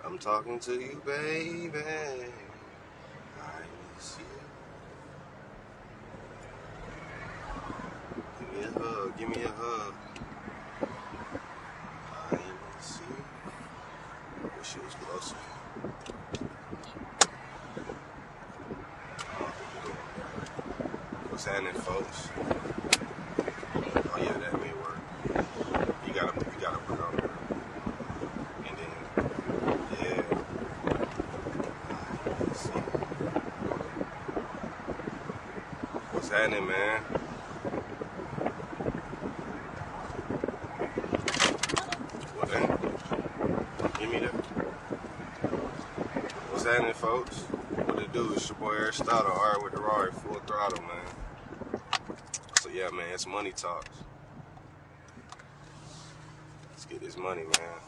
I'm talking to you, baby. I miss you. Give me a hug. Give me a hug. I miss you. Wish she was closer. What's happening, folks? Oh yeah, that may work. You gotta put on there. And then, yeah. I miss you. What's happening, man? Give me that. What's happening, folks? What it do? It's your boy Aristotle, alright with the Rari, full throttle, man. So yeah, man, it's money talks. Let's get this money, man.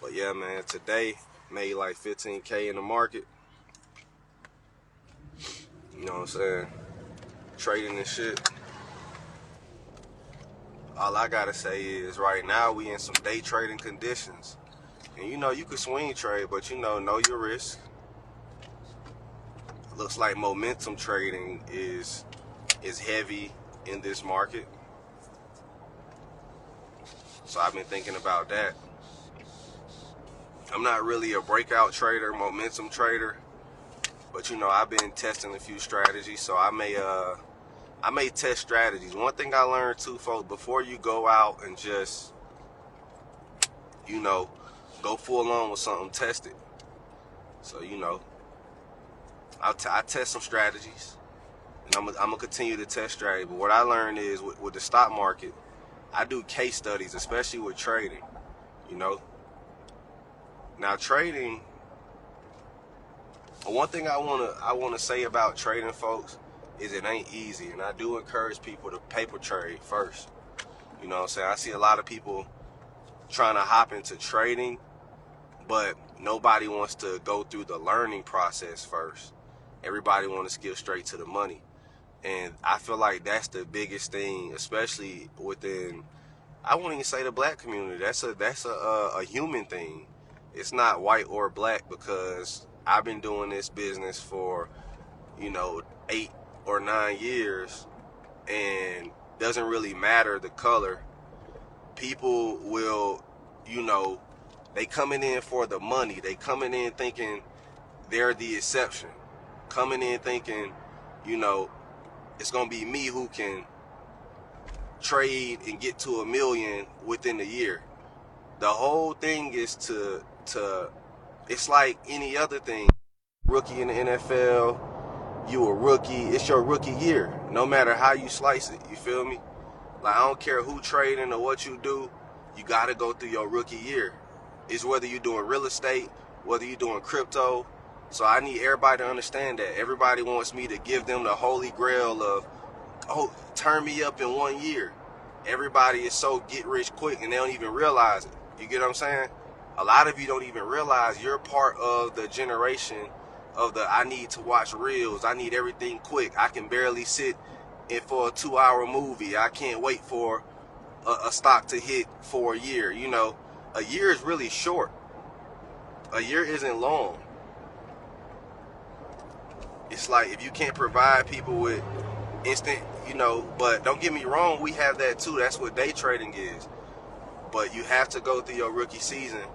But yeah, man, today made like 15K in the market. You know what I'm saying? Trading and shit. All I gotta say is right now we in some day trading conditions. And you know, you could swing trade, but you know your risk. Looks like momentum trading is heavy in this market. So I've been thinking about that. I'm not really a breakout trader, momentum trader, but you know, I've been testing a few strategies, so I may test strategies. One thing I learned too, folks, before you go out and just, you know, go full on with something, test it. So, you know, I test some strategies, and I'm gonna continue to test strategy. But what I learned is with the stock market, I do case studies, especially with trading, you know. Now trading, one thing I wanna say about trading, folks, is it ain't easy, and I do encourage people to paper trade first. You know what I'm saying? I see a lot of people trying to hop into trading, but nobody wants to go through the learning process first. Everybody wants to skip straight to the money. And I feel like that's the biggest thing, especially within, I won't even say the black community. That's a human thing. It's not white or black, because I've been doing this business for, you know, 8 or 9 years, and doesn't really matter the color. People will, you know, they coming in for the money. They coming in thinking they're the exception. Coming in thinking, you know, it's gonna be me who can trade and get to $1 million within a year. The whole thing is to it's like any other thing. Rookie in the NFL, you a rookie, it's your rookie year, no matter how you slice it, you feel me? Like, I don't care who trading or what you do, you gotta go through your rookie year. It's whether you're doing real estate, whether you're doing crypto. So I need everybody to understand that. Everybody wants me to give them the holy grail of, oh, turn me up in 1 year. Everybody is so get rich quick, and they don't even realize it. You get what I'm saying? A lot of you don't even realize you're part of the generation of the, I need to watch reels, I need everything quick, I can barely sit in for a 2-hour movie, I can't wait for a stock to hit for a year. You know, a year is really short. A year isn't long. It's like, if you can't provide people with instant, you know, but don't get me wrong, we have that too. That's what day trading is. But you have to go through your rookie season,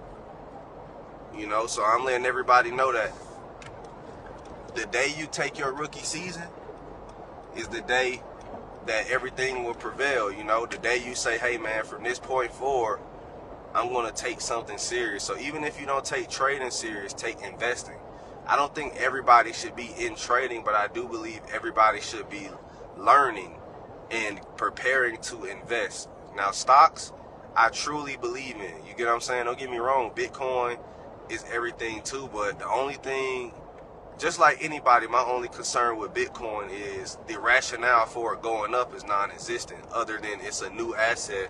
you know. So I'm letting everybody know that the day you take your rookie season is the day that everything will prevail, you know. The day you say, hey man, from this point forward, I'm going to take something serious. So even if you don't take trading serious, take investing. I don't think everybody should be in trading, but I do believe everybody should be learning and preparing to invest. Now, stocks, I truly believe in. You get what I'm saying? Don't get me wrong. Bitcoin is everything too, but the only thing, just like anybody, my only concern with Bitcoin is the rationale for it going up is non-existent, other than it's a new asset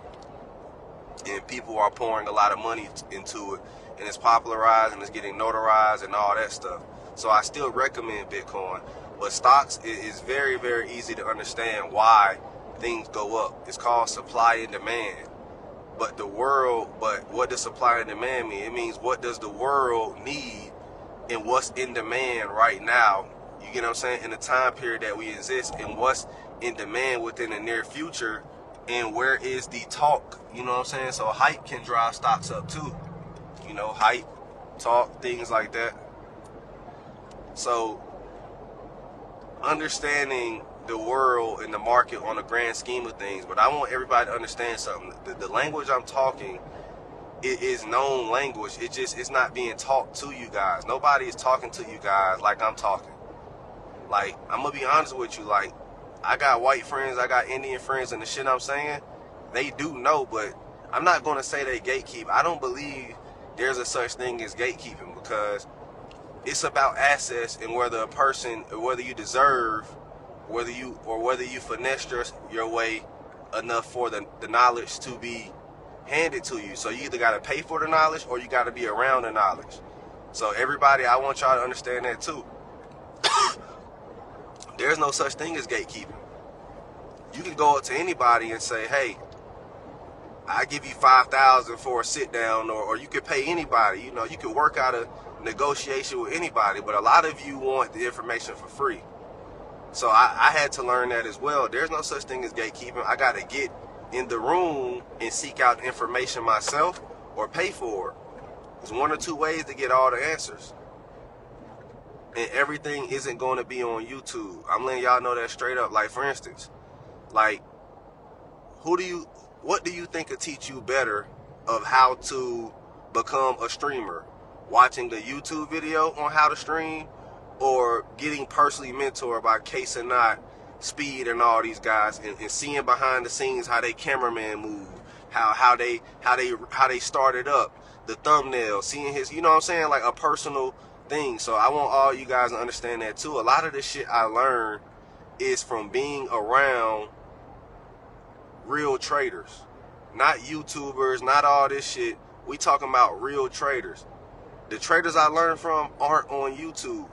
and people are pouring a lot of money into it, and it's popularized and it's getting notarized and all that stuff. So I still recommend Bitcoin, but stocks is very, very easy to understand why things go up. It's called supply and demand. but what does supply and demand mean? It means what does the world need and what's in demand right now. You get what I'm saying? In the time period that we exist, and what's in demand within the near future, and where is the talk? You know what I'm saying? So hype can drive stocks up too. You know, hype, talk, things like that. So understanding the world and the market on the grand scheme of things, but I want everybody to understand something. The language I'm talking, it is known language. It's not being taught to you guys. Nobody is talking to you guys like I'm talking. Like, I'm gonna be honest with you, like, I got white friends, I got Indian friends, and the shit I'm saying, they do know, but I'm not gonna say they gatekeep. I don't believe there's a such thing as gatekeeping, because it's about access and whether a person, whether you deserve, whether you finesse your way enough for the knowledge to be handed to you. So you either got to pay for the knowledge or you got to be around the knowledge. So everybody, I want y'all to understand that too. There's no such thing as gatekeeping. You can go up to anybody and say, hey, I give you $5,000 for a sit down, or you could pay anybody. You know, you can work out a negotiation with anybody, but a lot of you want the information for free. So I had to learn that as well. There's no such thing as gatekeeping. I got to get in the room and seek out information myself or pay for it. There's one or two ways to get all the answers. And everything isn't going to be on YouTube. I'm letting y'all know that straight up. Like, for instance, like, what do you think could teach you better of how to become a streamer? Watching the YouTube video on how to stream, or getting personally mentored by Case and Not, Speed, and all these guys, and seeing behind the scenes how they cameraman move, how they started up, the thumbnail, seeing his, you know what I'm saying, like a personal thing. So I want all you guys to understand that too. A lot of this shit I learned is from being around real traders, not YouTubers, not all this shit. We talking about real traders. The traders I learned from aren't on YouTube.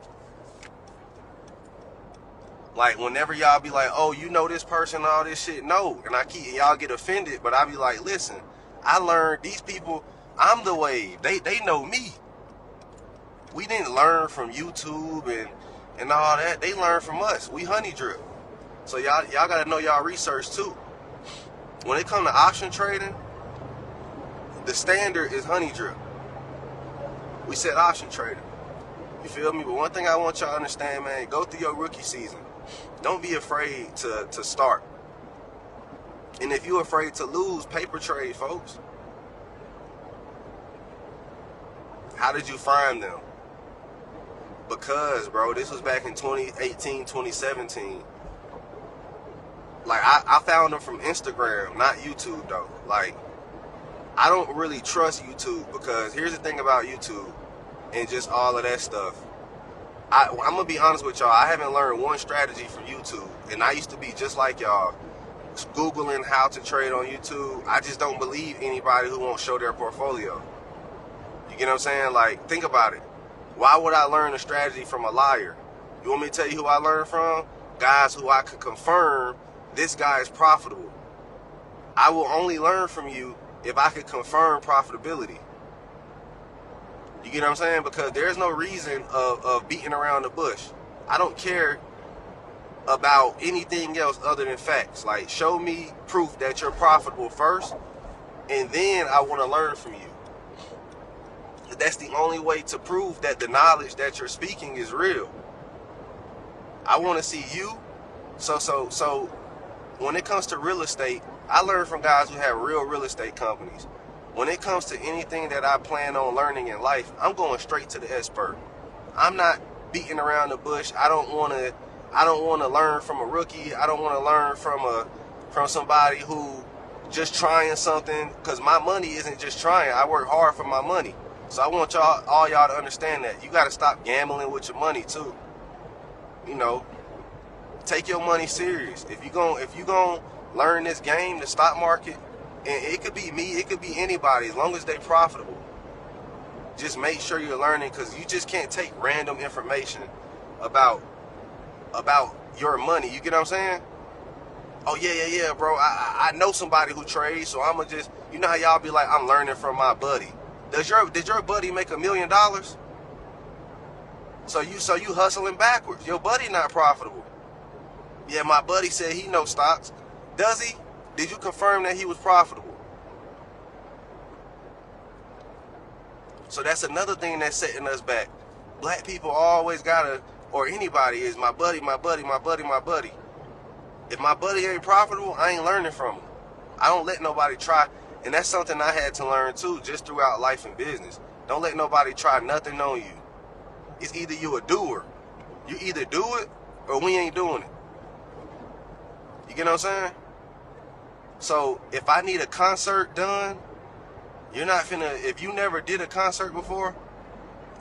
Like, whenever y'all be like, oh, you know this person, all this shit, no. And y'all get offended, but I be like, listen, I learned these people, I'm the wave. They know me. We didn't learn from YouTube and all that. They learned from us. We honey drip. So y'all gotta know y'all research too. When it comes to option trading, the standard is honey drip. We said option trading. You feel me? But one thing I want y'all to understand, man, go through your rookie season. Don't be afraid to start. And if you're afraid to lose, paper trade, folks. How did you find them? Because, bro, this was back in 2018, 2017. Like, I found them from Instagram, not YouTube, though. Like, I don't really trust YouTube, because here's the thing about YouTube and just all of that stuff. I'm going to be honest with y'all. I haven't learned one strategy from YouTube. And I used to be just like y'all, Googling how to trade on YouTube. I just don't believe anybody who won't show their portfolio. You get what I'm saying? Like, think about it. Why would I learn a strategy from a liar? You want me to tell you who I learned from? Guys who I could confirm this guy is profitable. I will only learn from you if I could confirm profitability. You get what I'm saying? Because there's no reason of beating around the bush. I don't care about anything else other than facts. Like, show me proof that you're profitable first, and then I want to learn from you. That's the only way to prove that the knowledge that you're speaking is real. I want to see you. So when it comes to real estate, I learned from guys who have real estate companies. When it comes to anything that I plan on learning in life, I'm going straight to the expert. I'm not beating around the bush. I don't want to learn from a rookie. I don't want to learn from somebody who just trying something, because my money isn't just trying. I work hard for my money. So I want all y'all to understand that. You got to stop gambling with your money too. You know, take your money serious. If you going learn this game, the stock market, and it could be me, it could be anybody, as long as they profitable. Just make sure you're learning, because you just can't take random information about your money. You get what I'm saying? Oh yeah, bro. I know somebody who trades, so I'ma just, you know how y'all be like, I'm learning from my buddy. Did your buddy make $1 million? So you hustling backwards. Your buddy not profitable. Yeah, my buddy said he knows stocks. Does he? Did you confirm that he was profitable? So that's another thing that's setting us back. Black people always gotta, or anybody, is my buddy, my buddy, my buddy, my buddy. If my buddy ain't profitable, I ain't learning from him. I don't let nobody try, and that's something I had to learn too, just throughout life and business. Don't let nobody try nothing on you. It's either you a doer. You either do it or we ain't doing it. You get what I'm saying? So if I need a concert done, you're not finna, if you never did a concert before,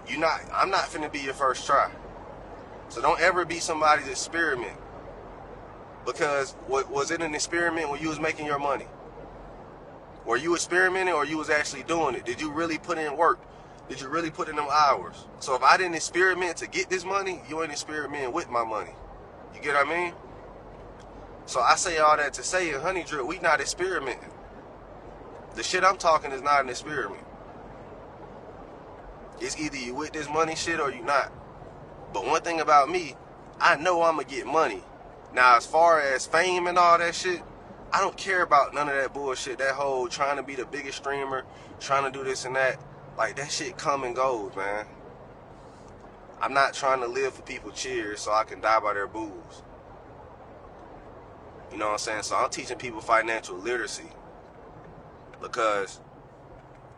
I'm not finna be your first try. So don't ever be somebody's experiment. Because was it an experiment when you was making your money? Were you experimenting or you was actually doing it? Did you really put in work? Did you really put in them hours? So if I didn't experiment to get this money, you ain't experimenting with my money. You get what I mean? So I say all that to say in Honey Drip, we not experimenting. The shit I'm talking is not an experiment. It's either you with this money shit or you not. But one thing about me, I know I'm going to get money. Now, as far as fame and all that shit, I don't care about none of that bullshit. That whole trying to be the biggest streamer, trying to do this and that. Like, that shit come and goes, man. I'm not trying to live for people cheers so I can die by their booze. You know what I'm saying? So I'm teaching people financial literacy. Because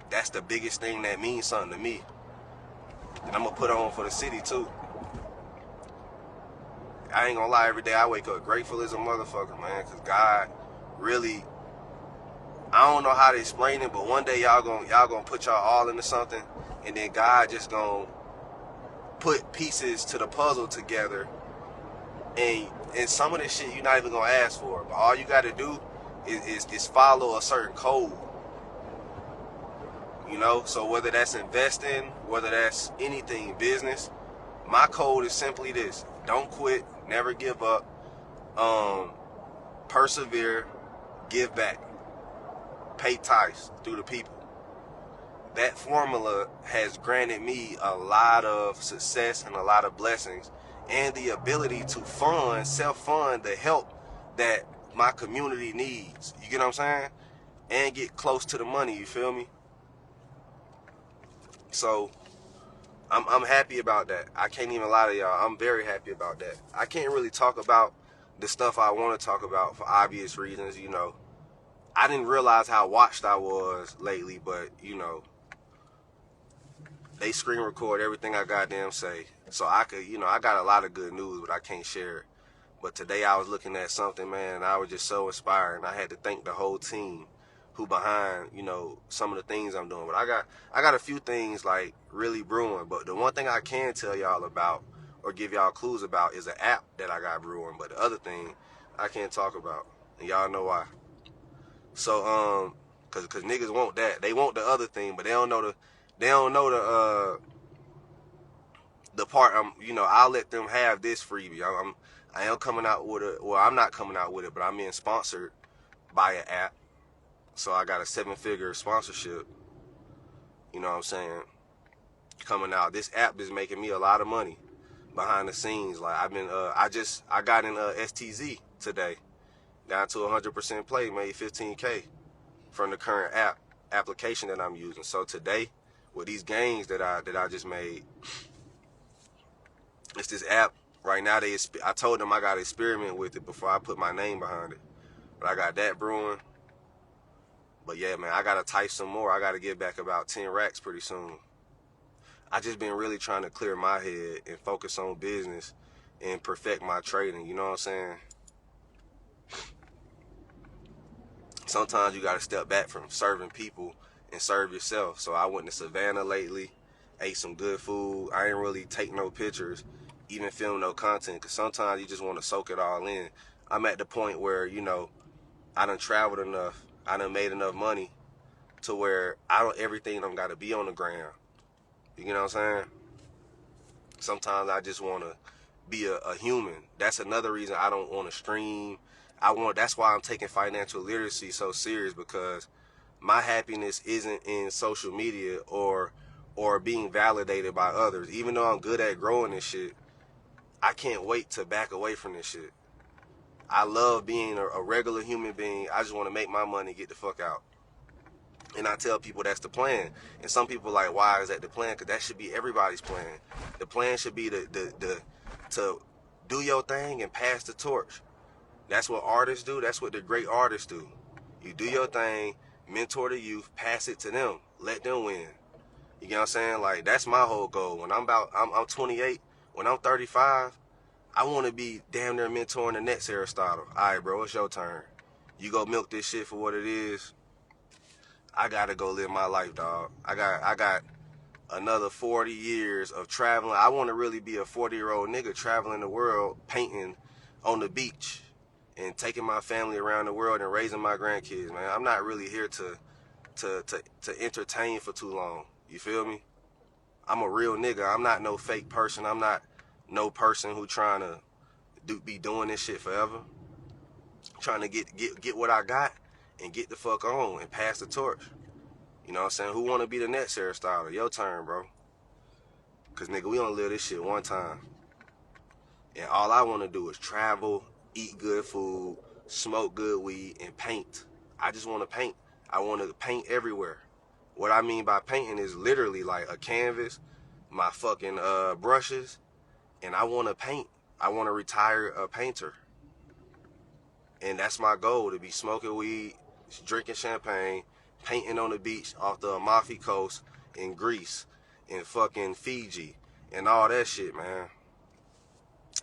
that's the biggest thing that means something to me. And I'm going to put on for the city, too. I ain't gonna lie, every day I wake up grateful as a motherfucker, man, because God really, I don't know how to explain it, but one day y'all gonna put y'all all into something, and then God just gonna put pieces to the puzzle together, and some of this shit you're not even gonna ask for, but all you gotta do is follow a certain code, you know? So whether that's investing, whether that's anything, business, my code is simply this: don't quit, never give up, persevere, give back, pay tithes through the people. That formula has granted me a lot of success and a lot of blessings, and the ability to self-fund the help that my community needs. You get what I'm saying? And get close to the money, you feel me? So I'm happy about that. I can't even lie to y'all. I'm very happy about that. I can't really talk about the stuff I want to talk about for obvious reasons, you know. I didn't realize how watched I was lately, but, you know, they screen record everything I goddamn say. So I could, you know, I got a lot of good news, but I can't share it. But today I was looking at something, man, and I was just so inspired. And I had to thank the whole team who behind, you know, some of the things I'm doing. But I got a few things like really brewing. But the one thing I can tell y'all about or give y'all clues about is an app that I got brewing. But the other thing I can't talk about. And y'all know why. So cause niggas want that. They want the other thing, but they don't know the part. You know, I'll let them have this freebie. I am coming out with I'm not coming out with it, but I'm being sponsored by an app. So I got a 7-figure sponsorship, you know what I'm saying, coming out. This app is making me a lot of money behind the scenes. Like I got in STZ today, down to 100% play, made 15K from the current application that I'm using. So today, with these gains that I just made, it's this app. Right now, I told them I got to experiment with it before I put my name behind it. But I got that brewing. But yeah, man, I got to type some more. I got to get back about 10 racks pretty soon. I just been really trying to clear my head and focus on business and perfect my trading. You know what I'm saying? Sometimes you got to step back from serving people and serve yourself. So I went to Savannah lately, ate some good food. I ain't really take no pictures, even film no content, because sometimes you just want to soak it all in. I'm at the point where, you know, I done traveled enough. I done made enough money to where everything don't got to be on the ground. You know what I'm saying? Sometimes I just want to be a human. That's another reason I don't want to stream. That's why I'm taking financial literacy so serious, because my happiness isn't in social media or being validated by others. Even though I'm good at growing this shit, I can't wait to back away from this shit. I love being a regular human being. I just want to make my money, get the fuck out. And I tell people that's the plan. And some people are like, why is that the plan? Because that should be everybody's plan. The plan should be to do your thing and pass the torch. That's what artists do. That's what the great artists do. You do your thing, mentor the youth, pass it to them, let them win. You get what I'm saying? Like, that's my whole goal. When I'm 28, when I'm 35, I want to be damn near mentoring the next Aristotle. All right, bro, it's your turn. You go milk this shit for what it is. I gotta go live my life, dog. I got another 40 years of traveling. I want to really be a 40-year-old nigga traveling the world, painting on the beach and taking my family around the world and raising my grandkids, man. I'm not really here to entertain for too long. You feel me? I'm a real nigga. I'm not no fake person. I'm not no person who trying to be doing this shit forever. I'm trying to get what I got and get the fuck on and pass the torch. You know what I'm saying? Who want to be the next Aristotle? Your turn, bro. Because, nigga, we only live this shit one time. And all I want to do is travel, eat good food, smoke good weed, and paint. I just want to paint. I want to paint everywhere. What I mean by painting is literally like a canvas, my fucking brushes, and I want to paint. I want to retire a painter. And that's my goal, to be smoking weed, drinking champagne, painting on the beach off the Amalfi Coast in Greece, in fucking Fiji, and all that shit, man.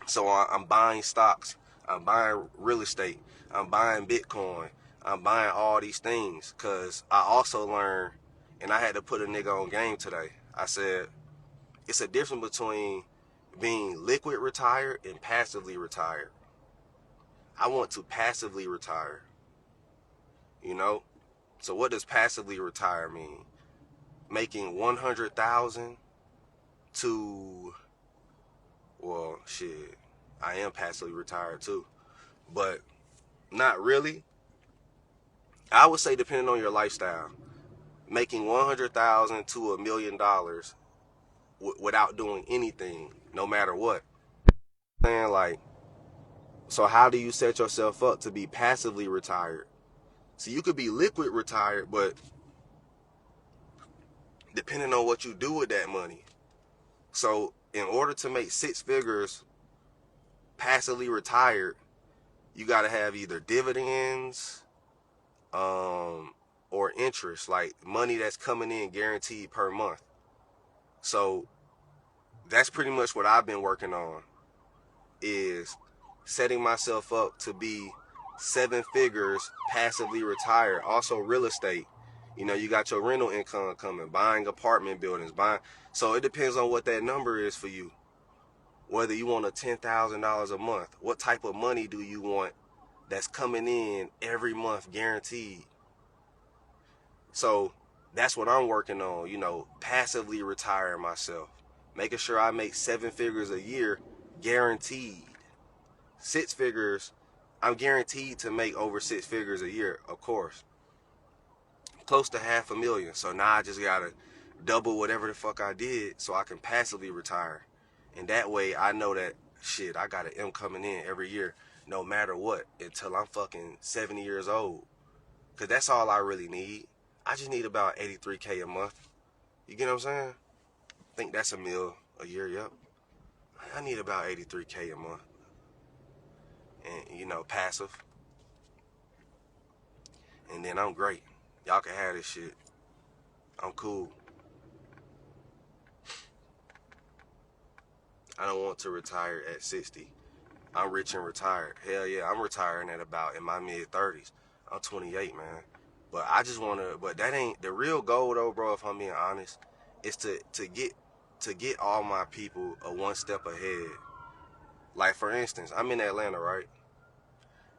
So I'm buying stocks, I'm buying real estate, I'm buying Bitcoin, I'm buying all these things, because I also learned, and I had to put a nigga on game today. I said, it's a difference between being liquid retired and passively retired. I want to passively retire, you know? So what does passively retire mean? Making 100,000 to, well, shit, I am passively retired too, but not really. I would say, depending on your lifestyle, making 100,000 to $1 million without doing anything, no matter what. Saying, like, so how do you set yourself up to be passively retired? So you could be liquid retired, but depending on what you do with that money. So in order to make six figures passively retired, you got to have either dividends or interest, like money that's coming in guaranteed per month. So that's pretty much what I've been working on, is setting myself up to be seven figures passively retired. Also real estate. You know, you got your rental income coming, buying apartment buildings, buying. So it depends on what that number is for you. Whether you want a $10,000 a month, what type of money do you want that's coming in every month guaranteed? So that's what I'm working on, you know, passively retiring myself, making sure I make seven figures a year guaranteed. Six figures, I'm guaranteed to make over six figures a year, of course. Close to $500,000. So now I just gotta double whatever the fuck I did so I can passively retire. And that way I know that, shit, I got an M coming in every year, no matter what, until I'm fucking 70 years old. Because that's all I really need. I just need about $83K a month. You get what I'm saying? I think that's $1 million a year, yep. I need about $83K a month. And, you know, passive. And then I'm great. Y'all can have this shit. I'm cool. I don't want to retire at 60. I'm rich and retired. Hell yeah, I'm retiring at about in my mid-30s. I'm 28, man. But I just want to, but that ain't, the real goal though, bro, if I'm being honest, is to get all my people a one step ahead. Like, for instance, I'm in Atlanta, right?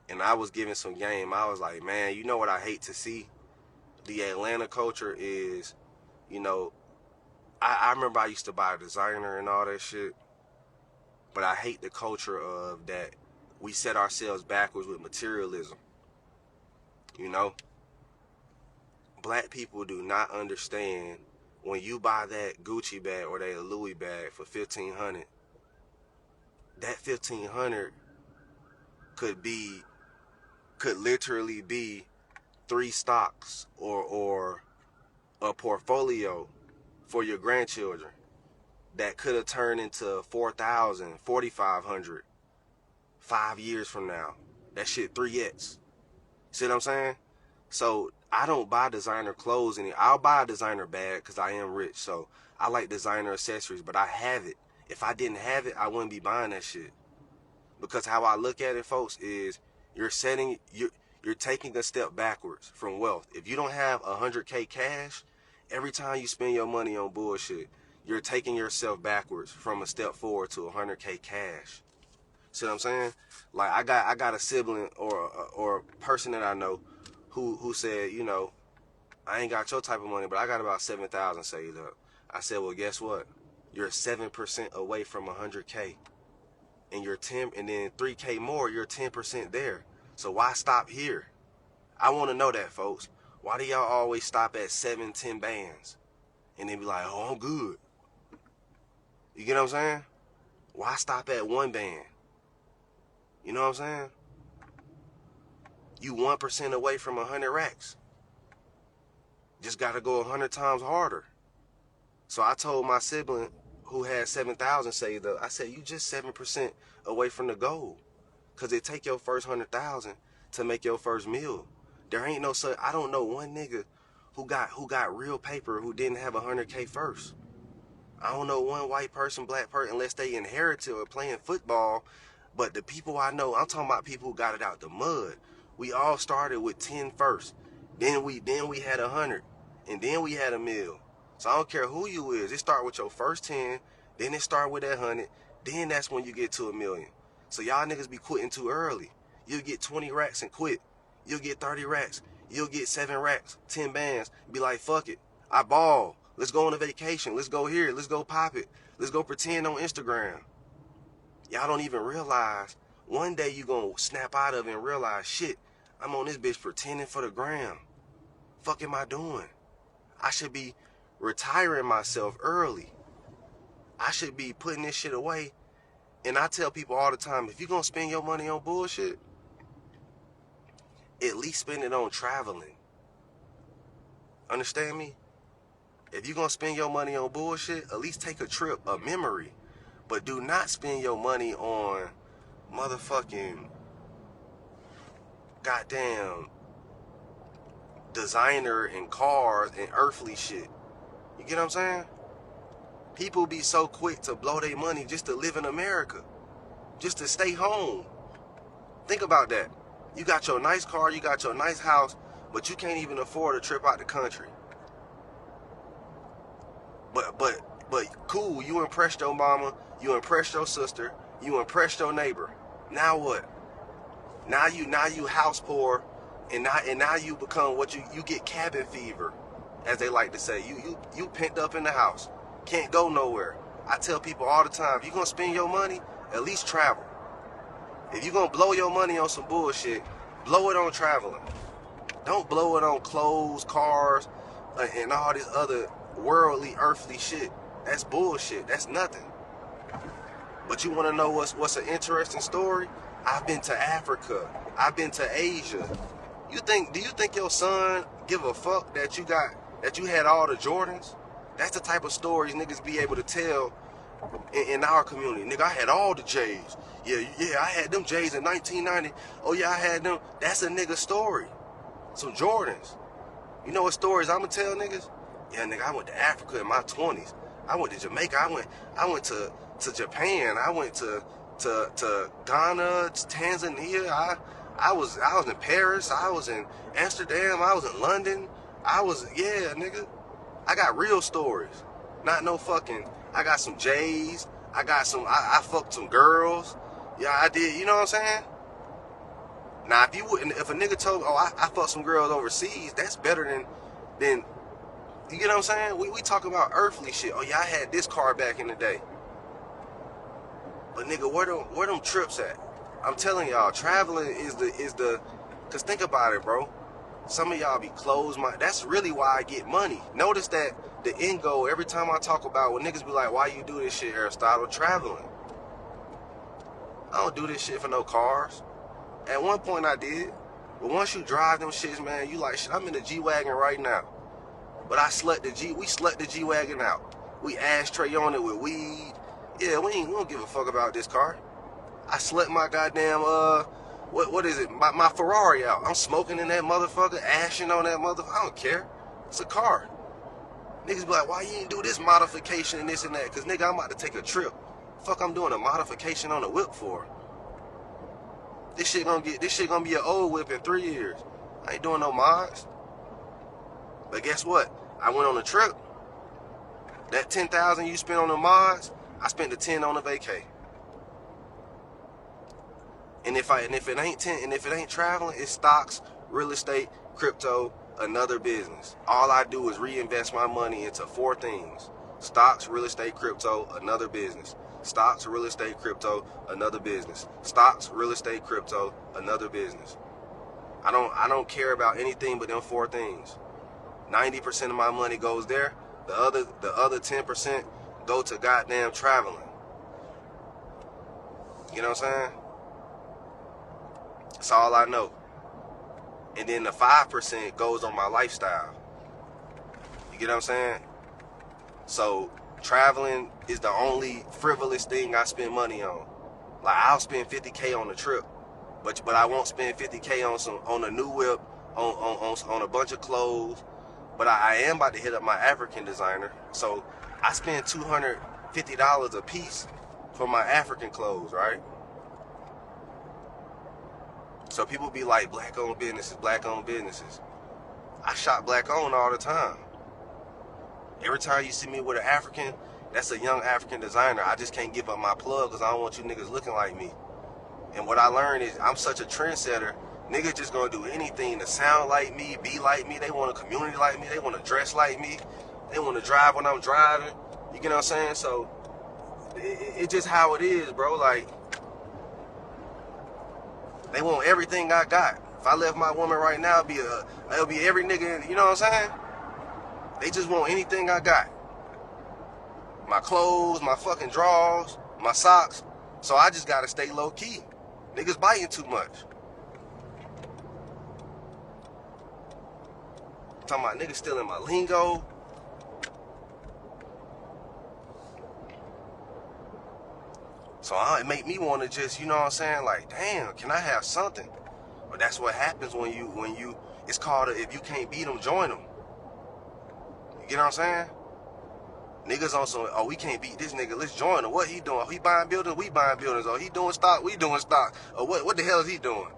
And I was giving some game. I was like, man, you know what I hate to see? The Atlanta culture is, you know, I remember I used to buy a designer and all that shit, but I hate the culture of that we set ourselves backwards with materialism. You know, black people do not understand when you buy that Gucci bag or that Louis bag for $1,500. That $1,500 could literally be 3 stocks or a portfolio for your grandchildren that could have turned into 4,000, 4,500 5 years from now. That shit 3x. See what I'm saying? So I don't buy designer clothes I'll buy a designer bag because I am rich. So I like designer accessories, but I have it. If I didn't have it, I wouldn't be buying that shit. Because how I look at it, folks, is you're taking a step backwards from wealth. If you don't have 100K cash, every time you spend your money on bullshit, you're taking yourself backwards from a step forward to 100K cash. See what I'm saying? Like I got a sibling or a person that I know who said, you know, I ain't got your type of money, but I got about 7,000 saved up. I said, well, guess what? You're 7% away from 100K, and you're 10, and then 3K more. You're 10% there. So why stop here? I want to know that, folks. Why do y'all always stop at 7, 10 bands, and then be like, oh, I'm good? You get what I'm saying? Why stop at 1 band? You know what I'm saying? You 1% away from 100 racks. Just got to go 100 times harder. So I told my sibling who had 7,000 saved up, I said, you just 7% away from the goal. Because it take your first 100,000 to make your first meal. There ain't no such, I don't know one nigga who got real paper who didn't have 100K first. I don't know one white person, black person, unless they inherited or playing football. But the people I know, I'm talking about people who got it out the mud. We all started with 10 first. Then we had 100. And then we had a meal. So I don't care who you is. It start with your first 10. Then it start with that 100. Then that's when you get to 1 million. So y'all niggas be quitting too early. You'll get 20 racks and quit. You'll get 30 racks. You'll get 7 racks, 10 bands. Be like, fuck it. I ball. Let's go on a vacation. Let's go here. Let's go pop it. Let's go pretend on Instagram. Y'all don't even realize one day you gonna snap out of it and realize, shit, I'm on this bitch pretending for the gram. Fuck am I doing? I should be retiring myself early. I should be putting this shit away. And I tell people all the time, if you're gonna spend your money on bullshit, at least spend it on traveling. Understand me? If you're gonna spend your money on bullshit, at least take a trip, a memory. But do not spend your money on motherfucking goddamn designer and cars and earthly shit. You get what I'm saying? People be so quick to blow their money just to live in America, just to stay home. Think about that. You got your nice car, you got your nice house, but you can't even afford a trip out the country. But cool, you impressed your mama, you impressed your sister, you impressed your neighbor. Now what? Now you house poor, and now you become what you get cabin fever, as they like to say. You pent up in the house, can't go nowhere. I tell people all the time, if you're gonna spend your money, at least travel. If you're gonna blow your money on some bullshit, blow it on traveling. Don't blow it on clothes, cars, and all this other worldly, earthly shit. That's bullshit. That's nothing. But you want to know what's an interesting story? I've been to Africa. I've been to Asia. Do you think your son give a fuck that you had all the Jordans? That's the type of stories niggas be able to tell in our community. Nigga, I had all the J's. Yeah, I had them J's in 1990. Oh yeah, I had them. That's a nigga story. Some Jordans. You know what stories I'ma tell niggas? Yeah, nigga, I went to Africa in my 20s. I went to Jamaica. I went to Japan. I went to Ghana, Tanzania. I was in Paris. I was in Amsterdam. I was in London. Yeah, nigga. I got real stories. Not no fucking, I got some J's. I fucked some girls. Yeah, I did. You know what I'm saying? Now, if a nigga told, I fucked some girls overseas, that's better than you get what I'm saying? We talk about earthly shit. Oh yeah, I had this car back in the day. But nigga, where them trips at? I'm telling y'all, traveling is the, cause think about it, bro. Some of y'all be closed minded. That's really why I get money. Notice that the end goal, every time I talk about when niggas be like, why you do this shit, Aristotle? Traveling. I don't do this shit for no cars. At one point I did. But once you drive them shits, man, you like, shit, I'm in the G-Wagon right now. But we slut the G-Wagon out. We ashtray on it with weed. Yeah, we don't give a fuck about this car. I slept my goddamn, what is it? My Ferrari out. I'm smoking in that motherfucker, ashing on that motherfucker. I don't care. It's a car. Niggas be like, why you ain't do this modification and this and that? Cause nigga, I'm about to take a trip. Fuck, I'm doing a modification on a whip for. This shit gonna be an old whip in 3 years. I ain't doing no mods. But guess what? I went on a trip. That 10,000 you spent on the mods, I spent the 10 on the vacay. And if it ain't traveling, it's stocks, real estate, crypto, another business. All I do is reinvest my money into 4 things: stocks, real estate, crypto, another business. Stocks, real estate, crypto, another business. Stocks, real estate, crypto, another business. I don't care about anything but them 4 things. 90% of my money goes there. The other 10% go to goddamn traveling. You know what I'm saying? That's all I know. And then the 5% goes on my lifestyle. You get what I'm saying? So traveling is the only frivolous thing I spend money on. Like, I'll spend 50K on a trip, but I won't spend 50K on a new whip, on a bunch of clothes. But I am about to hit up my African designer. So I spend $250 a piece for my African clothes, right? So people be like, black-owned businesses, black-owned businesses. I shop black-owned all the time. Every time you see me with an African, that's a young African designer. I just can't give up my plug because I don't want you niggas looking like me. And what I learned is I'm such a trendsetter. Niggas just gonna do anything to sound like me, be like me. They want a community like me. They want to dress like me. They want to drive when I'm driving. You get what I'm saying? So it's just how it is, bro. Like, they want everything I got. If I left my woman right now, it'll be every nigga. You know what I'm saying? They just want anything I got. My clothes, my fucking drawers, my socks. So I just gotta stay low key. Niggas biting too much. Talking about niggas stealing my lingo. So it make me want to just, you know what I'm saying? Like, damn, can I have something? But that's what happens when you, it's called if you can't beat them, join them. You get what I'm saying? Niggas on some, oh, we can't beat this nigga, let's join him. What he doing? He buying buildings, we buying buildings. Oh, he doing stock, we doing stock. Or what the hell is he doing?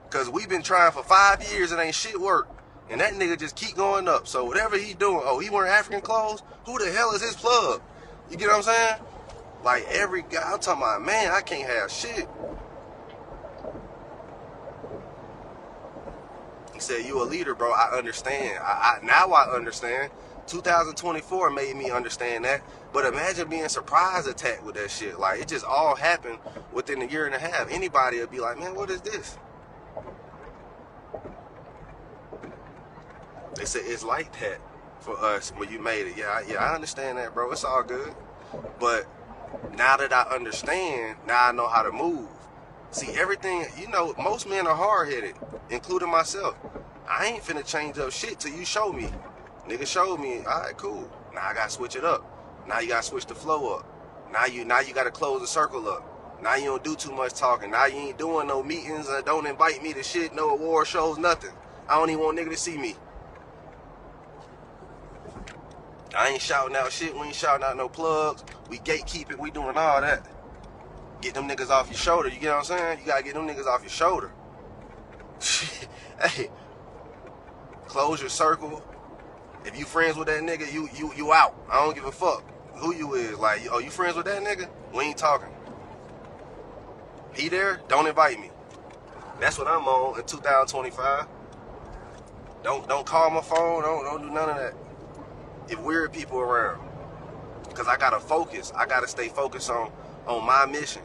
Because we've been trying for 5 years and ain't shit work. And that nigga just keep going up. So whatever he doing, oh, he wearing African clothes? Who the hell is his plug? You get what I'm saying? Like, every guy, I'm talking about, man, I can't have shit. He said, you a leader, bro. I understand. Now I understand. 2024 made me understand that. But imagine being surprise attacked with that shit. Like, it just all happened within a year and a half. Anybody would be like, man, what is this? They said it's like that for us when you made it. Yeah, I understand that, bro. It's all good. But now that I understand, now I know how to move. See, everything, you know, most men are hard-headed, including myself. I ain't finna change up shit till you show me. Nigga showed me, all right, cool. Now I gotta switch it up. Now you gotta switch the flow up. Now you gotta close the circle up. Now you don't do too much talking. Now you ain't doing no meetings. Don't invite me to shit, no award shows, nothing. I don't even want nigga to see me. I ain't shouting out shit. We ain't shouting out no plugs. We gatekeeping. We doing all that. Get them niggas off your shoulder. You get what I'm saying? You gotta get them niggas off your shoulder. Hey, close your circle. If you friends with that nigga, you out. I don't give a fuck who you is. Like, oh, you friends with that nigga? We ain't talking. He there? Don't invite me. That's what I'm on in 2025. Don't call my phone. Don't do none of that. If weird people around, because I gotta focus. I gotta stay focused on my mission.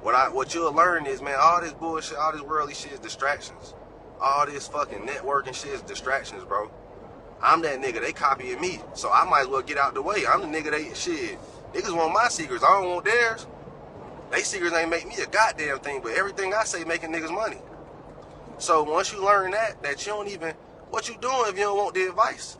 What you'll learn is, man, all this bullshit, all this worldly shit is distractions. All this fucking networking shit is distractions, bro. I'm that nigga, they copying me, so I might as well get out the way. I'm the nigga shit. Niggas want my secrets, I don't want theirs. They secrets ain't make me a goddamn thing, but everything I say making niggas money. So once you learn that you don't even, what you doing if you don't want the advice?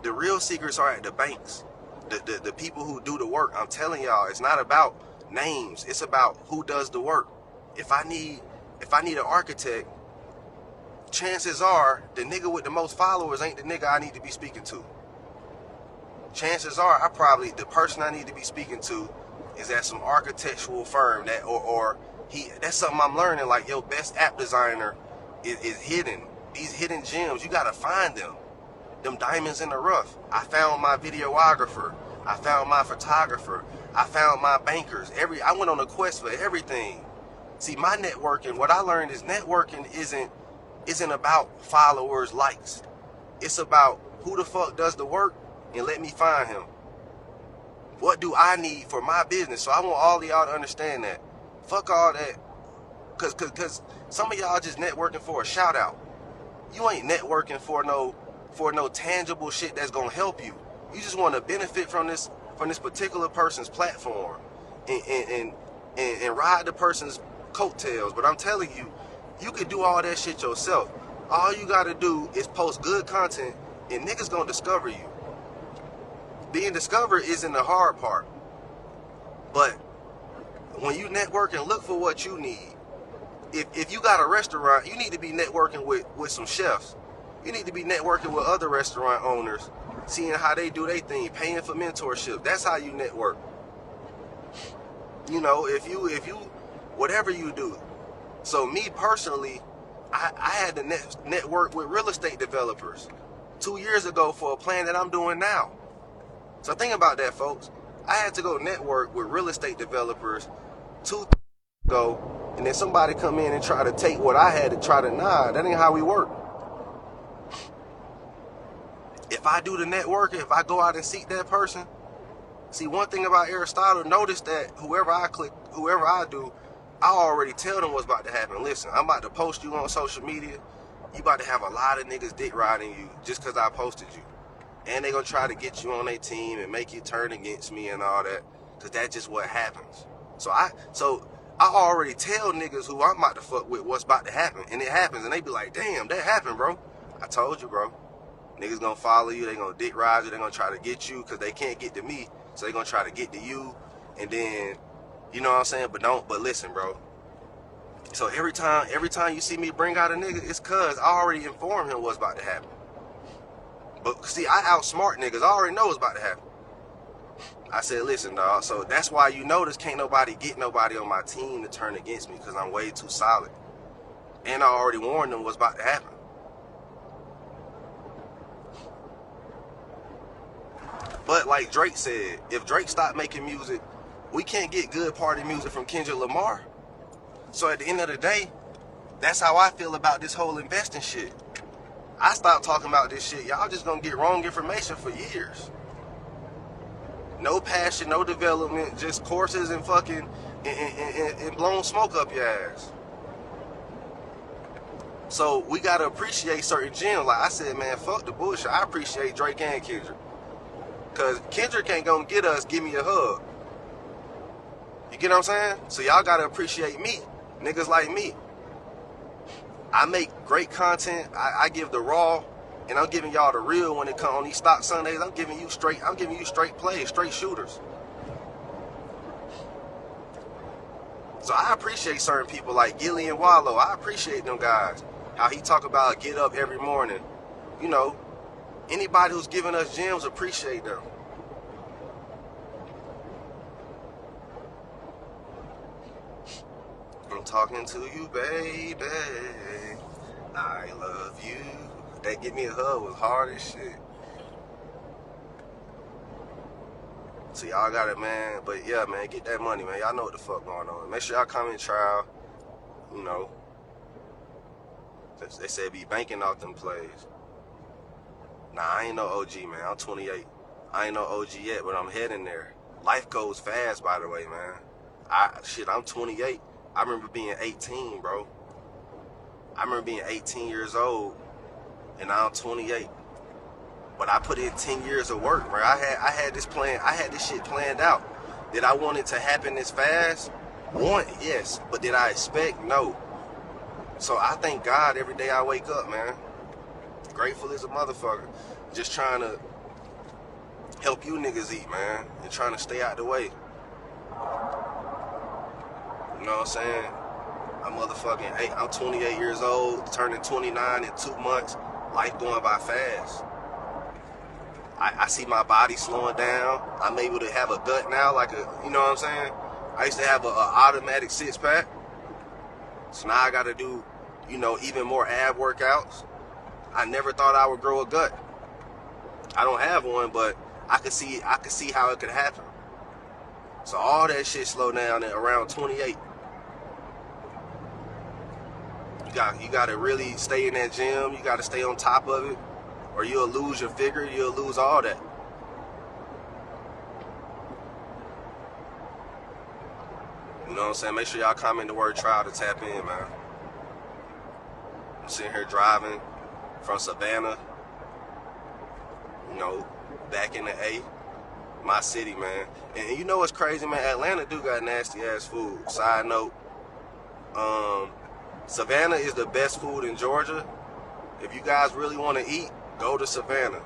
The real secrets are at the banks. The people who do the work. I'm telling y'all, it's not about names. It's about who does the work. If I need an architect, chances are the nigga with the most followers ain't the nigga I need to be speaking to. Chances are the person I need to be speaking to is at some architectural firm that's something I'm learning. Like, your best app designer is hidden. These hidden gems, you gotta find them. Them diamonds in the rough. I found my videographer. I found my photographer. I found my bankers. I went on a quest for everything. See, my networking, what I learned is networking isn't about followers, likes. It's about who the fuck does the work and let me find him. What do I need for my business? So I want all of y'all to understand that. Fuck all that. Cause some of y'all just networking for a shout out. You ain't networking for no tangible shit that's gonna help you. You just want to benefit from this particular person's platform and ride the person's coattails. But I'm telling you, you can do all that shit yourself. All you gotta do is post good content and niggas gonna discover you. Being discovered isn't the hard part. But when you network and look for what you need, if you got a restaurant, you need to be networking with some chefs. You need to be networking with other restaurant owners, seeing how they do their thing, paying for mentorship. That's how you network. You know, if you whatever you do. So me personally, I had to network with real estate developers 2 years ago for a plan that I'm doing now. So think about that, folks. I had to go network with real estate developers 2 years ago, and then somebody come in and try to take what I had to try to, that ain't how we work. If I do the networking, if I go out and seek that person, see, one thing about Aristotle, notice that whoever I do, I already tell them what's about to happen. Listen, I'm about to post you on social media. You about to have a lot of niggas dick riding you just because I posted you. And they gonna try to get you on their team and make you turn against me and all that, because that's just what happens. So I already tell niggas who I'm about to fuck with what's about to happen, and it happens, and they be like, damn, that happened, bro. I told you, bro. Niggas gonna follow you, they gonna dick ride you, they gonna try to get you, because they can't get to me, so they gonna try to get to you, and then, you know what I'm saying, but listen, bro. So every time you see me bring out a nigga, it's cause I already informed him what's about to happen. But see, I outsmart niggas. I already know what's about to happen. I said, listen, dog. So that's why you notice can't nobody get nobody on my team to turn against me, because I'm way too solid. And I already warned them what's about to happen. But like Drake said, if Drake stopped making music, we can't get good party music from Kendrick Lamar. So at the end of the day, that's how I feel about this whole investing shit. I stopped talking about this shit. Y'all just gonna get wrong information for years. No passion, no development, just courses and fucking and blown smoke up your ass. So we gotta appreciate certain gems. Like I said, man, fuck the bullshit. I appreciate Drake and Kendrick. Cause Kendrick ain't gonna get us, give me a hug. You get what I'm saying? So y'all gotta appreciate me. Niggas like me. I make great content. I give the raw, and I'm giving y'all the real when it comes on these stock Sundays. I'm giving you straight plays, straight shooters. So I appreciate certain people like Gilly and Wallow. I appreciate them guys. How he talk about get up every morning. You know, anybody who's giving us gems, appreciate them. I'm talking to you, baby. I love you. That Give Me a Hug was hard as shit. So y'all got it, man. But yeah, man, get that money, man. Y'all know what the fuck going on. Make sure y'all come in trial. You know, they said be banking off them plays. Nah, I ain't no OG, man. I'm 28. I ain't no OG yet, but I'm heading there. Life goes fast, by the way, man. I'm 28. I remember being 18, bro. I remember being 18 years old, and now I'm 28. But I put in 10 years of work, bro. I had this plan. I had this shit planned out. Did I want it to happen this fast? Yes. But did I expect? No. So I thank God every day I wake up, man. Grateful as a motherfucker. Just trying to help you niggas eat, man. And trying to stay out the way. You know what I'm saying? I'm 28 years old, turning 29 in 2 months. Life going by fast. I see my body slowing down. I'm able to have a gut now, you know what I'm saying? I used to have a automatic six pack. So now I got to do, even more ab workouts. I never thought I would grow a gut. I don't have one, but I could see how it could happen. So all that shit slowed down at around 28. You got to really stay in that gym. You got to stay on top of it, or you'll lose your figure. You'll lose all that. You know what I'm saying? Make sure y'all comment the word trial to tap in, man. I'm sitting here driving from Savannah, back in the A, my city, man. And you know what's crazy, man? Atlanta do got nasty ass food. Side note, Savannah is the best food in Georgia. If you guys really want to eat, go to Savannah.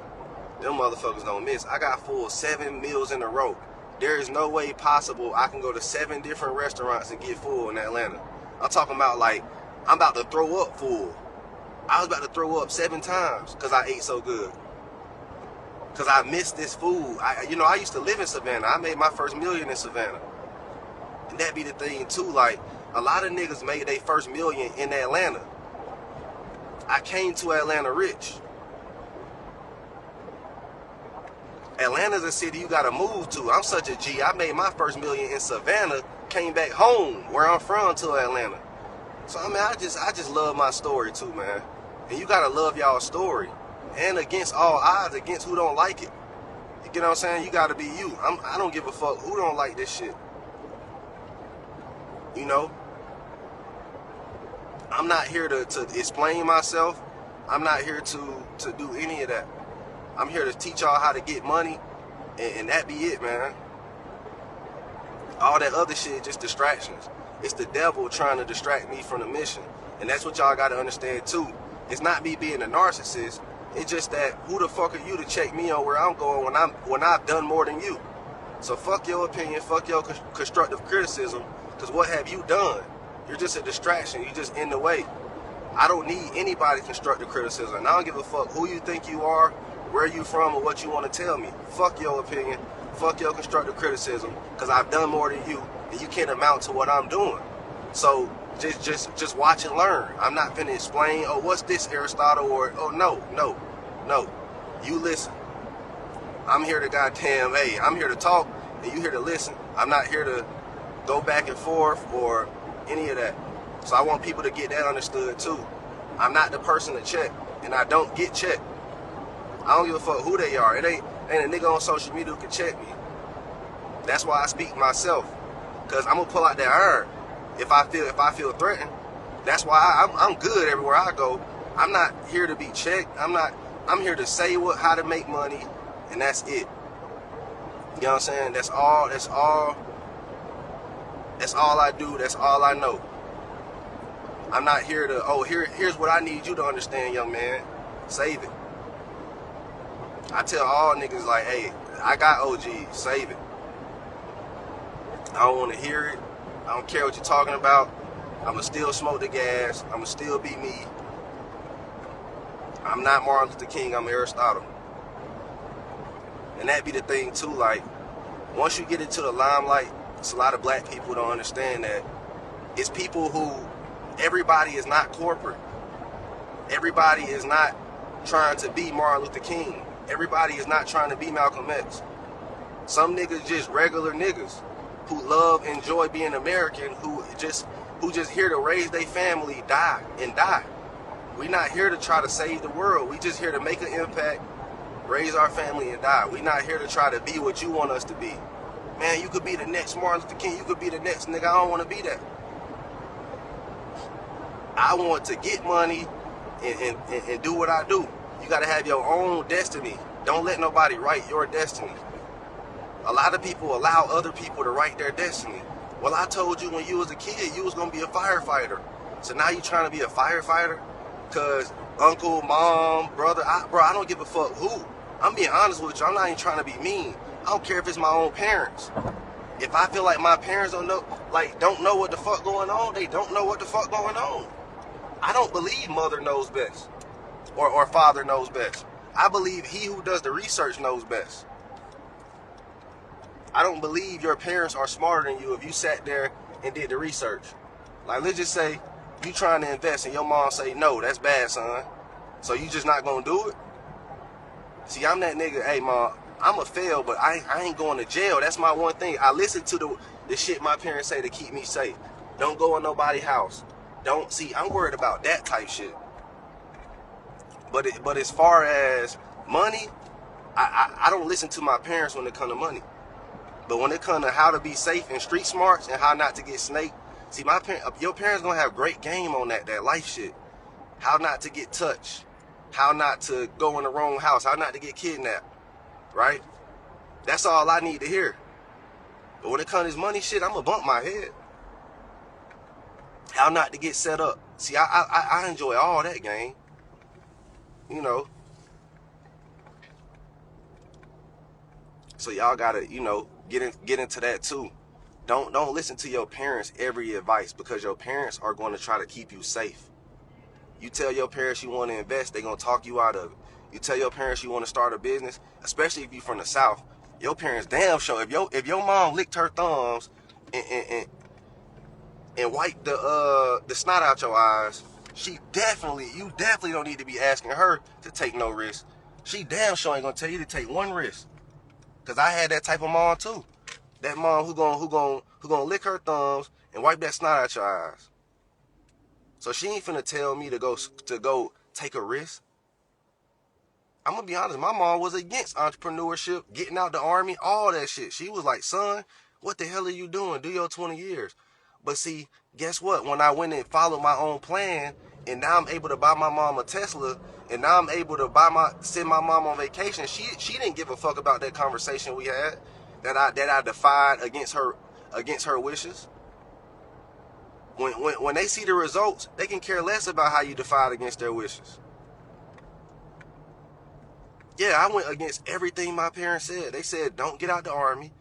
Them motherfuckers don't miss. I got full 7 meals in a row. There is no way possible I can go to 7 different restaurants and get full in Atlanta. I'm talking about I'm about to throw up full. I was about to throw up 7 times because I ate so good. Because I missed this food. I used to live in Savannah. I made my first million in Savannah. And that be the thing too, a lot of niggas made their first million in Atlanta. I came to Atlanta rich. Atlanta's a city you gotta move to. I'm such a G. I made my first million in Savannah, came back home where I'm from to Atlanta. So I just love my story too, man. And you gotta love y'all's story. And against all odds, against who don't like it. You get what I'm saying? You gotta be you. I don't give a fuck who don't like this shit. I'm not here to explain myself. I'm not here to do any of that. I'm here to teach y'all how to get money, and that be it, man. All that other shit, just distractions. It's the devil trying to distract me from the mission. And that's what y'all got to understand, too. It's not me being a narcissist. It's just that, who the fuck are you to check me on where I'm going when I've done more than you? So fuck your opinion, fuck your constructive criticism, because what have you done? You're just a distraction. You're just in the way. I don't need anybody's constructive criticism. And I don't give a fuck who you think you are, where you from, or what you want to tell me. Fuck your opinion. Fuck your constructive criticism, because I've done more than you, and you can't amount to what I'm doing. So just watch and learn. I'm not finna explain, oh, what's this, Aristotle, or, oh, no. You listen. I'm here to goddamn, I'm here to talk, and you here to listen. I'm not here to go back and forth or any of that. So I want people to get that understood too. I'm not the person to check, and I don't get checked. I don't give a fuck who they are. It ain't a nigga on social media who can check me. That's why I speak myself, because I'm gonna pull out that iron if I feel threatened. That's why I'm good everywhere I go. I'm not here to be checked. I'm here to say how to make money, and that's it. You know what I'm saying? That's all I do. That's all I know. I'm not here to, here's what I need you to understand, young man. Save it. I tell all niggas hey, I got OGs, save it. I don't want to hear it. I don't care what you're talking about. I'ma still smoke the gas. I'ma still be me. I'm not Martin Luther King, I'm Aristotle. And that be the thing too, once you get into the limelight, it's a lot of black people don't understand that it's people who, everybody is not corporate. Everybody is not trying to be Martin Luther King. Everybody is not trying to be Malcolm X. Some niggas just regular niggas who love, enjoy being American, who just here to raise their family, die. We not here to try to save the world. We just here to make an impact, raise our family, and die. We not here to try to be what you want us to be. Man, you could be the next Martin Luther King. You could be the next nigga. I don't want to be that. I want to get money and do what I do. You got to have your own destiny. Don't let nobody write your destiny. A lot of people allow other people to write their destiny. Well, I told you when you was a kid, you was going to be a firefighter. So now you trying to be a firefighter? Because uncle, mom, brother, I don't give a fuck who. I'm being honest with you. I'm not even trying to be mean. I don't care if it's my own parents. If I feel like my parents don't know what the fuck going on, they don't know what the fuck going on. I don't believe mother knows best or father knows best. I believe he who does the research knows best. I don't believe your parents are smarter than you if you sat there and did the research. Like, let's just say you trying to invest and your mom say, no, that's bad, son. So you just not gonna do it? See, I'm that nigga, hey, mom, I'm a fail, but I ain't going to jail. That's my one thing. I listen to the shit my parents say to keep me safe. Don't go in nobody's house. I'm worried about that type shit. But as far as money, I don't listen to my parents when it comes to money. But when it comes to how to be safe and street smarts and how not to get snaked, see, your parents gonna have great game on that life shit. How not to get touched, how not to go in the wrong house, how not to get kidnapped, right? That's all I need to hear. But when it comes to this money shit, I'm gonna bump my head. How not to get set up. See, I enjoy all that game. You know. So y'all gotta, get into that too. Don't listen to your parents' every advice, because your parents are going to try to keep you safe. You tell your parents you want to invest, they're going to talk you out of it. You tell your parents you want to start a business, especially if you're from the South, your parents damn sure, if your mom licked her thumbs and wiped the snot out your eyes, you definitely don't need to be asking her to take no risk. She damn sure ain't going to tell you to take one risk. Because I had that type of mom too. That mom who gonna lick her thumbs and wipe that snot out your eyes. So she ain't finna tell me to go take a risk. I'm gonna be honest, my mom was against entrepreneurship, getting out the army, all that shit. She was like, son, what the hell are you doing? Do your 20 years. But see, guess what? When I went and followed my own plan, and now I'm able to buy my mom a Tesla, and now I'm able to send my mom on vacation, she didn't give a fuck about that conversation we had that I defied against her wishes. When they see the results, they can care less about how you defied against their wishes. Yeah, I went against everything my parents said. They said, don't get out the army.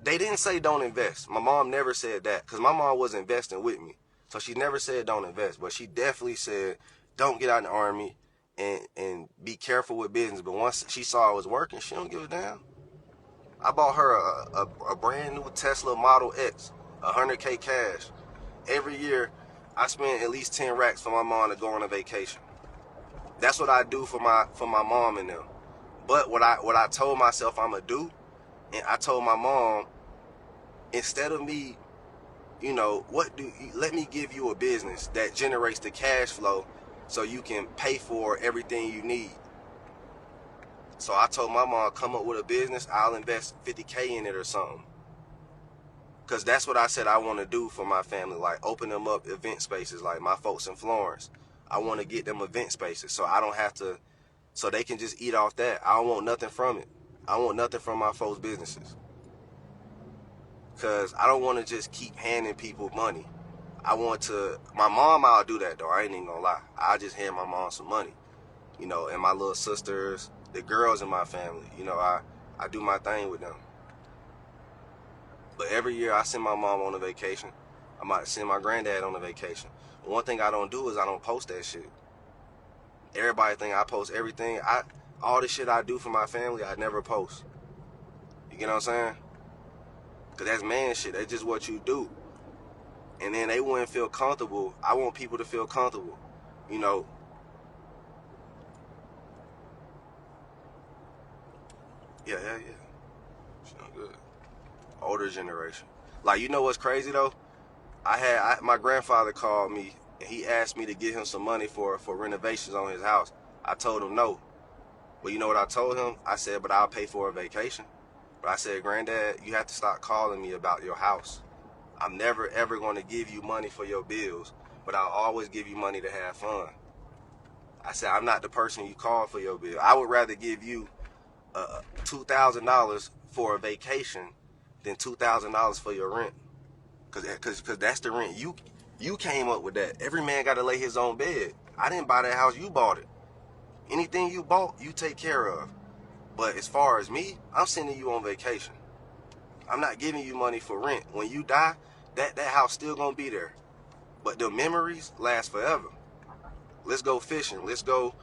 They didn't say don't invest. My mom never said that, because my mom was investing with me. So she never said don't invest, but she definitely said don't get out in the army and be careful with business. But once she saw it was working, she don't give a damn. I bought her a brand new Tesla Model X, 100K cash. Every year, I spend at least 10 racks for my mom to go on a vacation. That's what I do for my mom and them. But what I told myself I'm gonna do, and I told my mom, instead of me, let me give you a business that generates the cash flow so you can pay for everything you need. So I told my mom, come up with a business, I'll invest 50K in it or something. Because that's what I said I want to do for my family, like open them up event spaces, like my folks in Florence. I want to get them event spaces so I don't have to, so they can just eat off that. I don't want nothing from it. I want nothing from my folks' businesses. Because I don't want to just keep handing people money. My mom, I'll do that though, I ain't even gonna lie. I'll just hand my mom some money. And my little sisters, the girls in my family, I do my thing with them. But every year I send my mom on a vacation. I might send my granddad on a vacation. One thing I don't do is I don't post that shit. Everybody think I post everything. All the shit I do for my family, I never post. You get what I'm saying? Because that's man shit. That's just what you do. And then they wouldn't feel comfortable. I want people to feel comfortable. Yeah. She not good. Older generation. Like, what's crazy though? My grandfather called me and he asked me to get him some money for renovations on his house. I told him no. Well, you know what I told him? I said, but I'll pay for a vacation. But I said, Granddad, you have to stop calling me about your house. I'm never ever going to give you money for your bills, but I'll always give you money to have fun. I said, I'm not the person you call for your bill. I would rather give you $2,000 for a vacation than $2,000 for your rent. Cause that's the rent. You came up with that. Every man got to lay his own bed. I didn't buy that house. You bought it. Anything you bought, you take care of. But as far as me, I'm sending you on vacation. I'm not giving you money for rent. When you die, that house still gonna be there. But the memories last forever. Let's go fishing. Let's do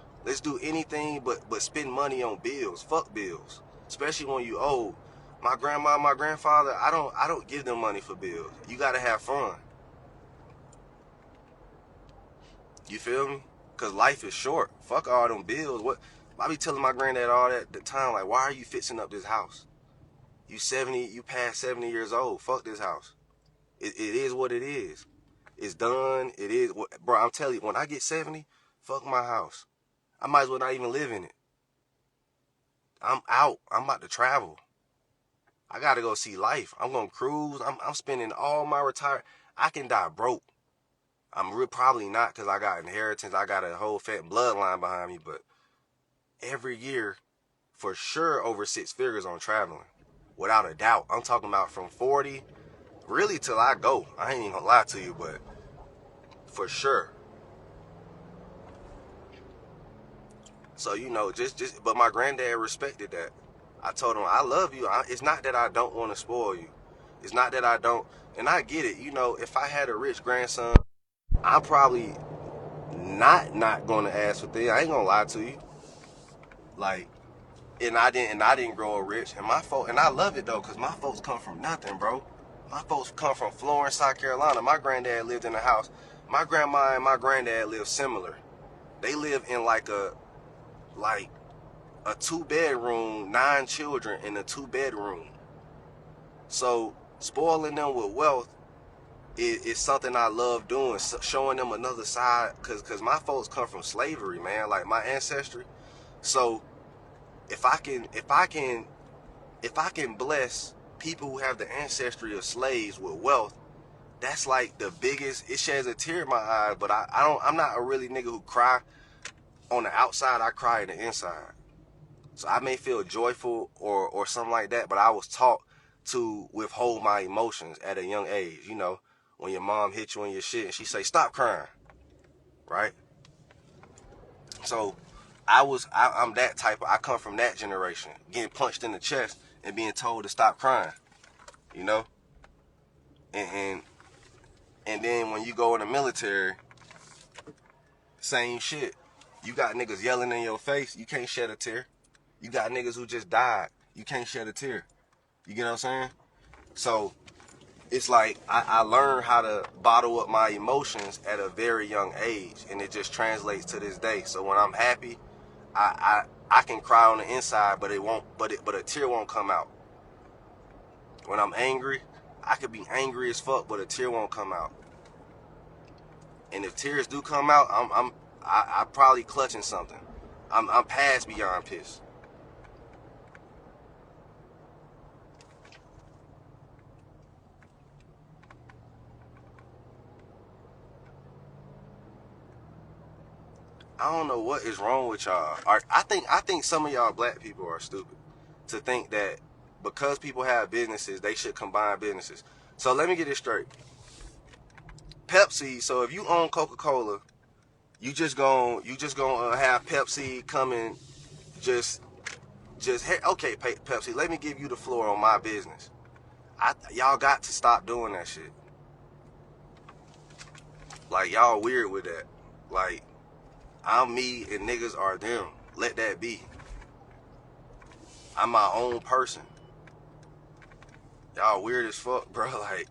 anything but spend money on bills. Fuck bills. Especially when you old. My grandma, my grandfather, I don't give them money for bills. You gotta have fun. You feel me? Cause life is short. Fuck all them bills. What I be telling my granddad all that the time, like, why are you fixing up this house? You past 70 years old. Fuck this house. It is what it is. It's done. It is what, bro, I'm telling you, when I get 70, fuck my house. I might as well not even live in it. I'm out. I'm about to travel. I gotta go see life. I'm gonna cruise. I'm spending all my retire. I can die broke. Probably not, because I got inheritance. I got a whole fat bloodline behind me. But every year, for sure, over 6 figures on traveling, without a doubt. I'm talking about from 40, really till I go. I ain't even gonna lie to you, but for sure. So, but my granddad respected that. I told him, I love you. It's not that I don't want to spoil you. It's not that I don't, and I get it. If I had a rich grandson, I'm probably not going to ask for things. I ain't gonna lie to you. Like, and I didn't grow up rich. And my folks, and I love it though, cause my folks come from nothing, bro. My folks come from Florence, South Carolina. My granddad lived in a house. My grandma and my granddad lived similar. They live in like a 2-bedroom, 9 children in a 2-bedroom. So spoiling them with wealth is something I love doing, showing them another side, cause my folks come from slavery, man, like my ancestry. So if I can bless people who have the ancestry of slaves with wealth, that's like the biggest. It sheds a tear in my eyes, but I'm not a really nigga who cry on the outside. I cry in the inside. So I may feel joyful or something like that, but I was taught to withhold my emotions at a young age. When your mom hit you on your shit and she say, stop crying, right? So I'm that type I come from that generation, getting punched in the chest and being told to stop crying, you know? And then when you go in the military, same shit. You got niggas yelling in your face, you can't shed a tear. You got niggas who just died, you can't shed a tear. You get what I'm saying? So it's like I learned how to bottle up my emotions at a very young age, and it just translates to this day. So when I'm happy, I can cry on the inside, but a tear won't come out. When I'm angry, I could be angry as fuck, but a tear won't come out. And if tears do come out, I probably clutching something. I'm past beyond pissed. I don't know what is wrong with y'all. I think some of y'all black people are stupid to think that because people have businesses, they should combine businesses. So let me get this straight. Pepsi. So if you own Coca-Cola, you just gonna have Pepsi come and just hey, okay, Pepsi. Let me give you the floor on my business. Y'all got to stop doing that shit. Like, y'all weird with that. Like, I'm me and niggas are them. Let that be. I'm my own person. Y'all weird as fuck, bro. Like,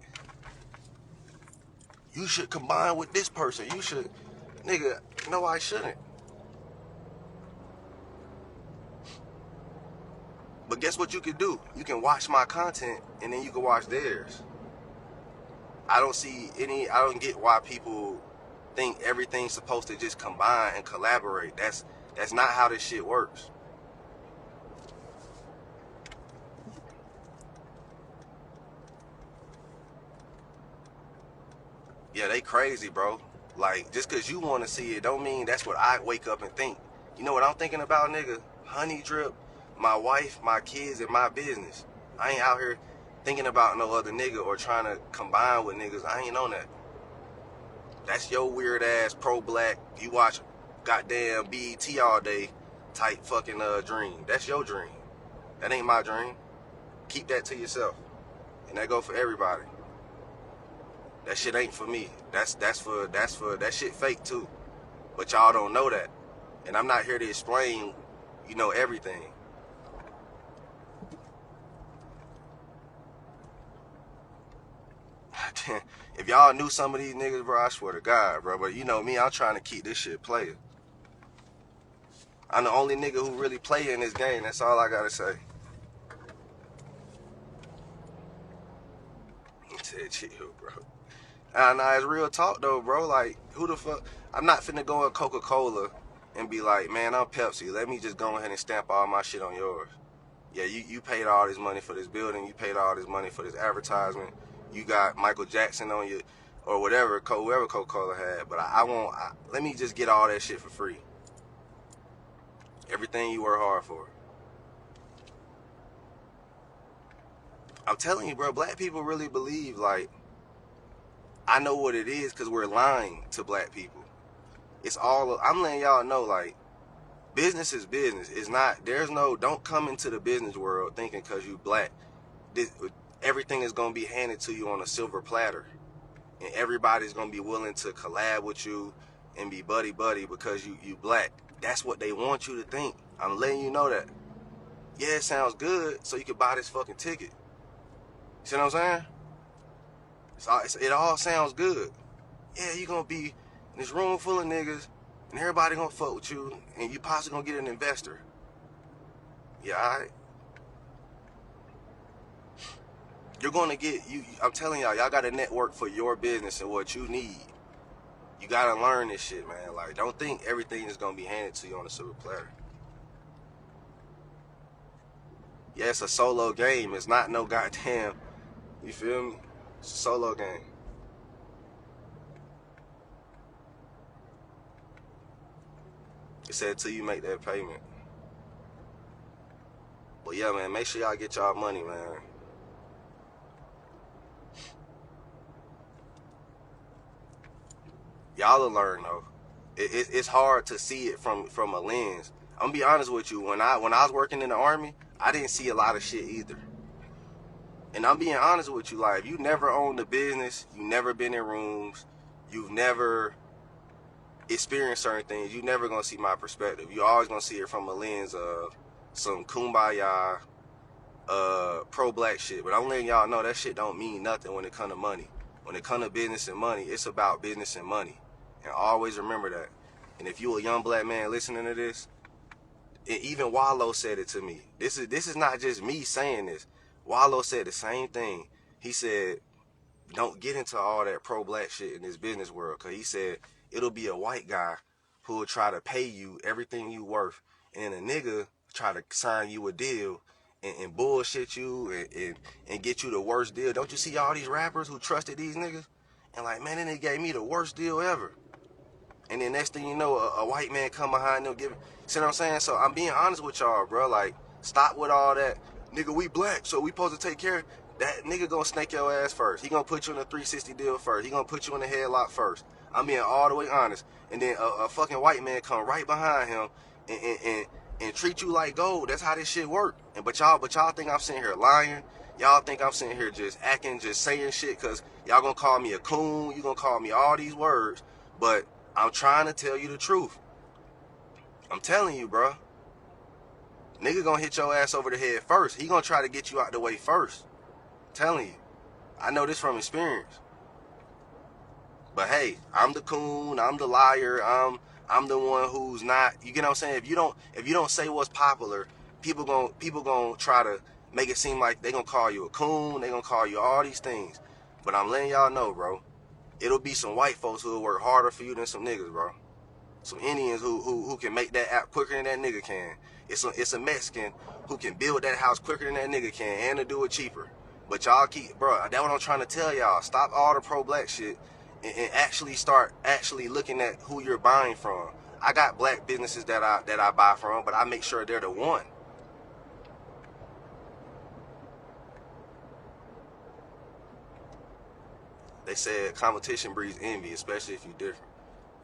you should combine with this person. You should, nigga. No, I shouldn't. But guess what you can do? You can watch my content and then you can watch theirs. I don't get why people think everything's supposed to just combine and collaborate. That's not how this shit works. Yeah, they crazy, bro. Like, just because you want to see it don't mean that's what I wake up and think. You know what I'm thinking about, nigga? Honey drip, my wife, my kids, and my business. I ain't out here thinking about no other nigga or trying to combine with niggas. I ain't on that. That's your weird ass pro-black, you watch goddamn BET all day type fucking dream. That's your dream. That ain't my dream. Keep that to yourself. And that go for everybody. That shit ain't for me. That's for that shit fake too. But y'all don't know that. And I'm not here to explain, everything. If y'all knew some of these niggas, bro, I swear to God, bro. But you know me, I'm trying to keep this shit playing. I'm the only nigga who really play in this game. That's all I gotta say. Chill, bro. Nah, it's real talk though, bro. Like, who the fuck? I'm not finna go in Coca-Cola and be like, man, I'm Pepsi. Let me just go ahead and stamp all my shit on yours. Yeah, you paid all this money for this building. You paid all this money for this advertisement. You got Michael Jackson on you, or whatever, whoever Coca-Cola had. But I won't. Let me just get all that shit for free. Everything you work hard for. I'm telling you, bro. Black people really believe like I know what it is because we're lying to black people. It's all. I'm letting y'all know like. Business is business. It's not. Don't come into the business world thinking because you black, everything is gonna be handed to you on a silver platter, and everybody's gonna be willing to collab with you and be buddy because you black. That's what they want you to think. I'm letting you know that. Yeah, it sounds good, so you can buy this fucking ticket. See what I'm saying? It all sounds good. Yeah, you gonna be in this room full of niggas, and everybody gonna fuck with you, and you possibly gonna get an investor. Yeah, alright. You're gonna get I'm telling y'all got a network for your business and what you need. You gotta learn this shit, man. Like, don't think everything is gonna be handed to you on a silver platter. Yeah, it's a solo game. It's not no goddamn. You feel me? It's a solo game. It said till you make that payment. But yeah, man, make sure y'all get y'all money, man. Y'all will learn though. It's hard to see it from a lens. I'm gonna be honest with you. When I was working in the army, I didn't see a lot of shit either. And I'm being honest with you. Like, if you never owned a business, you never been in rooms, you've never experienced certain things, you never gonna see my perspective. You always gonna see it from a lens of some kumbaya, pro-black shit. But I'm letting y'all know that shit don't mean nothing when it come to money. When it come to business and money, it's about business and money. And always remember that. And if you a young black man listening to this, and even Wallow said it to me. This is not just me saying this. Wallow said the same thing. He said, don't get into all that pro-black shit in this business world. Because he said, it'll be a white guy who will try to pay you everything you worth. And a nigga try to sign you a deal and bullshit you and get you the worst deal. Don't you see all these rappers who trusted these niggas? And like, man, then they gave me the worst deal ever. And then next thing you know, a white man come behind them giving. See what I'm saying? So I'm being honest with y'all, bro. Like, stop with all that. Nigga, we black, so we supposed to take care of that. Nigga gonna snake your ass first. He gonna put you in a 360 deal first. He gonna put you in a headlock first. I'm being all the way honest. And then a fucking white man come right behind him and treat you like gold. That's how this shit work. But y'all think I'm sitting here lying. Y'all think I'm sitting here just acting, just saying shit because y'all gonna call me a coon. You gonna call me all these words. But I'm trying to tell you the truth. I'm telling you, bro. Nigga gonna hit your ass over the head first. He gonna try to get you out the way first. I'm telling you. I know this from experience. But hey, I'm the coon. I'm the liar. I'm the one who's not. You get what I'm saying? If you don't say what's popular, people gonna try to make it seem like they gonna call you a coon. They gonna call you all these things. But I'm letting y'all know, bro. It'll be some white folks who'll work harder for you than some niggas, bro. Some Indians who can make that app quicker than that nigga can. It's a Mexican who can build that house quicker than that nigga can and to do it cheaper. But y'all keep, bro, that's what I'm trying to tell y'all. Stop all the pro-black shit and actually start looking at who you're buying from. I got black businesses that I buy from, but I make sure they're the one. They said competition breeds envy, especially if you're different.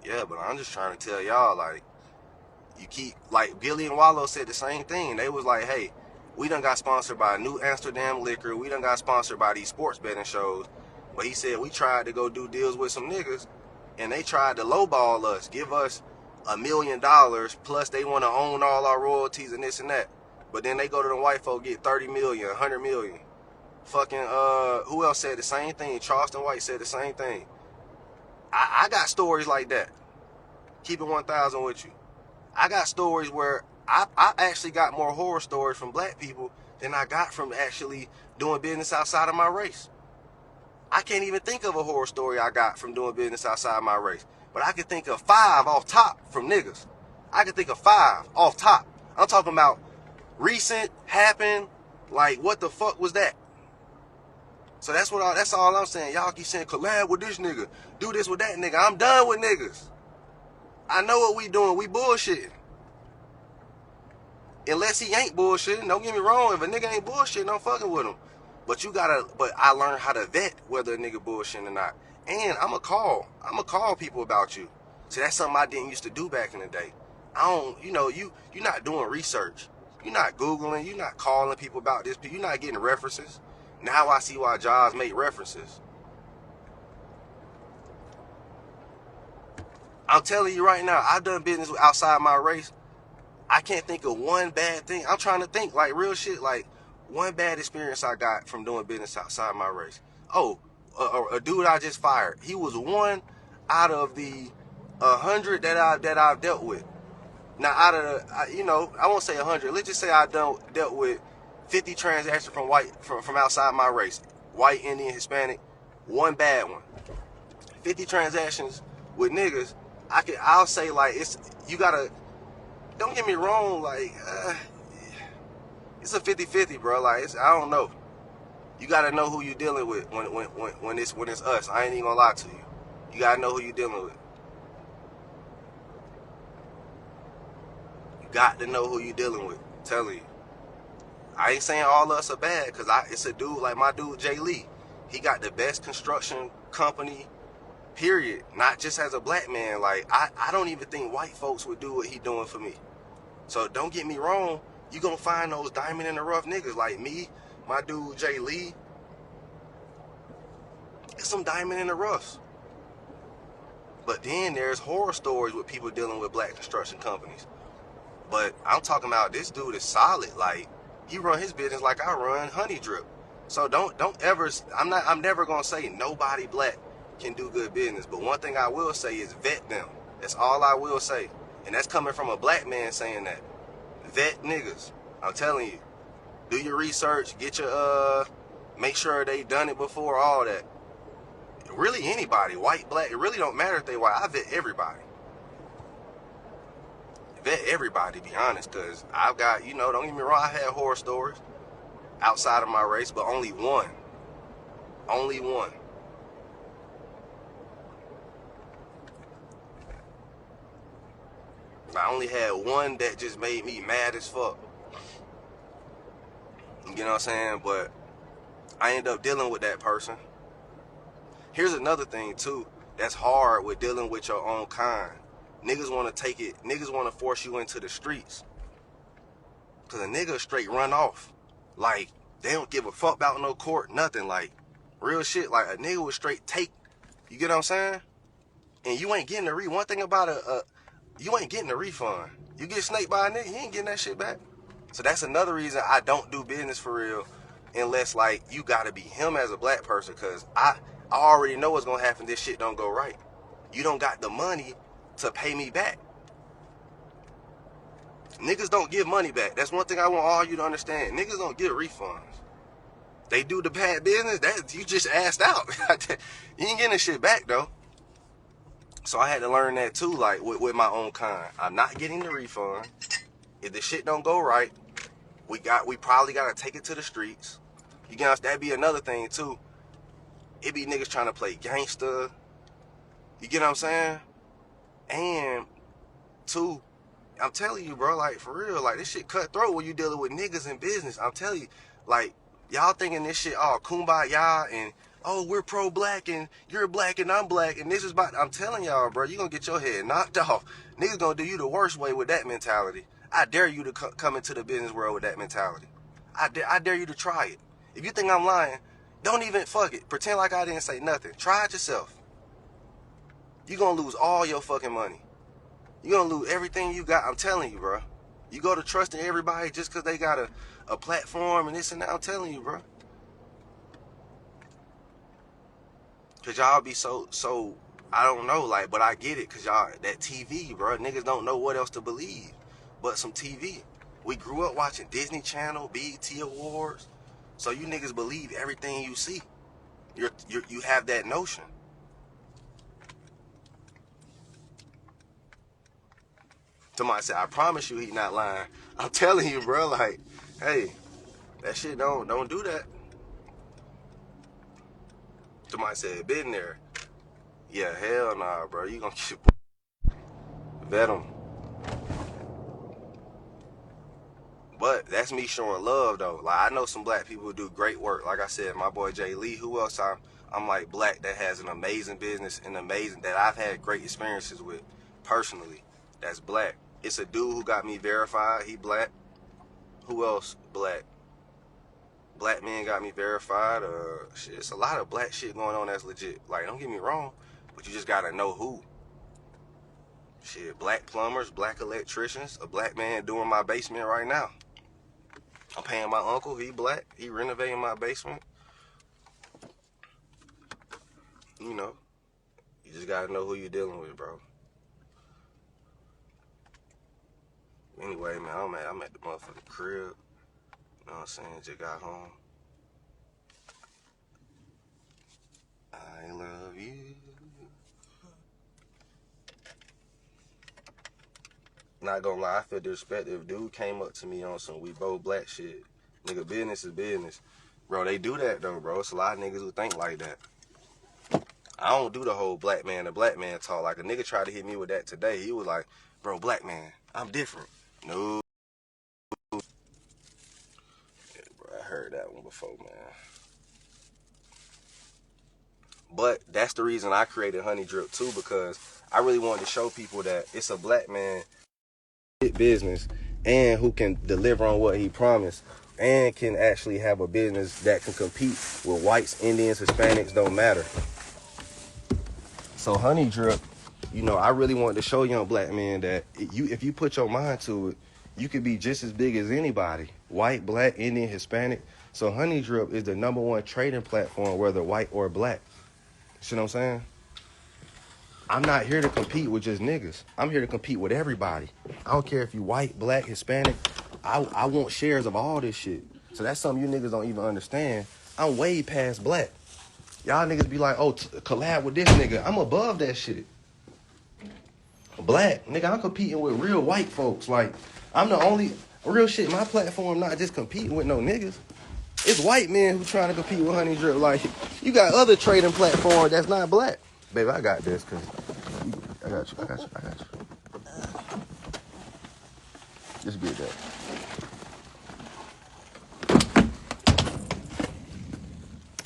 Yeah, but I'm just trying to tell y'all, like, you keep, like, Gilly and Wallow said the same thing. They was like, hey, we done got sponsored by New Amsterdam Liquor. We done got sponsored by these sports betting shows. But he said we tried to go do deals with some niggas, and they tried to lowball us, give us $1 million, plus they want to own all our royalties and this and that. But then they go to the white folk, get 30 million, 100 million. Fucking, who else said the same thing? Charleston White said the same thing. I got stories like that. Keep it 1,000 with you. I got stories where I actually got more horror stories from black people than I got from actually doing business outside of my race. I can't even think of a horror story I got from doing business outside my race. But I can think of 5 off top from niggas. I can think of 5 off top. I'm talking about recent, happened, like what the fuck was that? So that's all I'm saying. Y'all keep saying collab with this nigga, do this with that nigga. I'm done with niggas. I know what we doing. We bullshitting. Unless he ain't bullshitting. Don't get me wrong. If a nigga ain't bullshitting, I'm fucking with him. But I learned how to vet whether a nigga bullshitting or not. And I'ma call people about you. See, that's something I didn't used to do back in the day. You're not doing research. You're not Googling. You're not calling people about this. You're not getting references. Now I see why jobs make references. I'm telling you right now, I've done business outside my race. I can't think of one bad thing. I'm trying to think, like, real shit, like one bad experience I got from doing business outside my race. Oh, a dude I just fired. He was one out of the 100 that I've dealt with. Now, out of the, I won't say 100. Let's just say I dealt with 50 transactions from outside my race. White, Indian, Hispanic. One bad one. 50 transactions with niggas. I'll say, like, you gotta. Don't get me wrong, like, it's a 50-50, bro. Like, I don't know. You gotta know who you dealing with when it's us. I ain't even gonna lie to you. You gotta know who you dealing with. You got to know who you dealing with. I'm telling you. I ain't saying all of us are bad, because it's a dude like my dude Jay Lee. He got the best construction company, period. Not just as a black man. Like, I don't even think white folks would do what he doing for me. So don't get me wrong. You gonna find those diamond in the rough niggas like me, my dude Jay Lee. It's some diamond in the roughs. But then there's horror stories with people dealing with black construction companies. But I'm talking about this dude is solid. Like, he run his business like I run Honey Drip. So don't ever, I'm never gonna say nobody black can do good business. But one thing I will say is vet them. That's all I will say. And that's coming from a black man saying that. Vet niggas. I'm telling you. Do your research. Get your, make sure they done it before, all that. Really anybody, white, black, it really don't matter if they white. I vet everybody. Vet everybody, to be honest, because I've got, don't get me wrong, I had horror stories outside of my race, but only one. Only one. I only had one that just made me mad as fuck. You know what I'm saying? But I end up dealing with that person. Here's another thing, too, that's hard with dealing with your own kind. Niggas want to take it. Niggas want to force you into the streets. Because a nigga straight run off. Like, they don't give a fuck about no court, nothing. Like, real shit. Like, a nigga would straight take. You get what I'm saying? And you ain't getting the one thing about you ain't getting a refund. You get snaked by a nigga, you ain't getting that shit back. So that's another reason I don't do business for real, unless, like, you gotta be him as a black person, because I already know what's gonna happen. This shit don't go right. You don't got the money to pay me back. Niggas don't give money back. That's one thing I want all you to understand. Niggas don't get refunds. They do the bad business. That you just asked out. You ain't getting this shit back though. So I had to learn that too, like with my own kind. I'm not getting the refund. If the shit don't go right, we probably gotta take it to the streets. You guys, that'd be another thing too. It be niggas trying to play gangster. You get what I'm saying? And two, I'm telling you, bro, like, for real, like, this shit cutthroat when you dealing with niggas in business. I'm telling you, like, y'all thinking this shit all kumbaya and, oh, we're pro-black and you're black and I'm black and this is about, I'm telling y'all, bro, you gonna get your head knocked off. Niggas gonna do you the worst way with that mentality. I dare you to come into the business world with that mentality. I dare you to try it. If you think I'm lying, don't even, fuck it. Pretend like I didn't say nothing. Try it yourself. You gonna lose all your fucking money. You're gonna lose everything you got. I'm telling you, bro. You go to trusting everybody just because they got a platform and this and that. I'm telling you, bro. Because y'all be so, I don't know, like, but I get it. Because y'all, that TV, bro. Niggas don't know what else to believe but some TV. We grew up watching Disney Channel, BET Awards. So you niggas believe everything you see. You have that notion. Somebody said, I promise you he not lying. I'm telling you, bro, like, hey, that shit don't do that. Somebody said, been there. Yeah, hell nah, bro. You gonna get vet them. But that's me showing love, though. Like, I know some black people who do great work. Like I said, my boy Jay Lee. Who else I'm like black that has an amazing business and amazing that I've had great experiences with personally. That's black. It's a dude who got me verified. He black. Who else black? Black men got me verified. Shit, it's a lot of black shit going on that's legit. Like, don't get me wrong, but you just gotta know who. Shit, black plumbers, black electricians, a black man doing my basement right now. I'm paying my uncle, he black, he renovating my basement. You know, you just gotta know who you're dealing with, bro. Anyway, man, I'm at the motherfucking crib. You know what I'm saying? Just got home. I love you. Not gonna lie, I feel disrespected. If dude came up to me on some we both black shit, nigga, business is business. Bro, they do that though, bro. It's a lot of niggas who think like that. I don't do the whole black man to black man talk. Like, a nigga tried to hit me with that today. He was like, bro, black man, I'm different. No. Yeah, bro, I heard that one before, man. But that's the reason I created Honey Drip too, because I really wanted to show people that it's a black man business and who can deliver on what he promised and can actually have a business that can compete with whites, Indians, Hispanics, don't matter. So Honey Drip, you know, I really wanted to show young black men that if you put your mind to it, you could be just as big as anybody, white, black, Indian, Hispanic. So Honey Drip is the #1 trading platform, whether white or black. See what I'm saying? I'm not here to compete with just niggas. I'm here to compete with everybody. I don't care if you white, black, Hispanic. I want shares of all this shit. So that's something you niggas don't even understand. I'm way past black. Y'all niggas be like, oh, collab with this nigga. I'm above that shit. Black, nigga, I'm competing with real white folks. Like, I'm the only real shit. My platform not just competing with no niggas. It's white men who trying to compete with Honey Drip. Like, you got other trading platforms that's not black. Baby, I got this, cause I got you. Just get that.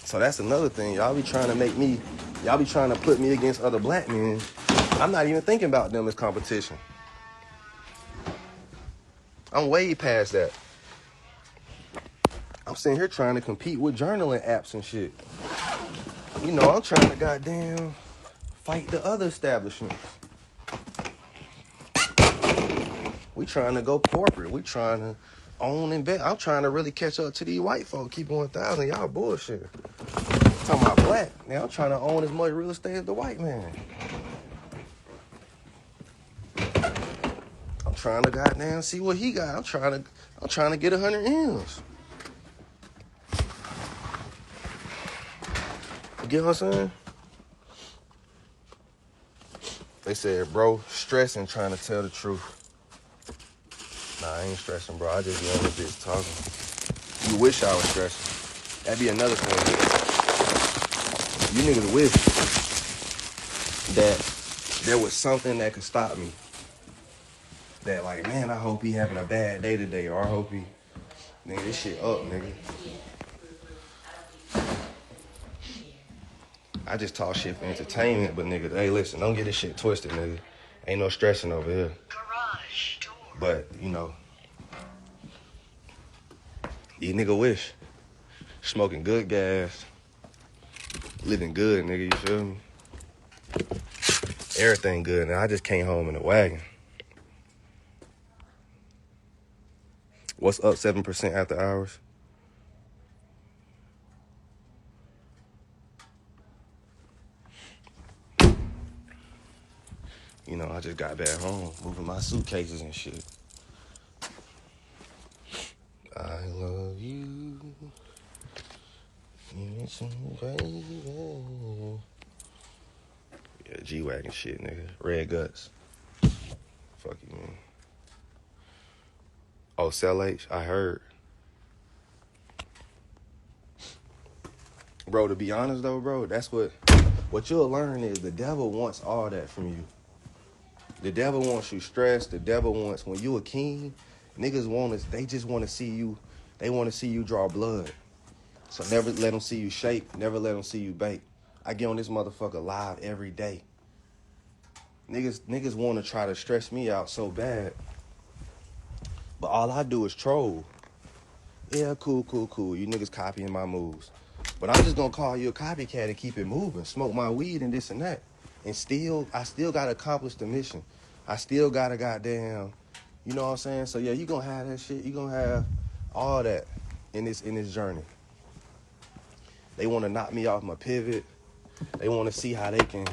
So that's another thing. Y'all be trying to put me against other black men. I'm not even thinking about them as competition. I'm way past that. I'm sitting here trying to compete with journaling apps and shit. You know, I'm trying to goddamn fight the other establishments. We trying to go corporate. We trying to own and bet. I'm trying to really catch up to these white folks. Keep 1,000. Y'all bullshit. Talking about black. Now I'm trying to own as much real estate as the white man. I'm trying to goddamn see what he got. I'm trying to get 100 M's. You get what I'm saying? They said, bro, stressing trying to tell the truth. Nah, I ain't stressing, bro. I just love the bitch talking. You wish I was stressing. That'd be another thing. You niggas wish. that there was something that could stop me. That like, man, I hope he having a bad day today, or I hope he, nigga, this shit up, nigga. I just talk shit for entertainment, but nigga, hey, listen, don't get this shit twisted, nigga. Ain't no stressing over here. But, you know, these nigga wish. Smoking good gas. Living good, nigga, you feel me? Everything good. Now I just came home in a wagon. What's up 7% after hours? You know, I just got back home, moving my suitcases and shit. I love you. Baby. Yeah, G-Wagon shit, nigga. Red guts. Fuck you, man. Oh, Cell H? I heard. Bro, to be honest, though, bro, that's what you'll learn is the devil wants all that from you. The devil wants you stressed. The devil wants, when you a king, niggas they just want to see you, they want to see you draw blood. So never let them see you shake. Never let them see you bake. I get on this motherfucker live every day. Niggas want to try to stress me out so bad. But all I do is troll. Yeah, cool. You niggas copying my moves. But I'm just going to call you a copycat and keep it moving. Smoke my weed and this and that. And I still got to accomplish the mission. I still got to goddamn, you know what I'm saying? So yeah, you going to have that shit. You going to have all that in this journey. They want to knock me off my pivot. They want to see how they can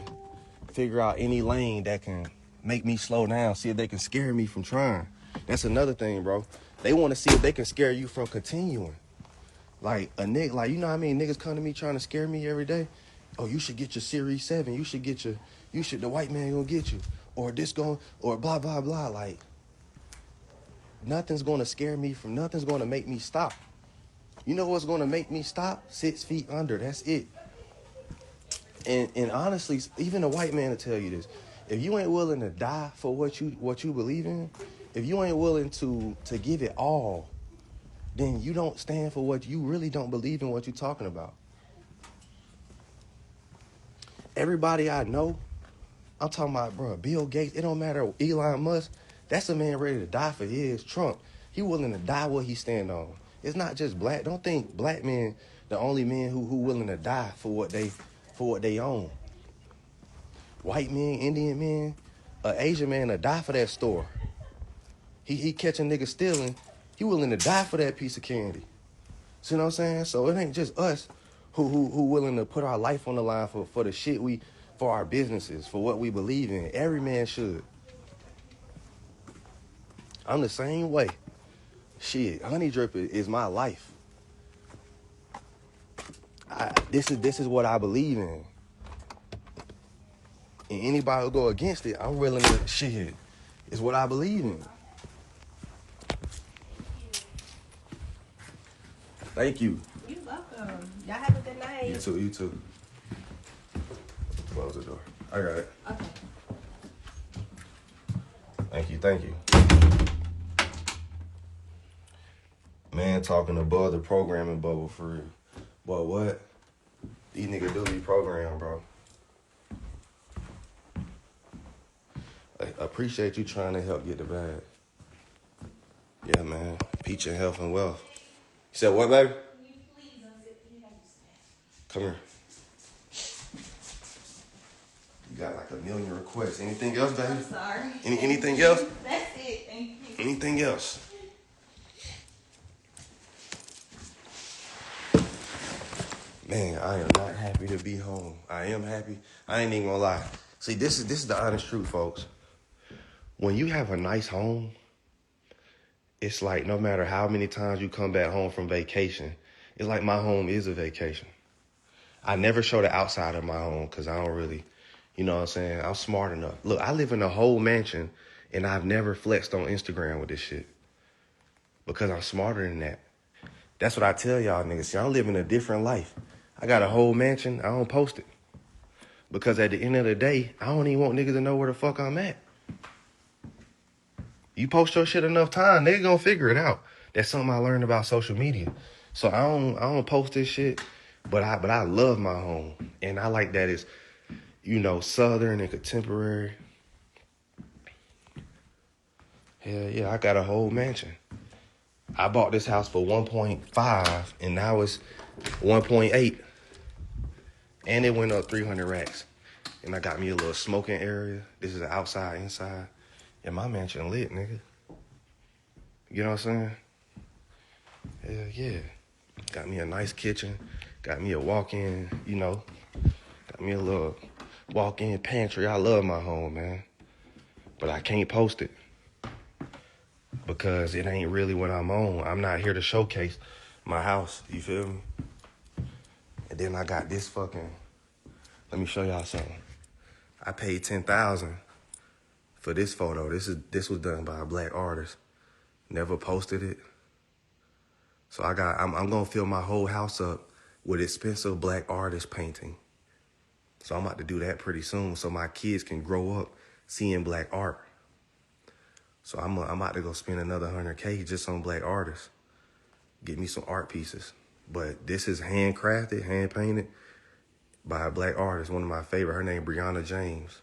figure out any lane that can make me slow down. See if they can scare me from trying. That's another thing, bro. They want to see if they can scare you from continuing. Like a nigga, like, you know what I mean? Niggas come to me trying to scare me every day. Oh, you should get your Series 7. The white man gonna get you. Or or blah, blah, blah. Like, nothing's gonna scare me from, nothing's gonna make me stop. You know what's gonna make me stop? 6 feet under, that's it. And honestly, even a white man will tell you this. If you ain't willing to die for what you believe in, if you ain't willing to give it all, then you don't stand for what you really don't believe in what you're talking about. Everybody I know, I'm talking about, bro, Bill Gates, it don't matter, Elon Musk, that's a man ready to die for his. Trump, he willing to die what he stand on. It's not just black. Don't think black men the only men who willing to die for what they own. White men, Indian men, Asian man to die for that store. He catching niggas stealing, he willing to die for that piece of candy. See what I'm saying? So it ain't just us who willing to put our life on the line for the shit for our businesses, for what we believe in. Every man should. I'm the same way. Shit, Honey Drip is my life. This is what I believe in. And anybody who go against it, I'm willing to, shit, it's what I believe in. Thank you. You're welcome. Y'all have a good night. You too. Close the door. I got it. Okay. Thank you. Man, talking above the programming bubble for real. But what? These niggas do be programmed, bro. I appreciate you trying to help get the bag. Yeah, man. Peach and health and wealth. You said what, baby? Come here. You got like a million requests. Anything else, baby? I'm sorry. Anything else? That's it. Thank you. Anything else? Man, I am not happy to be home. I am happy. I ain't even gonna lie. See, this is the honest truth, folks. When you have a nice home, it's like no matter how many times you come back home from vacation, it's like my home is a vacation. I never show the outside of my home because I don't really, you know what I'm saying? I'm smart enough. Look, I live in a whole mansion and I've never flexed on Instagram with this shit because I'm smarter than that. That's what I tell y'all niggas. See, I'm living a different life. I got a whole mansion. I don't post it Because at the end of the day, I don't even want niggas to know where the fuck I'm at. You post your shit enough time, nigga gonna figure it out. That's something I learned about social media. So I don't post this shit, but I love my home. And I like that it's, southern and contemporary. Hell yeah, I got a whole mansion. I bought this house for 1.5 and now it's 1.8. And it went up 300 racks. And I got me a little smoking area. This is the outside, inside. And my mansion lit, nigga. You know what I'm saying? Hell yeah. Got me a nice kitchen. Got me a walk-in, Got me a little walk-in pantry. I love my home, man. But I can't post it. Because it ain't really what I'm on. I'm not here to showcase my house. You feel me? And then I got this fucking... Let me show y'all something. I paid $10,000 for this photo. This was done by a black artist. Never posted it. So I'm gonna fill my whole house up with expensive black artist painting. So I'm about to do that pretty soon so my kids can grow up seeing black art. So I'm about to go spend another $100K just on black artists. Get me some art pieces. But this is handcrafted, hand painted by a black artist, one of my favorite. Her name Brianna James.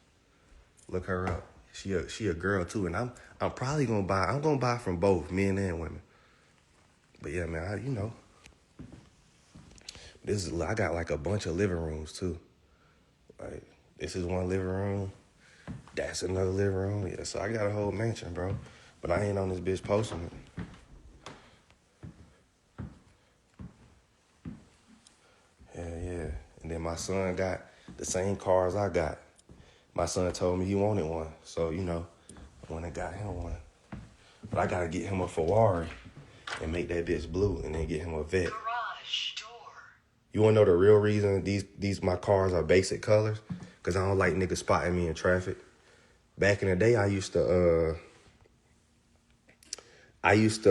Look her up. She a girl too, and I'm probably gonna buy. I'm gonna buy from both men and women. But yeah, man, I got like a bunch of living rooms too. Like this is one living room, that's another living room. Yeah, so I got a whole mansion, bro. But I ain't on this bitch posting it. Yeah. And then my son got the same cars I got. My son told me he wanted one. So, I went and got him one. But I gotta get him a Ferrari and make that bitch blue and then get him a Vet. Garage door. You wanna know the real reason these my cars are basic colors? Cause I don't like niggas spotting me in traffic. Back in the day, I used to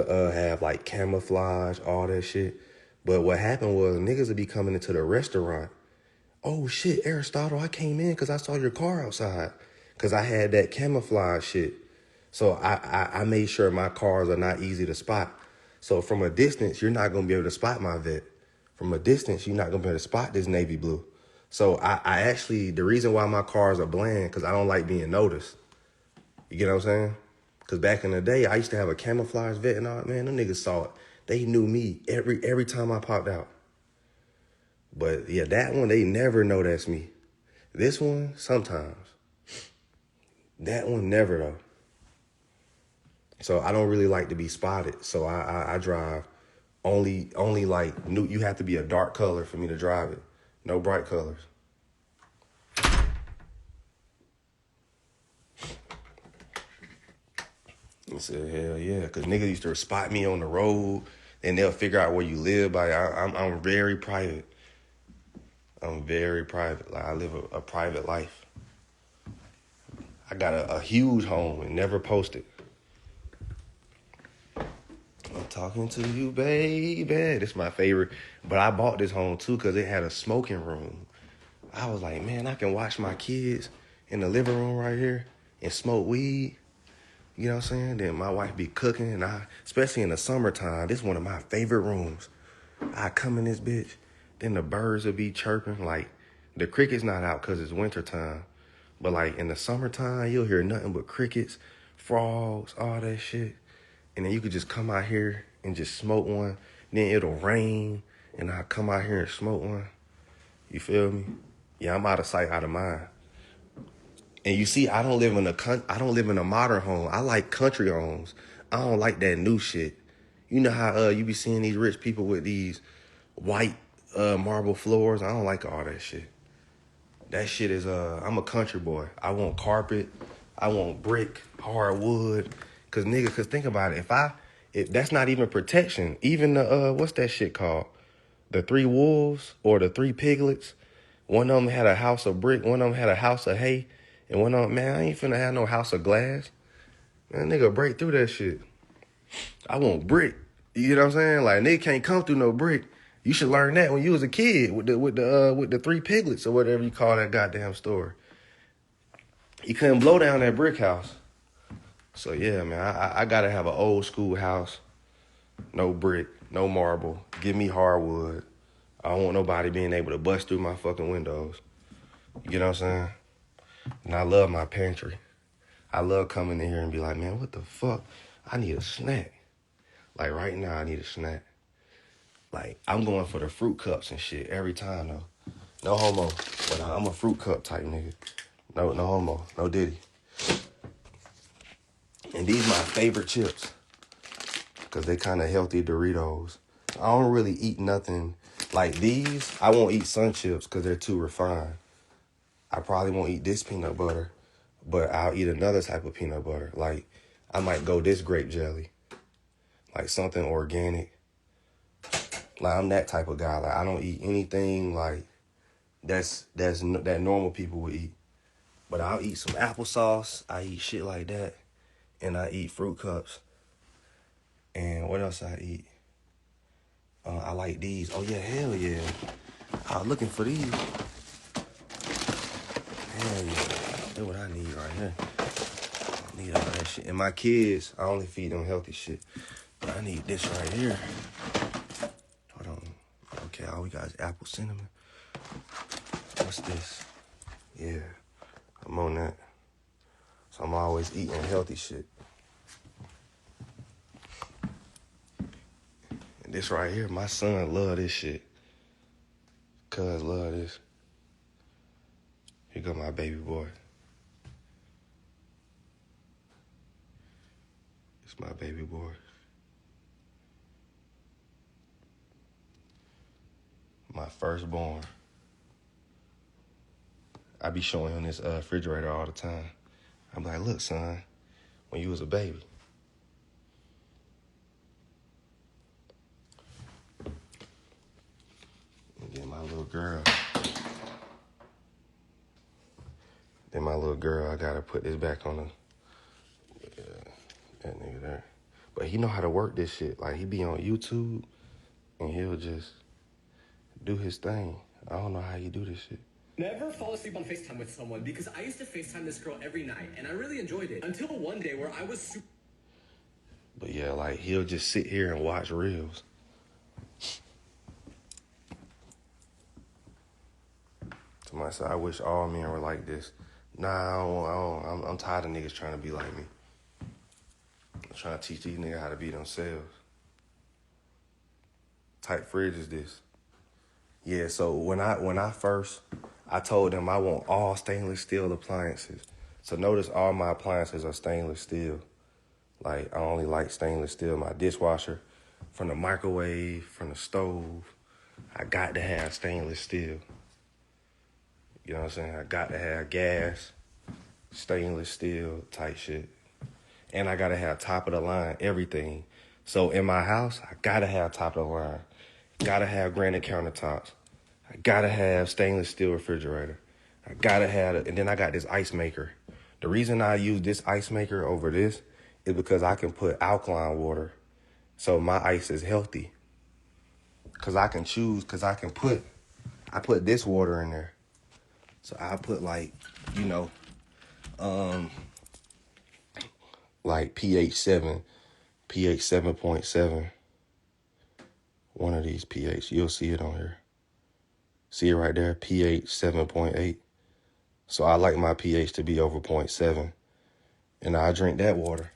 have like camouflage, all that shit. But what happened was niggas would be coming into the restaurant. Oh shit, Aristotle, I came in because I saw your car outside. Because I had that camouflage shit. So I made sure my cars are not easy to spot. So from a distance, you're not going to be able to spot my Vet. From a distance, you're not going to be able to spot this navy blue. So I actually, the reason why my cars are bland, because I don't like being noticed. You get what I'm saying? Because back in the day, I used to have a camouflage Vet and all, man, them niggas saw it. They knew me every time I popped out. But yeah, that one, they never know that's me. This one, sometimes. That one, never though. So I don't really like to be spotted. So I drive only like new. You have to be a dark color for me to drive it. No bright colors. I said, hell yeah, because niggas used to spot me on the road and they'll figure out where you live by. I'm very private. I'm very private. Like I live a private life. I got a huge home and never posted. I'm talking to you, baby. This is my favorite. But I bought this home too because it had a smoking room. I was like, man, I can watch my kids in the living room right here and smoke weed. You know what I'm saying? Then my wife be cooking and especially in the summertime, this is one of my favorite rooms. I come in this bitch, then the birds will be chirping. Like the crickets not out because it's wintertime. But like in the summertime, you'll hear nothing but crickets, frogs, all that shit. And then you could just come out here and just smoke one. Then it'll rain and I'll come out here and smoke one. You feel me? Yeah, I'm out of sight, out of mind. And you see, I don't live in a modern home. I like country homes. I don't like that new shit. You know how you be seeing these rich people with these white marble floors? I don't like all that shit. That shit is I'm a country boy. I want carpet. I want brick, hardwood. Cause think about it. If that's not even protection, even the what's that shit called? The 3 wolves or the 3 piglets. One of them had a house of brick. One of them had a house of hay. And one of them, man, I ain't finna have no house of glass. Man, nigga break through that shit. I want brick. You know what I'm saying? Like, nigga can't come through no brick. You should learn that when you was a kid with the three piglets or whatever you call that goddamn story. You couldn't blow down that brick house. So yeah, man, I gotta have an old school house. No brick, no marble. Give me hardwood. I don't want nobody being able to bust through my fucking windows. You get what I'm saying? And I love my pantry. I love coming in here and be like, man, what the fuck? I need a snack. Like right now, I need a snack. Like I'm going for the fruit cups and shit every time though. No homo, but I'm a fruit cup type nigga. No homo, no diddy. And these my favorite chips because they kind of healthy Doritos. I don't really eat nothing like these. I won't eat Sun Chips because they're too refined. I probably won't eat this peanut butter, but I'll eat another type of peanut butter. Like I might go this grape jelly, like something organic. Like I'm that type of guy. Like I don't eat anything like that normal people would eat. But I'll eat some applesauce. I eat shit like that, and I eat fruit cups. And what else I eat? I like these. Oh yeah, hell yeah! I was looking for these. Hell yeah, that's what I need right here. I need all that shit. And my kids, I only feed them healthy shit. But I need this right here. Hold on. Okay, all we got is apple cinnamon. What's this? Yeah, I'm on that. So I'm always eating healthy shit. And this right here, my son love this shit. Cuz love this. Here go my baby boy. It's my baby boy. My firstborn. I be showing him this refrigerator all the time. I'm like, look, son, when you was a baby. And then my little girl. I gotta put this back on that nigga there. But he know how to work this shit. Like, he be on YouTube, and he'll just do his thing. I don't know how you do this shit. Never fall asleep on FaceTime with someone because I used to FaceTime this girl every night, and I really enjoyed it. Until one day where I was super... But yeah, like, he'll just sit here and watch reels. Somebody said, I wish all men were like this. Nah, I'm tired of niggas trying to be like me. I'm trying to teach these niggas how to be themselves. Type fridge is this. Yeah, so when I told them I want all stainless steel appliances. So notice all my appliances are stainless steel. Like, I only like stainless steel. My dishwasher, from the microwave, from the stove, I got to have stainless steel. You know what I'm saying? I got to have gas, stainless steel type shit. And I got to have top of the line, everything. So in my house, I got to have top of the line. Got to have granite countertops. I got to have stainless steel refrigerator. I got to have it. And then I got this ice maker. The reason I use this ice maker over this is because I can put alkaline water. So my ice is healthy. Because I can choose, because I put this water in there. So I put like, you know, like pH 7.7. One of these pH, you'll see it on here. See it right there, pH 7.8. So I like my pH to be over 0.7. And I drink that water.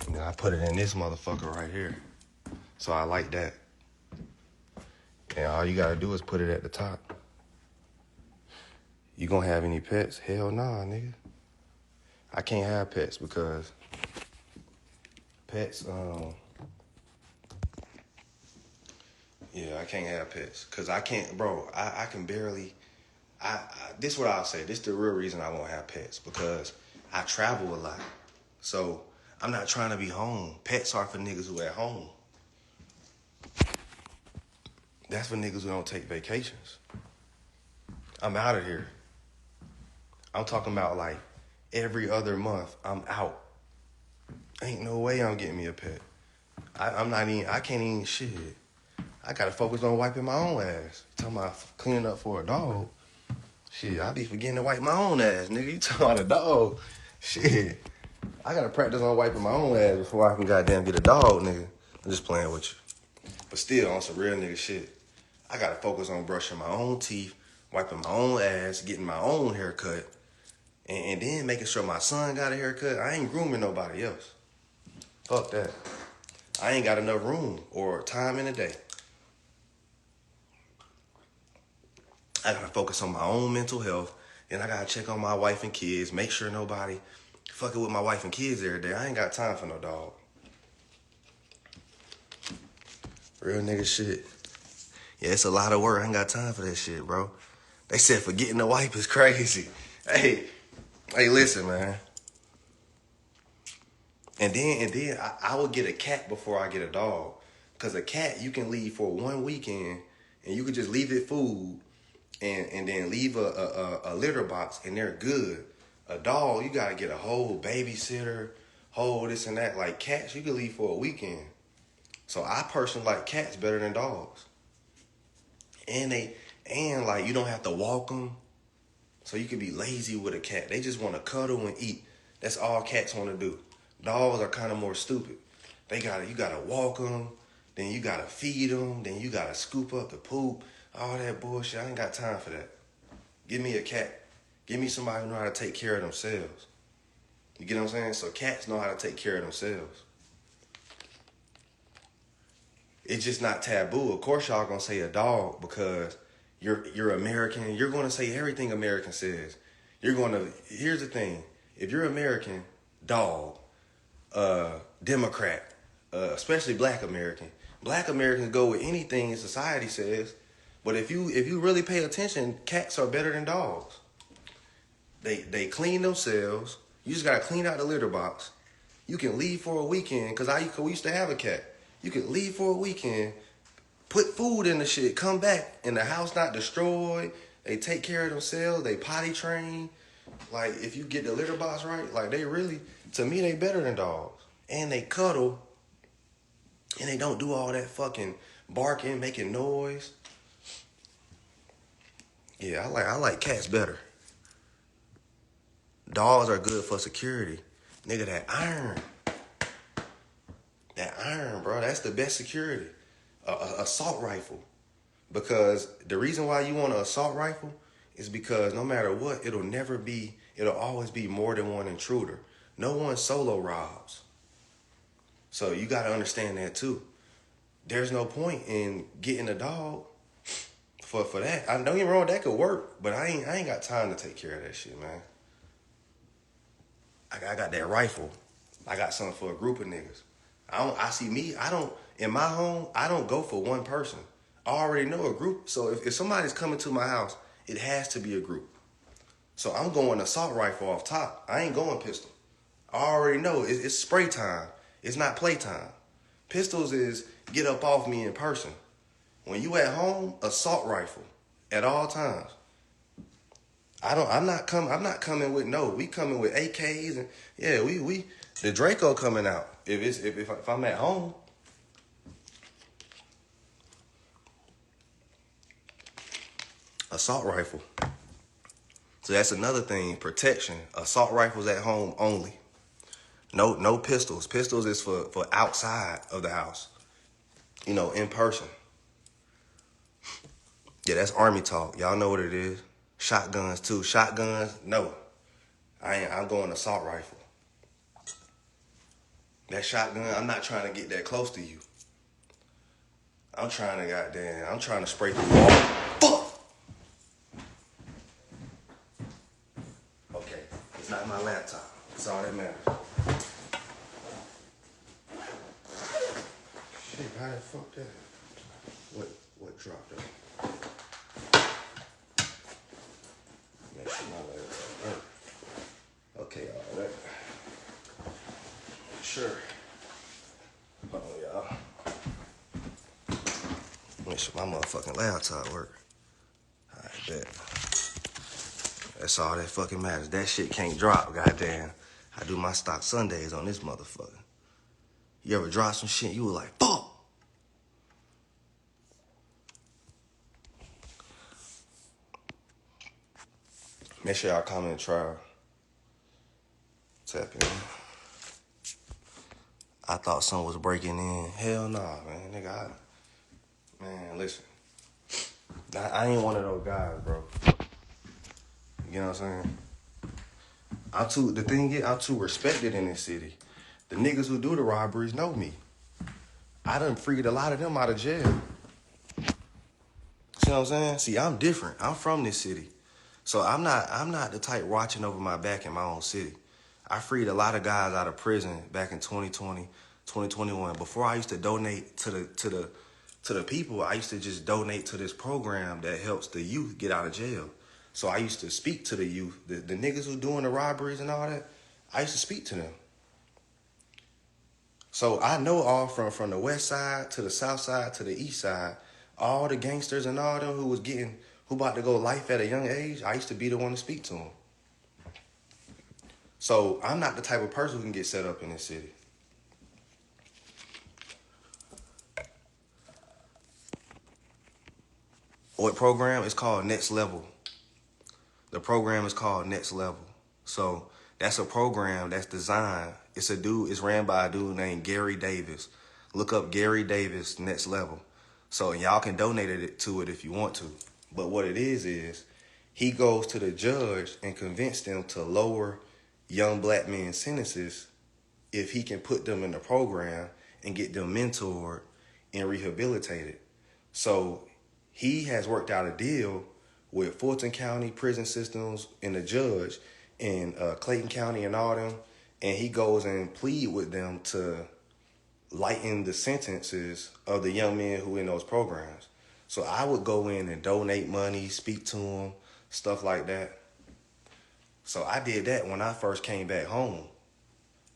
And then I put it in this motherfucker right here. So I like that. And all you gotta do is put it at the top. You gonna have any pets? Hell nah, nigga. I can't have pets because pets, yeah, I can't have pets. Cause I can't, bro, I can barely, this is what I'll say. This is the real reason I won't have pets, because I travel a lot. So I'm not trying to be home. Pets are for niggas who at home. That's for niggas who don't take vacations. I'm out of here. I'm talking about like every other month I'm out. Ain't no way I'm getting me a pet. I can't even shit. I gotta focus on wiping my own ass. Talking about cleaning up for a dog. Shit, I be forgetting to wipe my own ass, nigga. You talking about a dog? Shit. I gotta practice on wiping my own ass before I can goddamn get a dog, nigga. I'm just playing with you. But still, on some real nigga shit, I gotta focus on brushing my own teeth, wiping my own ass, getting my own haircut, and then making sure my son got a haircut. I ain't grooming nobody else. Fuck that. I ain't got enough room or time in the day. I gotta focus on my own mental health. Then I gotta check on my wife and kids, make sure nobody fucking with my wife and kids every day. I ain't got time for no dog. Real nigga shit. Yeah, it's a lot of work. I ain't got time for that shit, bro. They said forgetting to wipe is crazy. Hey, listen, man. And then I would get a cat before I get a dog. Cause a cat you can leave for one weekend and you can just leave it food and then leave a litter box and they're good. A dog, you gotta get a whole babysitter, whole this and that. Like cats, you can leave for a weekend. So I personally like cats better than dogs. And like you don't have to walk them. So you can be lazy with a cat. They just want to cuddle and eat. That's all cats want to do. Dogs are kind of more stupid. You gotta walk them, then you gotta feed them, then you gotta scoop up the poop, all that bullshit. I ain't got time for that. Give me a cat. Give me somebody who know how to take care of themselves. You get what I'm saying? So cats know how to take care of themselves. It's just not taboo. Of course y'all gonna say a dog because you're American. You're gonna say everything American says. Here's the thing. If you're American, dog, Democrat, especially Black Americans go with anything society says. But if you really pay attention, cats are better than dogs. They clean themselves. You just gotta clean out the litter box. You can leave for a weekend, cause we used to have a cat. You can leave for a weekend, put food in the shit, come back, and the house not destroyed. They take care of themselves. They potty train. Like if you get the litter box right, like to me, they better than dogs. And they cuddle, and they don't do all that fucking barking, making noise. Yeah, I like cats better. Dogs are good for security. Nigga, that iron, bro, that's the best security. Assault rifle. Because the reason why you want an assault rifle is because no matter what, it'll always be more than one intruder. No one solo robs. So you got to understand that too. There's no point in getting a dog for that. Don't get me wrong, that could work, but I ain't got time to take care of that shit, man. I got that rifle. I got something for a group of niggas. In my home, I don't go for one person. I already know a group. So if somebody's coming to my house, it has to be a group. So I'm going assault rifle off top. I ain't going pistol. I already know it's spray time. It's not playtime. Pistols is get up off me in person. When you at home, assault rifle at all times. I'm not coming with we coming with AKs and yeah, we the Draco coming out. If I'm at home. Assault rifle. So that's another thing, protection. Assault rifles at home only. No pistols. Pistols is for outside of the house. In person. Yeah, that's Army talk. Y'all know what it is. Shotguns too. Shotguns, no. I'm going assault rifle. That shotgun, I'm not trying to get that close to you. I'm trying to spray through the wall. Fuck! Okay, it's not my laptop. That's all that matters. Shit, how the fuck that? What dropped up? Make sure my laptop work. Okay, all right. Sure. Hold on, y'all. Make sure my motherfucking laptop work. I bet. That's all that fucking matters. That shit can't drop, goddamn. I do my stock Sundays on this motherfucker. You ever drop some shit, you were like, fuck. Make sure y'all comment and trial. Tap in. I thought someone was breaking in. Hell nah, man. Nigga, man, listen. I ain't one of those guys, bro. You know what I'm saying? The thing is, I'm too respected in this city. The niggas who do the robberies know me. I done freed a lot of them out of jail. See what I'm saying? See, I'm different. I'm from this city. So I'm not the type watching over my back in my own city. I freed a lot of guys out of prison back in 2020, 2021. Before I used to donate to the people, I used to just donate to this program that helps the youth get out of jail. So I used to speak to the youth, the niggas who doing the robberies and all that. I used to speak to them. So I know all from the west side to the south side to the east side, all the gangsters and all them who about to go life at a young age. I used to be the one to speak to them. So I'm not the type of person who can get set up in this city. What program? It's called Next Level. The program is called Next Level. So that's a program that's designed. It's ran by a dude named Gary Davis. Look up Gary Davis Next Level. So y'all can donate to it if you want to. But what it is he goes to the judge and convince them to lower young black men's sentences if he can put them in the program and get them mentored and rehabilitated. So he has worked out a deal with Fulton County prison systems and the judge in Clayton County and all them, and he goes and plead with them to lighten the sentences of the young men who in those programs. So I would go in and donate money, speak to them, stuff like that. So I did that when I first came back home.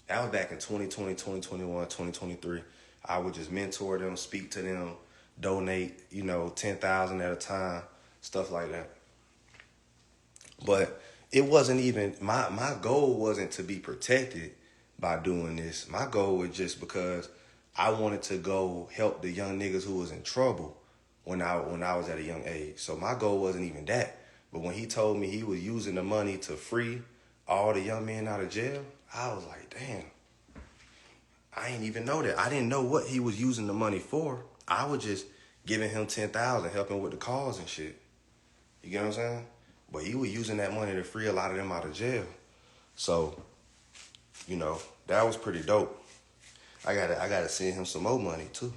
That was back in 2020, 2021, 2023. I would just mentor them, speak to them, donate, $10,000 at a time, stuff like that. But it wasn't even, my goal wasn't to be protected by doing this. My goal was just because I wanted to go help the young niggas who was in trouble when I was at a young age. So my goal wasn't even that. But when he told me he was using the money to free all the young men out of jail, I was like, damn, I ain't even know that. I didn't know what he was using the money for. I was just giving him $10,000, helping with the cause and shit. You get what I'm saying? But he was using that money to free a lot of them out of jail. So, that was pretty dope. I gotta send him some more money too.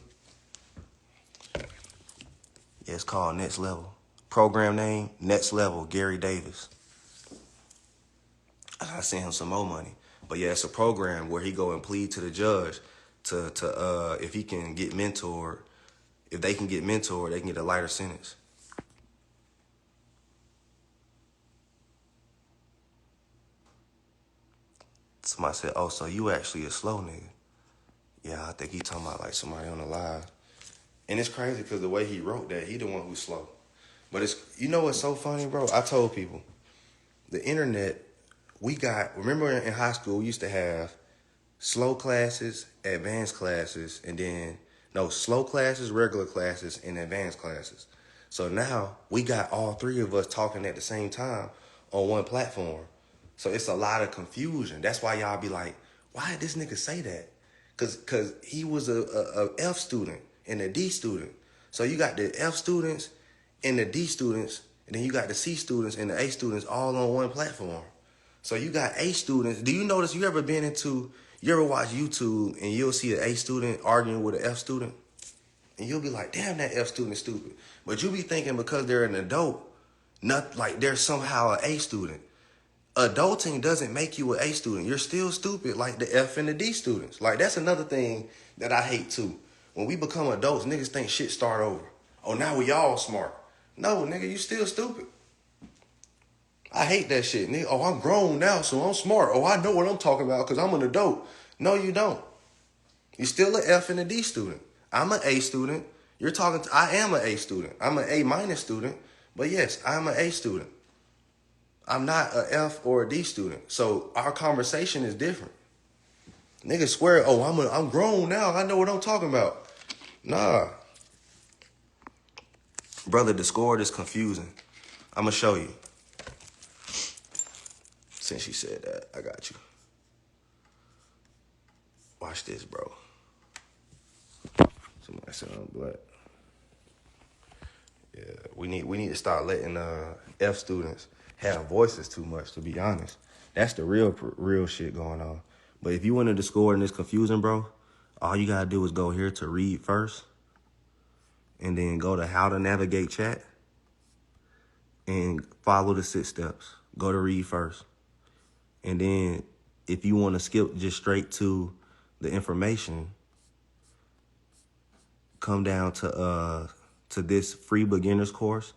Yeah, it's called Next Level. Program name, Next Level, Gary Davis. I gotta send him some more money. But yeah, it's a program where he go and plead to the judge to if he can get mentored, if they can get mentored, they can get a lighter sentence. Somebody said, oh, so you actually a slow nigga. Yeah, I think he talking about like somebody on the live. And it's crazy because the way he wrote that, he the one who's slow. But what's so funny, bro? I told people, the internet, remember in high school, we used to have slow classes, advanced classes, and then, slow classes, regular classes, and advanced classes. So now we got all three of us talking at the same time on one platform. So it's a lot of confusion. That's why y'all be like, why did this nigga say that? Cause he was a F student and a D student. So you got the F students and the D students, and then you got the C students and the A students all on one platform. So you got A students. Do you notice you ever watch YouTube and you'll see an A student arguing with an F student? And you'll be like, damn, that F student is stupid. But you'll be thinking because they're an adult, not like they're somehow an A student. Adulting doesn't make you an A student. You're still stupid like the F and the D students. Like, that's another thing that I hate too. When we become adults, niggas think shit start over. Oh, now we all smart. No, nigga, you still stupid. I hate that shit, nigga. Oh, I'm grown now, so I'm smart. Oh, I know what I'm talking about because I'm an adult. No, you don't. You're still an F and a D student. I'm an A student. I am an A student. I'm an A- student. But yes, I'm an A student. I'm not a F or a D student. So our conversation is different. Niggas swear, oh, I'm grown now. I know what I'm talking about. Nah. Brother, Discord is confusing. I'm going to show you. since she said that, I got you. Watch this, bro. Somebody said I'm black. Yeah, we need to start letting F students have voices too much, to be honest. That's the real shit going on. But if you went into Discord and it's confusing, bro, all you gotta do is go here to read first, and then go to how to navigate chat, and follow the 6 steps. Go to read first. And then if you want to skip just straight to the information, come down to this free beginners course.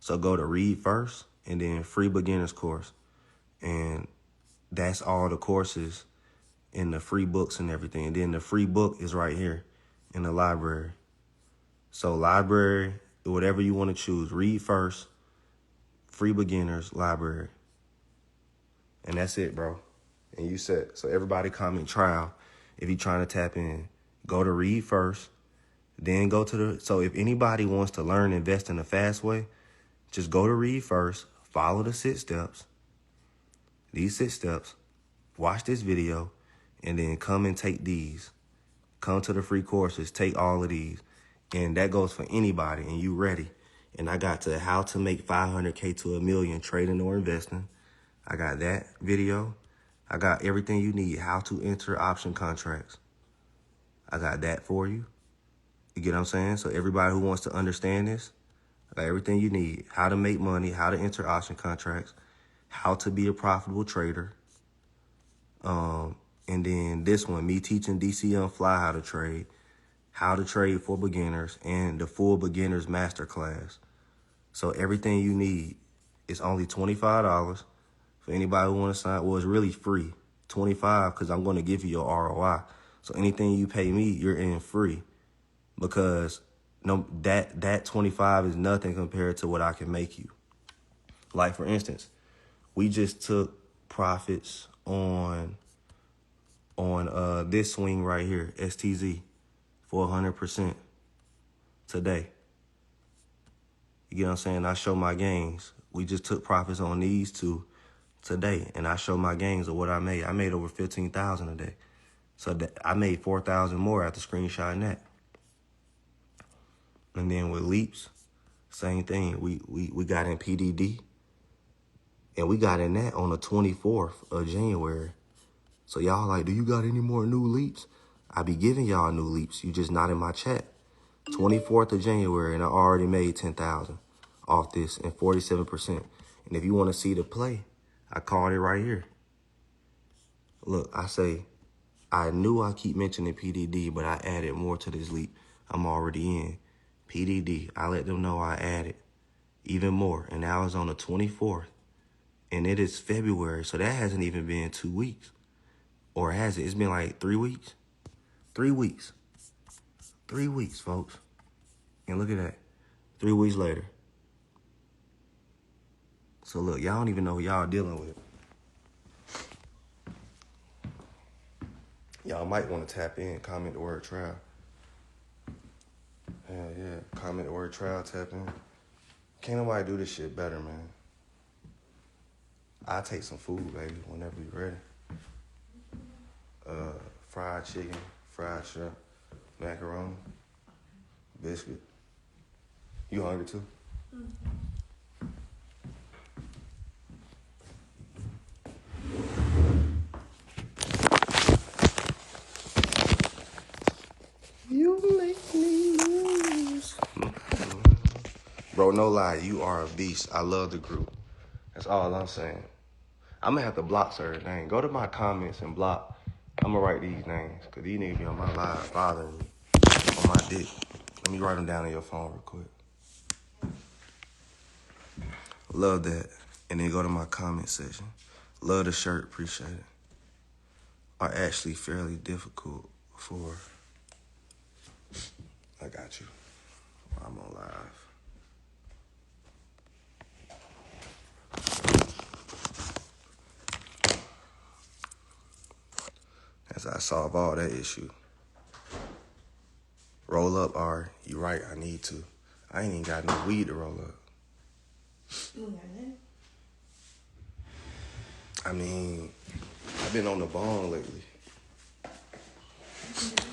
So go to read first and then free beginners course. And that's all the courses in the free books and everything. And then the free book is right here in the library. So library, whatever you want to choose, read first, free beginners, library. And that's it, bro. And you said, so everybody comment trial. If you're trying to tap in, go to read first, then go to so if anybody wants to learn invest in a fast way, just go to read first, follow the 6 steps, these 6 steps, watch this video, and then come and take these. Come to the free courses, take all of these. And that goes for anybody, and you ready. And I got to how to make 500K to $1 million trading or investing. I got that video. I got everything you need, how to enter option contracts. I got that for you. You get what I'm saying? So everybody who wants to understand this, I got everything you need. How to make money, how to enter option contracts, how to be a profitable trader. And then this one, me teaching DC on Fly how to trade for beginners, and the full beginners masterclass. So everything you need is only $25 for anybody who want to sign. Well, it's really free, $25, because I'm going to give you your ROI. So anything you pay me, you're in free, because that 25 is nothing compared to what I can make you. Like, for instance, we just took profits on this swing right here, STZ, for 100% today. You get what I'm saying? I show my gains. We just took profits on these two today, and I show my gains of what I made. I made over 15,000 a day. So I made 4,000 more after screenshotting that. And then with leaps, same thing. We got in PDD, and we got in that on the 24th of January. So y'all like, do you got any more new leaps? I be giving y'all new leaps. You just not in my chat. 24th of January, and I already made 10,000 off this and 47%. And if you want to see the play, I called it right here. Look, I say, I knew I keep mentioning PDD, but I added more to this leap. I'm already in PDD. I let them know I added even more. And now it's on the 24th. And it is February, so that hasn't even been 2 weeks. Or has it? It's been like 3 weeks. 3 weeks. 3 weeks, folks. And look at that. 3 weeks later. So look, y'all don't even know who y'all dealing with. Y'all might want to tap in, comment the word trial. Hell yeah, comment the word trial, tap in. Can't nobody do this shit better, man. I'll take some food, baby, whenever you're ready. Fried chicken, fried shrimp, macaroni, biscuit. You hungry too? You make me lose. Bro, no lie, you are a beast. I love the group. That's all I'm saying. I'm gonna have to block certain names. Go to my comments and block. I'm gonna write these names, because these niggas be on my live bothering me. On my dick. Let me write them down on your phone real quick. Love that. And then go to my comment section. Love the shirt, appreciate it. Are actually fairly difficult for. I got you. I'm on live. As I solve all that issue. Roll up, Ari. You right, I need to. I ain't even got no weed to roll up. You got nothing? I mean, I've been on the bone lately.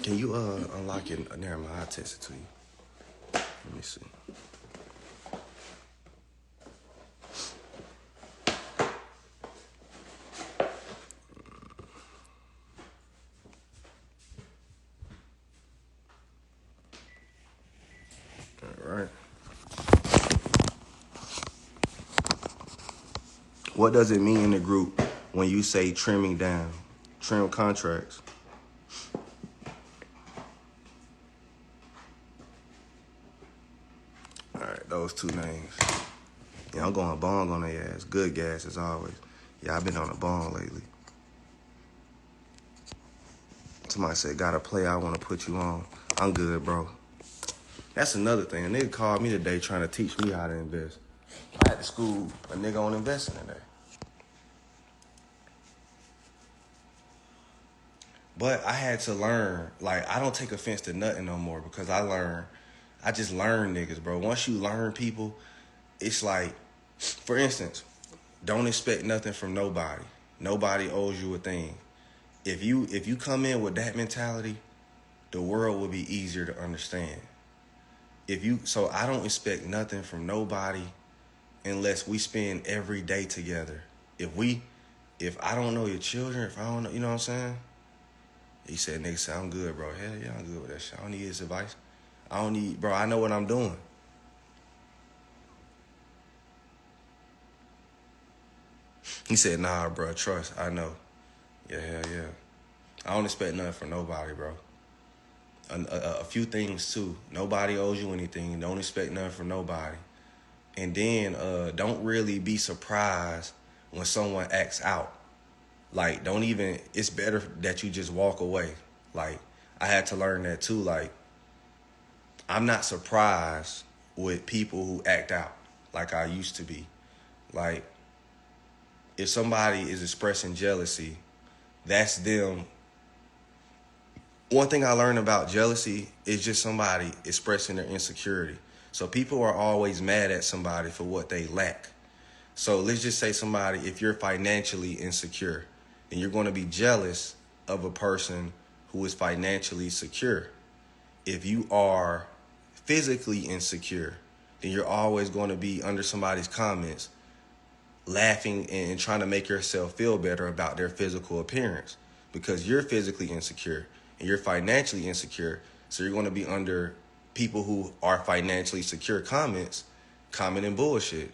Can you unlock it? Never mind, I'll text it to you. Let me see. All right. What does it mean in the group when you say trimming down? Trim contracts. All right, those two names. Yeah, I'm going bong on their ass. Good gas as always. Yeah, I've been on a bong lately. Somebody said, got a play, I want to put you on. I'm good, bro. That's another thing. A nigga called me today trying to teach me how to invest. I had to school a nigga on investing today. But I had to learn. Like, I don't take offense to nothing no more because I just learn niggas, bro. Once you learn people, it's like, for instance, don't expect nothing from nobody. Nobody owes you a thing. If you come in with that mentality, the world will be easier to understand. So I don't expect nothing from nobody unless we spend every day together. If I don't know your children, if I don't know, you know what I'm saying? He said, nigga said, I'm good, bro. Hell yeah, I'm good with that shit. I don't need his advice. Bro, I know what I'm doing. He said, nah, bro, trust, I know. Yeah, hell yeah. I don't expect nothing from nobody, bro. A few things, too. Nobody owes you anything. Don't expect nothing from nobody. And then don't really be surprised when someone acts out. Like, it's better that you just walk away. Like, I had to learn that, too. Like, I'm not surprised with people who act out like I used to be. Like, if somebody is expressing jealousy, that's them. One thing I learned about jealousy is just somebody expressing their insecurity. So people are always mad at somebody for what they lack. So let's just say somebody, if you're financially insecure, then you're going to be jealous of a person who is financially secure. If you are physically insecure, then you're always going to be under somebody's comments laughing and trying to make yourself feel better about their physical appearance because you're physically insecure and you're financially insecure. So you're going to be under people who are financially secure commenting bullshit.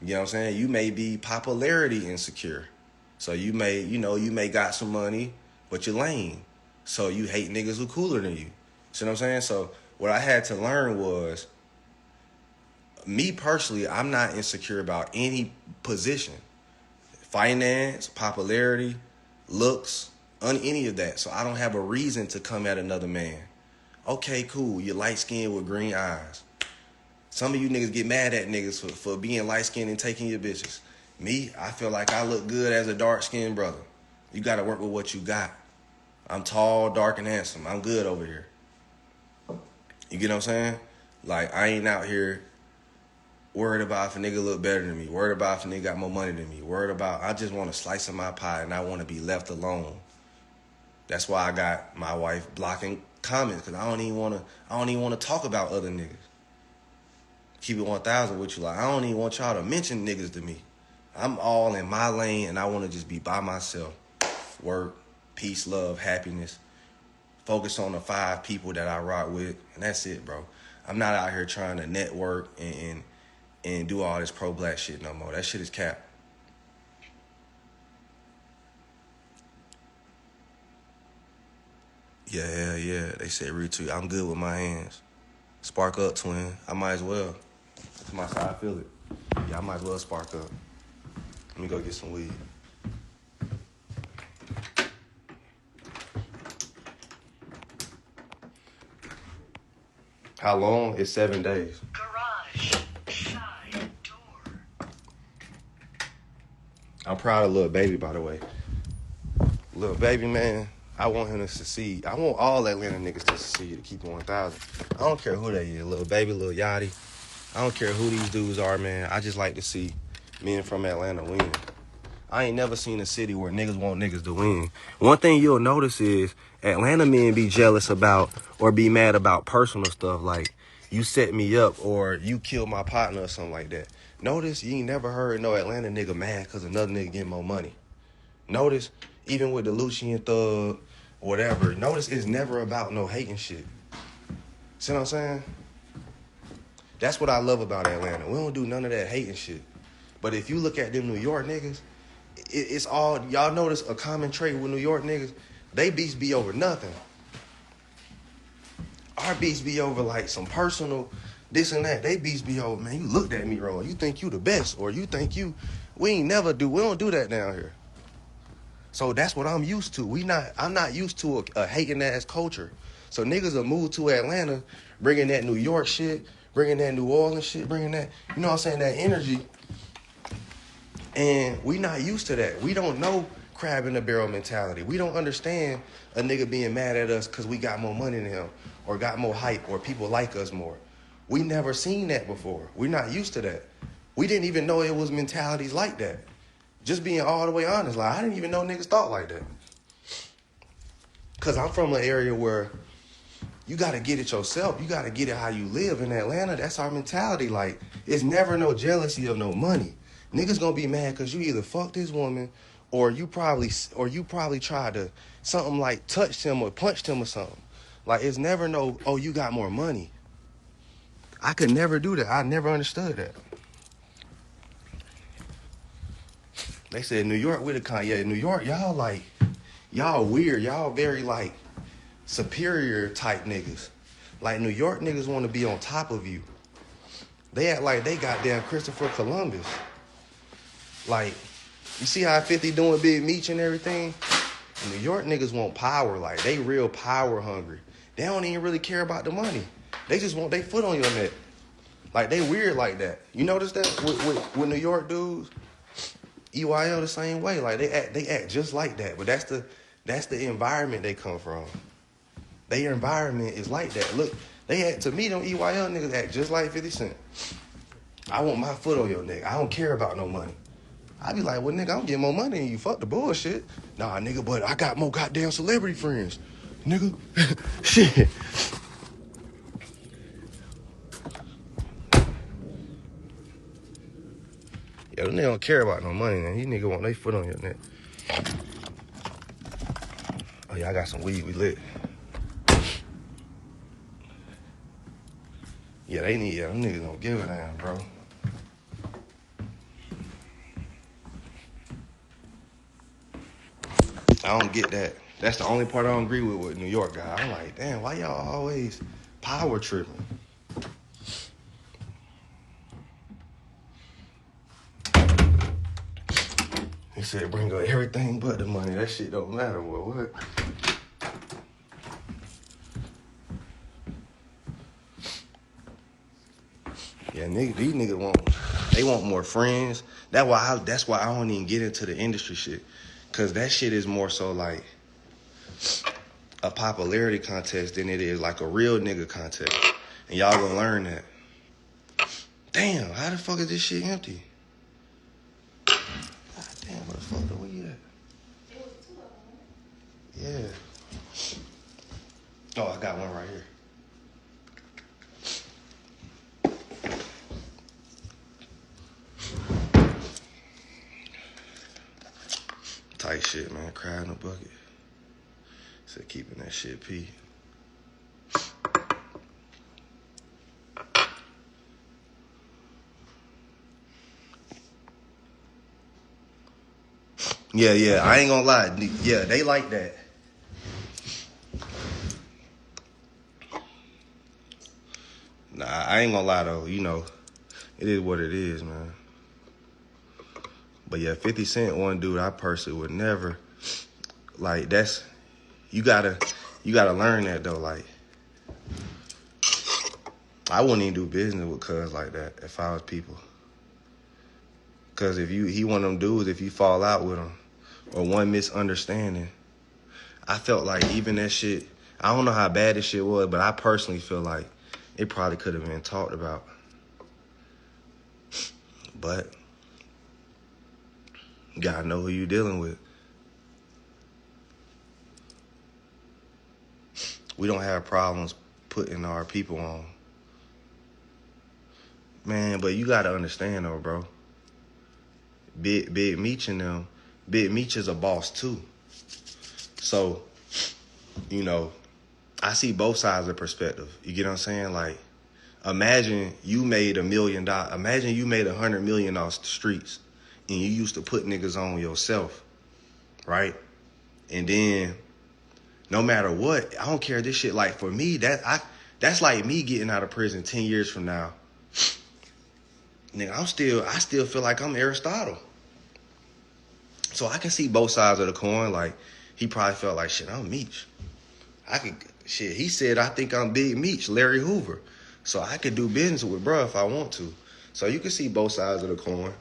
You know what I'm saying? You may be popularity insecure. So you may got some money, but you're lame. So you hate niggas who cooler than you. See what I'm saying? So what I had to learn was, me personally, I'm not insecure about any position. Finance, popularity, looks, any of that. So I don't have a reason to come at another man. Okay, cool. You're light-skinned with green eyes. Some of you niggas get mad at niggas for being light-skinned and taking your bitches. Me, I feel like I look good as a dark-skinned brother. You got to work with what you got. I'm tall, dark, and handsome. I'm good over here. You get what I'm saying? Like, I ain't out here worried about if a nigga look better than me. Worried about if a nigga got more money than me. Worried about, I just want a slice of my pie and I want to be left alone. That's why I got my wife blocking comments because I don't even want to talk about other niggas. Keep it 1,000 with you. Like, I don't even want y'all to mention niggas to me. I'm all in my lane and I want to just be by myself. Work, peace, love, happiness. Focus on the 5 people that I rock with, and that's it, bro. I'm not out here trying to network and do all this pro-black shit no more. That shit is cap. Yeah. They said retweet. I'm good with my hands. Spark up, twin. I might as well. That's my side. I feel it. Yeah, I might as well spark up. Let me go get some weed. How long? It's 7 days. Garage side door. I'm proud of Lil Baby, by the way. Lil Baby, man, I want him to succeed. I want all Atlanta niggas to succeed, to keep it 1,000. I don't care who they is, Lil Baby, Lil Yachty. I don't care who these dudes are, man. I just like to see men from Atlanta win. I ain't never seen a city where niggas want niggas to win. One thing you'll notice is Atlanta men be jealous about or be mad about personal stuff like you set me up or you killed my partner or something like that. Notice you ain't never heard no Atlanta nigga mad because another nigga getting more money. Notice even with the Lucian Thug, whatever, notice it's never about no hating shit. See what I'm saying? That's what I love about Atlanta. We don't do none of that hating shit. But if you look at them New York niggas, it's all, y'all notice a common trait with New York niggas, they beats be over nothing. Our beats be over like some personal this and that. They beats be over, man, you looked at me wrong. You think you the best or you think you, we don't do that down here. So that's what I'm used to. I'm not used to a hating ass culture. So niggas will move to Atlanta, bringing that New York shit, bringing that New Orleans shit, bringing that, you know what I'm saying, that energy. And we not used to that. We don't know crab in the barrel mentality. We don't understand a nigga being mad at us because we got more money than him or got more hype or people like us more. We never seen that before. We're not used to that. We didn't even know it was mentalities like that. Just being all the way honest, like I didn't even know niggas thought like that. Cause I'm from an area where you gotta get it yourself. You gotta get it how you live. In Atlanta, that's our mentality. Like, it's never no jealousy of no money. Niggas gonna be mad cause you either fucked this woman or you probably tried to something like touched him or punched him or something. Like, it's never no, oh, you got more money. I could never do that. I never understood that. They said New York with a con. Yeah, New York, y'all weird. Y'all very like superior type niggas. Like New York niggas want to be on top of you. They act like they goddamn Christopher Columbus. Like, you see how 50 doing Big Meech and everything? New York niggas want power. Like, they real power hungry. They don't even really care about the money. They just want their foot on your neck. Like, they weird like that. You notice that with New York dudes? EYL the same way. Like they act just like that. But that's the environment they come from. Their environment is like that. Look, to me, them EYL niggas act just like 50 Cent. I want my foot on your neck. I don't care about no money. I be like, well, nigga, I'm getting more money than you. Fuck the bullshit. Nah, nigga, but I got more goddamn celebrity friends. Nigga. Shit. Yeah, them niggas don't care about no money, man. These niggas want their foot on your neck. Oh, yeah, I got some weed. We lit. Yeah, them niggas don't give a damn, bro. I don't get that. That's the only part I don't agree with New York guy. I'm like, damn, why y'all always power tripping? He said, bring up everything but the money. That shit don't matter. Well, what? Yeah, these niggas want more friends. That's why I don't even get into the industry shit. Cause that shit is more so like a popularity contest than it is like a real nigga contest. And y'all gonna learn that. Damn, how the fuck is this shit empty? God damn, where the fuck the weed at? Yeah. Oh, I got one right here. Tight shit, man. Cry in a bucket. Said keeping that shit pee. Yeah. I ain't gonna lie. Yeah, they like that. Nah, I ain't gonna lie though. You know, it is what it is, man. But yeah, 50 Cent, one dude I personally would never, like, you gotta learn that though. Like, I wouldn't even do business with cuz like that if I was people. Cause he one of them dudes, if you fall out with him or one misunderstanding, I felt like even that shit, I don't know how bad this shit was, but I personally feel like it probably could have been talked about. But You gotta know who you dealing with. We don't have problems putting our people on. Man, but you gotta understand though, bro. Big Meech and them, Big Meech is a boss too. So, you know, I see both sides of the perspective. You get what I'm saying? Like, imagine you made $1 million. Imagine you made $100 million off the streets, and you used to put niggas on yourself, right? And then, no matter what, I don't care this shit. Like for me, that's like me getting out of prison 10 years from now. Nigga, I still feel like I'm Aristotle. So I can see both sides of the coin. Like he probably felt like shit. I'm Meech. He said I think I'm Big Meech, Larry Hoover. So I could do business with bruh if I want to. So you can see both sides of the coin.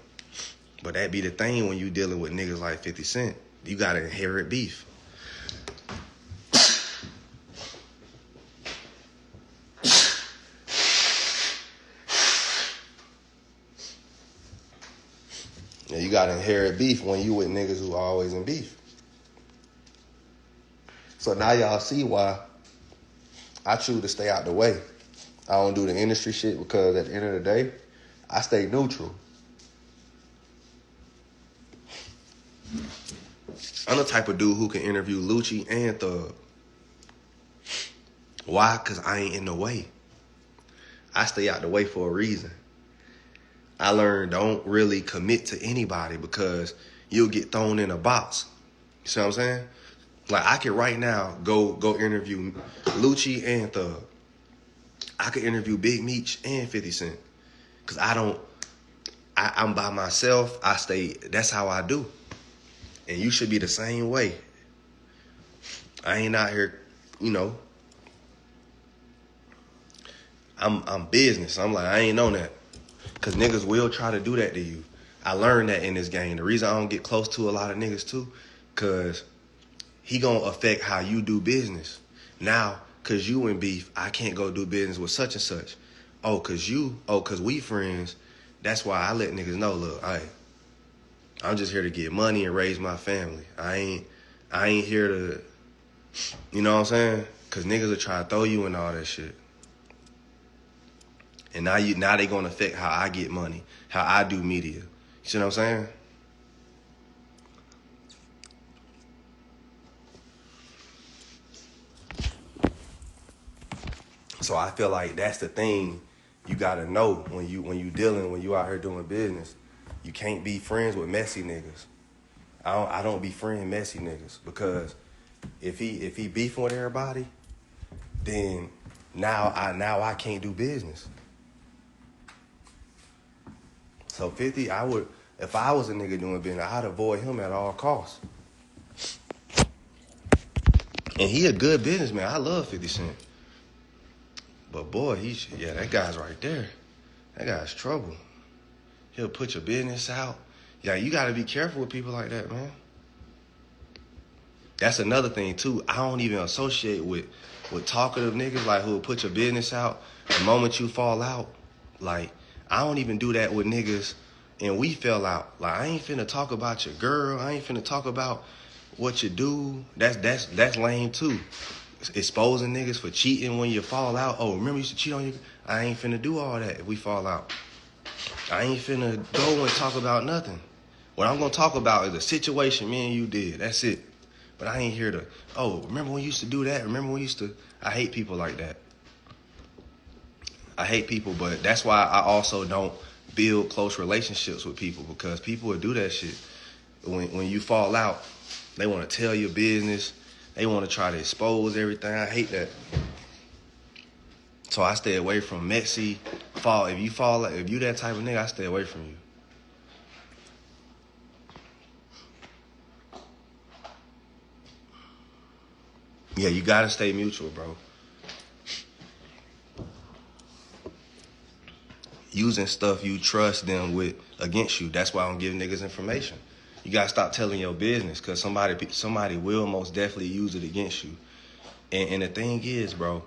But that be the thing when you dealing with niggas like 50 Cent. You gotta inherit beef. Yeah, you gotta inherit beef when you with niggas who always in beef. So now y'all see why I choose to stay out the way. I don't do the industry shit because at the end of the day, I stay neutral. I'm the type of dude who can interview Lucci and Thug. Why? Because I ain't in the way. I stay out the way for a reason. I learned don't really commit to anybody because you'll get thrown in a box. You see what I'm saying? Like I could right now go interview Lucci and Thug. I could interview Big Meech and 50 Cent. Cause I'm by myself. That's how I do. And you should be the same way. I ain't out here, you know. I'm business. I'm like, I ain't on that. Cause niggas will try to do that to you. I learned that in this game. The reason I don't get close to a lot of niggas too, cause he gonna affect how you do business. Now, cause you in beef, I can't go do business with such and such. Cause we friends, that's why I let niggas know, look, I'm just here to get money and raise my family. I ain't here to, you know what I'm saying? Cause niggas will try to throw you in all that shit. And now they gonna affect how I get money, how I do media. You see what I'm saying? So I feel like that's the thing you gotta know when you out here doing business. You can't be friends with messy niggas. I don't be friend messy niggas because if he beefing with everybody, then now I can't do business. So 50, if I was a nigga doing business, I'd avoid him at all costs. And he a good businessman. I love 50 Cent. But boy, that guy's right there. That guy's trouble. He'll put your business out. Yeah, you gotta be careful with people like that, man. That's another thing too. I don't even associate with talkative niggas like who'll put your business out the moment you fall out. Like, I don't even do that with niggas and we fell out. Like, I ain't finna talk about your girl. I ain't finna talk about what you do. That's lame too. Exposing niggas for cheating when you fall out. Oh, remember you used to cheat on you? I ain't finna do all that if we fall out. I ain't finna go and talk about nothing. What I'm gonna talk about is a situation me and you did. That's it. But I ain't here to, remember when you used to do that? Remember when you used to? I hate people like that. I hate people, but that's why I also don't build close relationships with people because people will do that shit. When you fall out, they want to tell your business. They want to try to expose everything. I hate that. So I stay away from messy. If you that type of nigga, I stay away from you. Yeah, you gotta stay mutual, bro. Using stuff you trust them with against you. That's why I don't give niggas information. You gotta stop telling your business because somebody will most definitely use it against you. And the thing is, bro,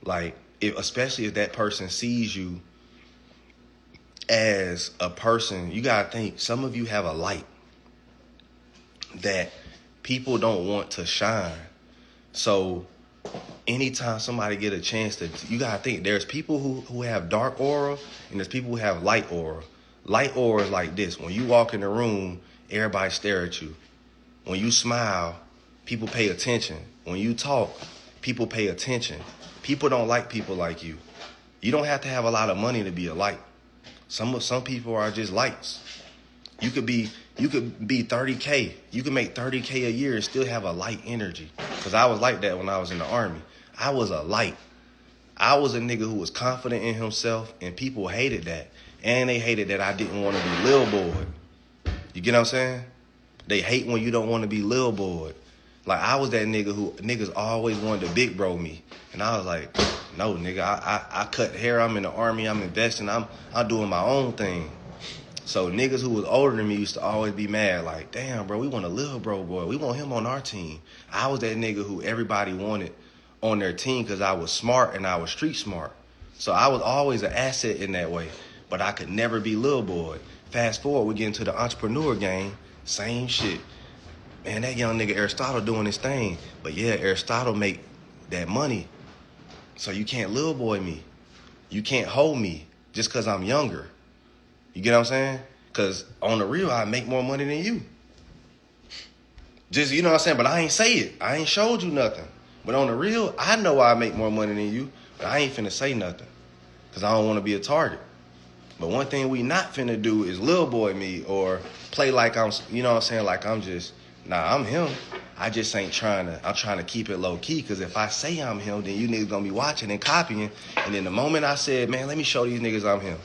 like, especially if that person sees you as a person, you gotta think, some of you have a light. that people don't want to shine. So anytime somebody get a chance to, you gotta think, there's people who have dark aura and there's people who have light aura. Light aura is like this. When you walk in the room, everybody stare at you. When you smile, people pay attention. When you talk, people pay attention. People don't like people like you. You don't have to have a lot of money to be a light. Some people are just lights. You could be 30K. You could make 30K a year and still have a light energy. Because I was like that when I was in the Army. I was a light. I was a nigga who was confident in himself, and people hated that. And they hated that I didn't want to be Lil Boy. You get what I'm saying? They hate when you don't want to be Lil Boy. Like, I was that nigga who niggas always wanted to big bro me. And I was like, no, nigga, I cut hair. I'm in the Army. I'm investing. I'm doing my own thing. So niggas who was older than me used to always be mad, like, damn, bro, we want a Lil Bro boy. We want him on our team. I was that nigga who everybody wanted on their team because I was smart and I was street smart. So I was always an asset in that way. But I could never be Lil Boy. Fast forward, we get into the entrepreneur game, same shit. Man, that young nigga Aristotle doing his thing. But yeah, Aristotle make that money. So you can't Lil Boy me. You can't hold me just because I'm younger. You get what I'm saying? Because on the real, I make more money than you. Just, you know what I'm saying? But I ain't say it. I ain't showed you nothing. But on the real, I know I make more money than you, but I ain't finna say nothing because I don't want to be a target. But one thing we not finna do is Lil Boy me or play like I'm, you know what I'm saying, like I'm just, nah, I'm him. I just ain't I'm trying to keep it low key because if I say I'm him, then you niggas gonna be watching and copying. And then the moment I said, man, let me show these niggas I'm him,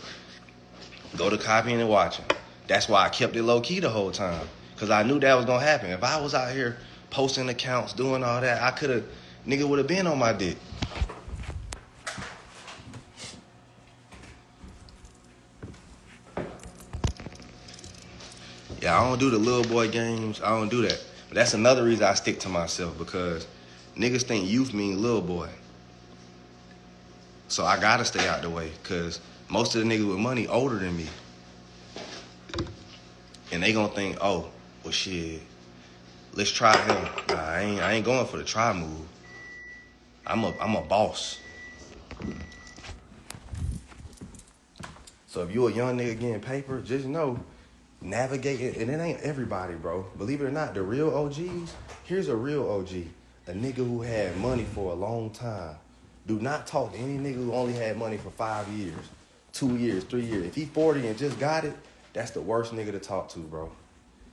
go to copying and watching. That's why I kept it low key the whole time because I knew that was gonna happen. If I was out here posting accounts, doing all that, nigga would have been on my dick. Yeah, I don't do the Lil Boy games. I don't do that. But that's another reason I stick to myself because niggas think youth mean Lil Boy. So I gotta stay out the way because most of the niggas with money older than me. And they gonna think, oh, well shit, let's try him. Nah, I ain't going for the try move. I'm a boss. So if you a young nigga getting paper, just know, navigate it. And it ain't everybody, bro. Believe it or not, the real OGs, here's a real OG. A nigga who had money for a long time. Do not talk to any nigga who only had money for 5 years, 2 years, 3 years. If he 40 and just got it, that's the worst nigga to talk to, bro.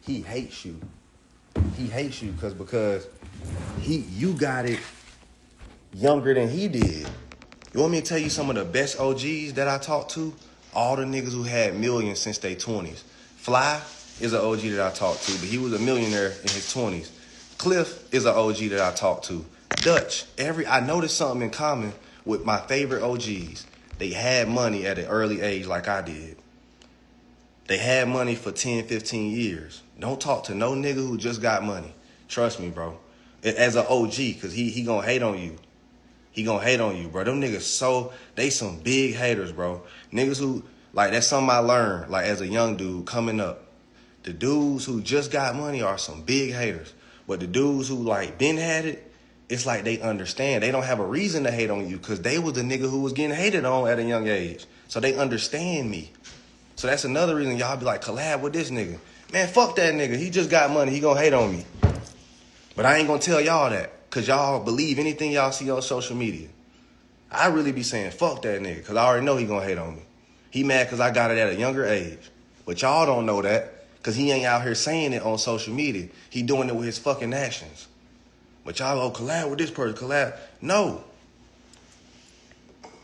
He hates you. He hates you because you got it younger than he did. You want me to tell you some of the best OGs that I talked to? All the niggas who had millions since their 20s. Fly is an OG that I talked to, but he was a millionaire in his 20s. Cliff is an OG that I talked to. Dutch, I noticed something in common with my favorite OGs. They had money at an early age like I did. They had money for 10, 15 years. Don't talk to no nigga who just got money. Trust me, bro. As an OG, because he gonna hate on you. He gonna hate on you, bro. Them niggas they some big haters, bro. Niggas who, like, that's something I learned, like, as a young dude coming up. The dudes who just got money are some big haters. But the dudes who, like, been had it, it's like they understand. They don't have a reason to hate on you because they was the nigga who was getting hated on at a young age. So they understand me. So that's another reason y'all be like, collab with this nigga. Man, fuck that nigga. He just got money. He gonna hate on me. But I ain't gonna tell y'all that because y'all believe anything y'all see on social media. I really be saying, fuck that nigga because I already know he gonna hate on me. He mad because I got it at a younger age. But y'all don't know that because he ain't out here saying it on social media. He doing it with his fucking actions. But y'all collab with this person, collab. No.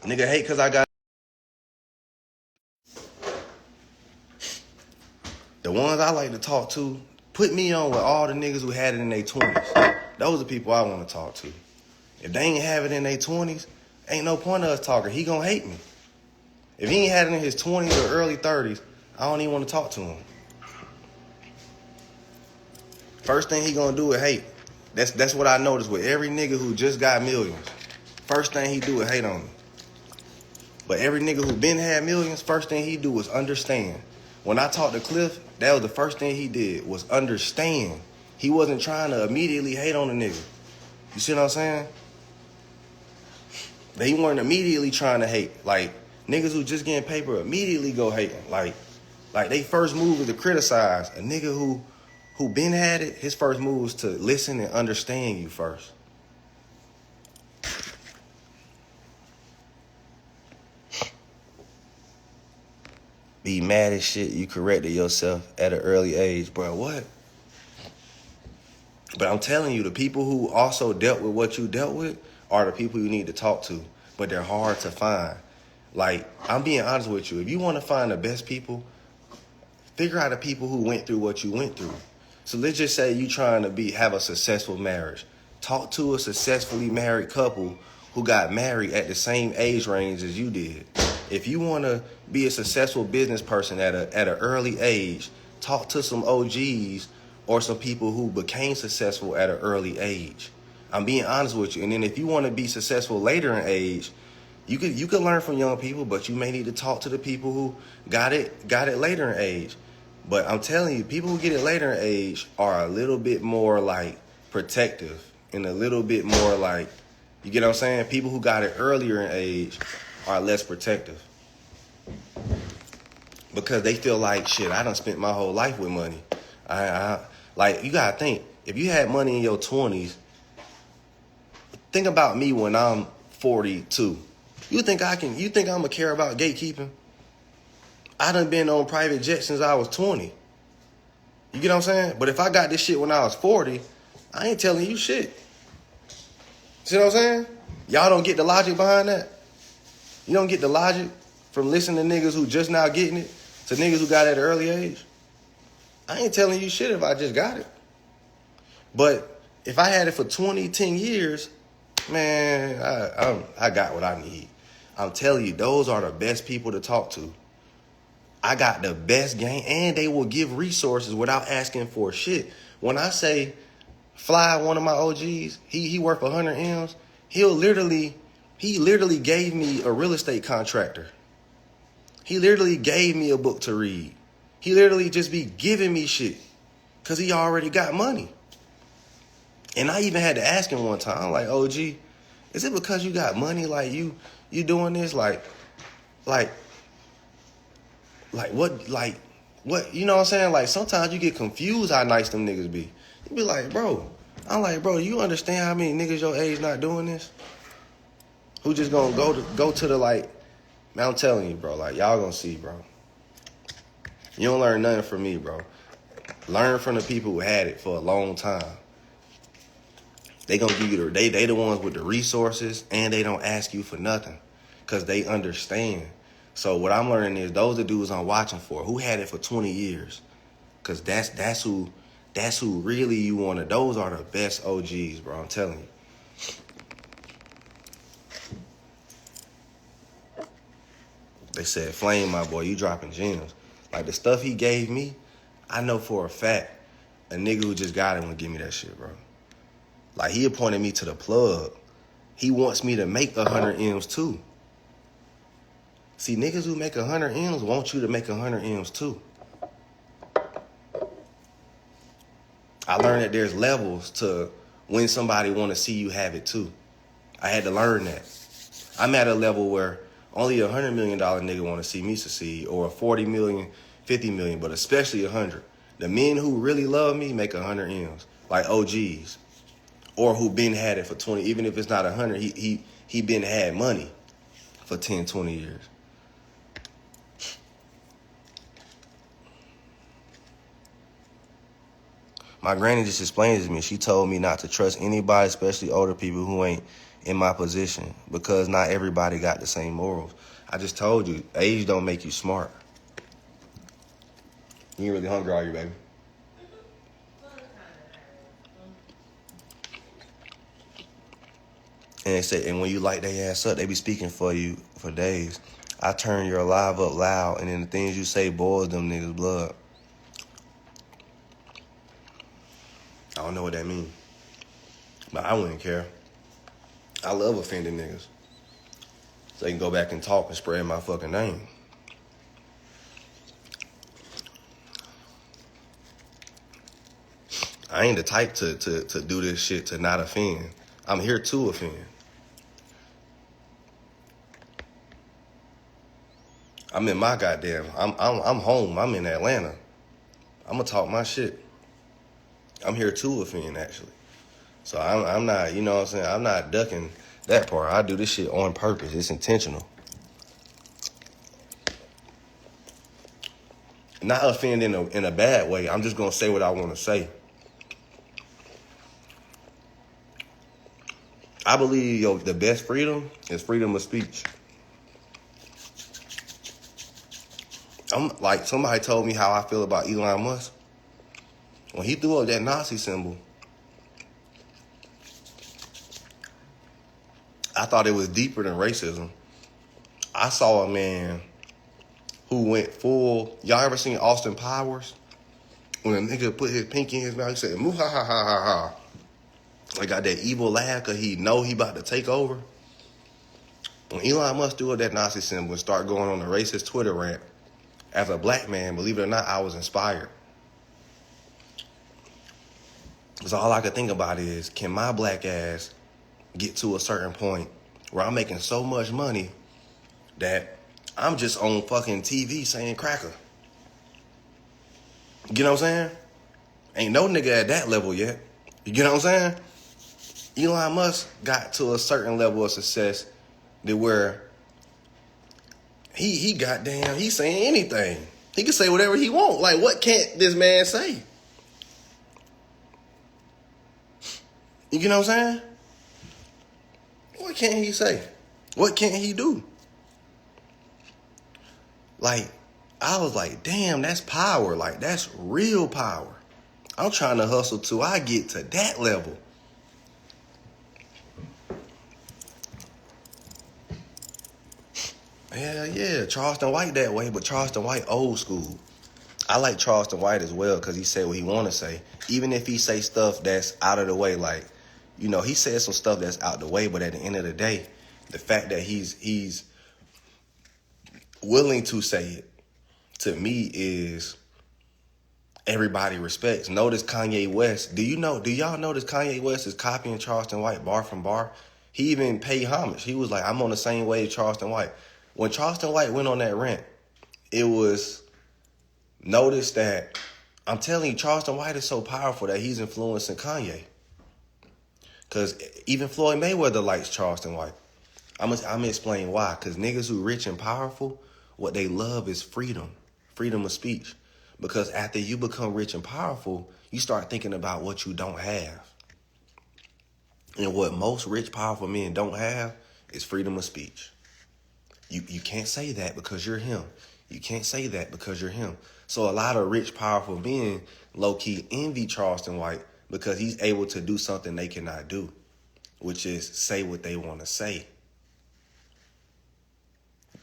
Nigga hate because I got. The ones I like to talk to, put me on with all the niggas who had it in their 20s. Those are the people I want to talk to. If they ain't have it in their 20s, ain't no point of us talking. He gonna hate me. If he ain't had it in his 20s or early 30s, I don't even want to talk to him. First thing he gonna do is hate. That's what I noticed with every nigga who just got millions. First thing he do is hate on me. But every nigga who been had millions, first thing he do was understand. When I talked to Cliff, that was the first thing he did was understand. He wasn't trying to immediately hate on a nigga. You see what I'm saying? They weren't immediately trying to hate. Like, niggas who just getting paper immediately go hating. Like they first move is to criticize. A nigga who been had it, his first move is to listen and understand you first. Be mad as shit you corrected yourself at an early age. Bro, what? But I'm telling you, the people who also dealt with what you dealt with are the people you need to talk to. But they're hard to find. Like, I'm being honest with you. If you want to find the best people, figure out the people who went through what you went through. So let's just say you trying to have a successful marriage. Talk to a successfully married couple who got married at the same age range as you did. If you want to be a successful business person at an early age, talk to some OGs or some people who became successful at an early age. I'm being honest with you. And then if you want to be successful later in age, you could learn from young people, but you may need to talk to the people who got it later in age. But I'm telling you, people who get it later in age are a little bit more like protective and a little bit more like, you get what I'm saying? People who got it earlier in age are less protective. Because they feel like, shit, I done spent my whole life with money. Like, you gotta think, if you had money in your 20s, think about me when I'm 42. You think I'm gonna care about gatekeeping? I done been on private jets since I was 20. You get what I'm saying? But if I got this shit when I was 40, I ain't telling you shit. See what I'm saying? Y'all don't get the logic behind that? You don't get the logic from listening to niggas who just now getting it to niggas who got it at an early age? I ain't telling you shit if I just got it. But if I had it for 10 years, man, I got what I need. I'm telling you, those are the best people to talk to. I got the best game, and they will give resources without asking for shit. When I say Fly, one of my OGs, he worth 100 M's, he literally gave me a real estate contractor. He literally gave me a book to read. He literally just be giving me shit because he already got money. And I even had to ask him one time, like, OG, is it because you got money? Like, you doing this? Like, what, you know what I'm saying? Like, sometimes you get confused how nice them niggas be. You be like, bro, I'm like, bro, you understand how many niggas your age not doing this? Who just gonna go to the, like, man, I'm telling you, bro, like, y'all gonna see, bro. You don't learn nothing from me, bro. Learn from the people who had it for a long time. They gonna give you they the ones with the resources, and they don't ask you for nothing because they understand. So what I'm learning is those are the dudes I'm watching for who had it for 20 years, because that's who really you want to. Those are the best OGs, bro. I'm telling you. They said, Flame, my boy, you dropping gems. Like, the stuff he gave me, I know for a fact a nigga who just got it would give me that shit, bro. Like, he appointed me to the plug. He wants me to make 100 M's too. See, niggas who make 100 M's want you to make 100 M's too. I learned that there's levels to when somebody want to see you have it too. I had to learn that. I'm at a level where only $100 million nigga want to see me succeed, or a 40 million, 50 million, but especially 100. The men who really love me make 100 M's, like OGs, or who been had it for 20. Even if it's not 100, he been had money for 10, 20 years. My granny just explained it to me. She told me not to trust anybody, especially older people who ain't in my position, because not everybody got the same morals. I just told you, age don't make you smart. You ain't really hungry, are you, baby? And they said, and when you light their ass up, they be speaking for you for days. I turn your live up loud, and then the things you say boils them niggas' blood. I don't know what that means, but I wouldn't care. I love offending niggas, so they can go back and talk and spread my fucking name. I ain't the type to do this shit to not offend. I'm here to offend. I'm in my goddamn. I'm home. I'm in Atlanta. I'm gonna talk my shit. I'm here to offend, actually. So I'm not, you know what I'm saying? I'm not ducking that part. I do this shit on purpose. It's intentional. Not offend in a bad way. I'm just gonna say what I want to say. I believe the best freedom is freedom of speech. I'm like, somebody told me how I feel about Elon Musk. When he threw up that Nazi symbol, I thought it was deeper than racism. I saw a man who went full. Y'all ever seen Austin Powers? When a nigga put his pinky in his mouth, he said, "Moo ha ha ha ha ha." I got that evil laugh because he know he about to take over. When Elon Musk threw up that Nazi symbol and start going on a racist Twitter rant, as a black man, believe it or not, I was inspired. Because all I could think about is, can my black ass get to a certain point where I'm making so much money that I'm just on fucking TV saying cracker? You know what I'm saying? Ain't no nigga at that level yet. You know what I'm saying? Elon Musk got to a certain level of success that where he goddamn, he's saying anything. He can say whatever he want. Like, what can't this man say? You know what I'm saying? What can't he say? What can't he do? Like, I was like, damn, that's power. Like, that's real power. I'm trying to hustle till I get to that level. Hell yeah, Charleston White that way, but Charleston White old school. I like Charleston White as well because he said what he want to say. Even if he say stuff that's out of the way, like, you know, he said some stuff that's out the way, but at the end of the day, the fact that he's willing to say it, to me, is everybody respects. Notice Kanye West. Do y'all notice Kanye West is copying Charleston White bar from bar? He even paid homage. He was like, I'm on the same wave Charleston White. When Charleston White went on that rant, it was notice that, I'm telling you, Charleston White is so powerful that he's influencing Kanye. Because even Floyd Mayweather likes Charleston White. I'm gonna explain why. Because niggas who rich and powerful, what they love is freedom. Freedom of speech. Because after you become rich and powerful, you start thinking about what you don't have. And what most rich, powerful men don't have is freedom of speech. You can't say that because you're him. You can't say that because you're him. So a lot of rich, powerful men low-key envy Charleston White because he's able to do something they cannot do, which is say what they want to say.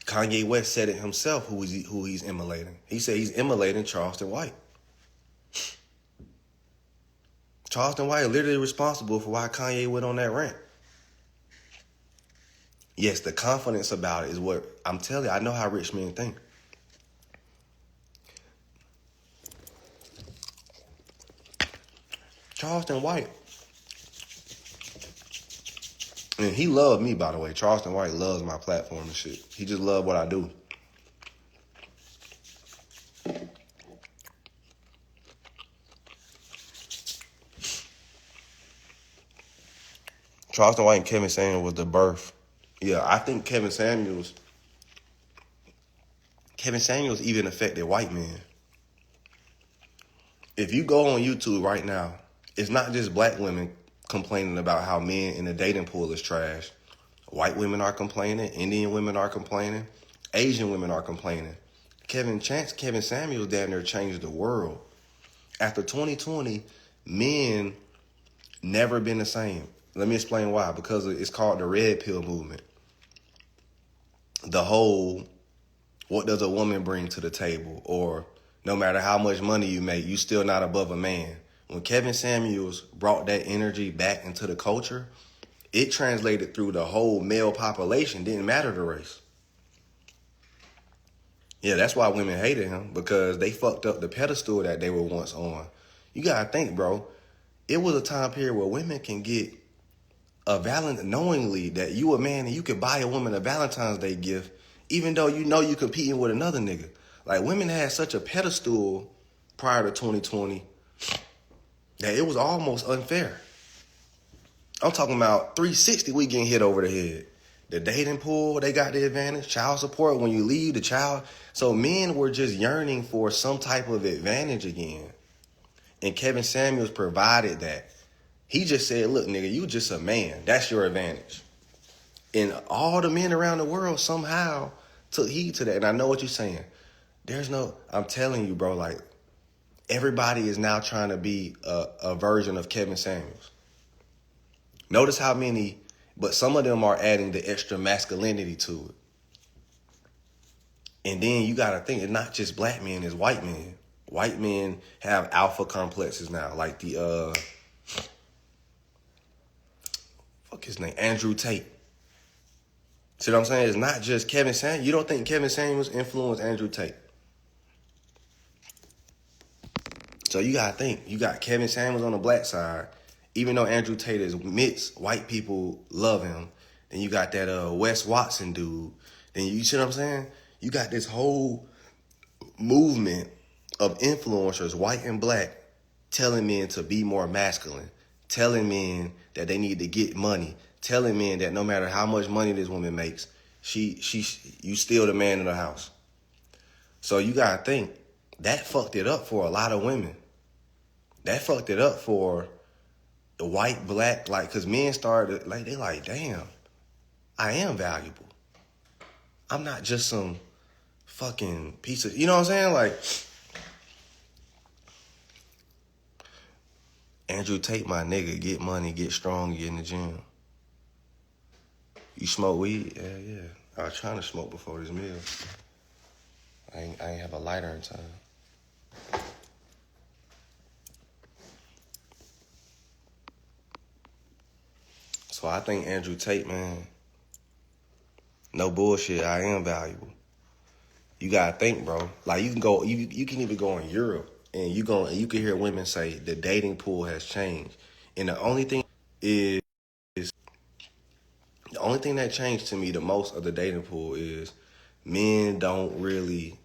Kanye West said it himself, who he's emulating. He said he's emulating Charleston White. Charleston White literally responsible for why Kanye went on that rant. Yes, the confidence about it is what I'm telling you. I know how rich men think. Charleston White. And he loved me, by the way. Charleston White loves my platform and shit. He just loved what I do. Charleston White and Kevin Samuels was the birth. Yeah, I think Kevin Samuels even affected white men. If you go on YouTube right now, it's not just black women complaining about how men in the dating pool is trash. White women are complaining. Indian women are complaining. Asian women are complaining. Kevin Samuels damn near changed the world. After 2020, men never been the same. Let me explain why. Because it's called the red pill movement. The whole, what does a woman bring to the table? Or no matter how much money you make, you still not above a man. When Kevin Samuels brought that energy back into the culture, it translated through the whole male population. Didn't matter the race. Yeah, that's why women hated him, because they fucked up the pedestal that they were once on. You gotta think, bro. it was a time period where women can get knowingly that you a man and you could buy a woman a Valentine's Day gift, even though you know you competing with another nigga. Like, women had such a pedestal prior to 2020 that it was almost unfair. I'm talking about 360, we getting hit over the head. The dating pool, they got the advantage. Child support, when you leave the child. So men were just yearning for some type of advantage again. And Kevin Samuels provided that. He just said, look, nigga, you just a man. That's your advantage. And all the men around the world somehow took heed to that. And I know what you're saying. I'm telling you, bro, like, everybody is now trying to be a version of Kevin Samuels. Notice how many, but some of them are adding the extra masculinity to it. And then you got to think, it's not just black men, it's white men. White men have alpha complexes now, like the, fuck his name, Andrew Tate. See what I'm saying? It's not just Kevin Samuels. You don't think Kevin Samuels influenced Andrew Tate? So you got to think, you got Kevin Samuels on the black side. Even though Andrew Tate is mixed, white people love him. Then you got that Wes Watson dude. Then you see what I'm saying? You got this whole movement of influencers, white and black, telling men to be more masculine, telling men that they need to get money, telling men that no matter how much money this woman makes, you still the man in the house. So you gotta think, that fucked it up for a lot of women. That fucked it up for the white, black, like, because men started, like, they like, damn, I am valuable. I'm not just some fucking piece of, you know what I'm saying? Like, Andrew Tate, my nigga, get money, get strong, get in the gym. You smoke weed? Yeah. I was trying to smoke before this meal. I ain't have a lighter in time. So I think Andrew Tate, man, no bullshit, I am valuable. You gotta think, bro. Like, you can go, you can even go in Europe and you can hear women say the dating pool has changed. And the only thing that changed to me the most of the dating pool is men don't really,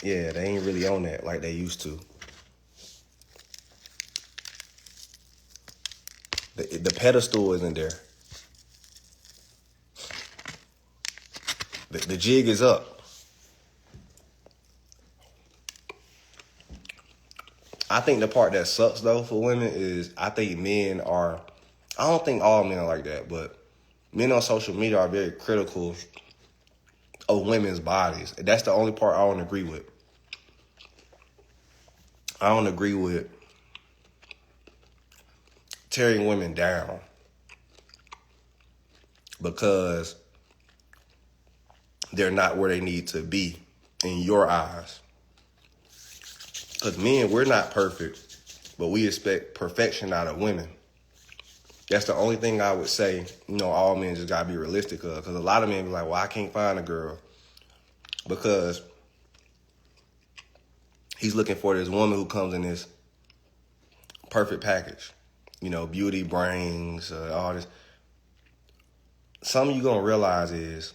yeah, they ain't really on that like they used to. The pedestal isn't there. The jig is up. I think the part that sucks, though, for women is I don't think all men are like that, but men on social media are very critical of women's bodies. That's the only part I don't agree with. I don't agree with tearing women down because they're not where they need to be in your eyes. Because men, we're not perfect, but we expect perfection out of women. That's the only thing I would say, all men just got to be realistic of. Because a lot of men be like, well, I can't find a girl because he's looking for this woman who comes in this perfect package. Beauty, brains, all this. Something you're going to realize is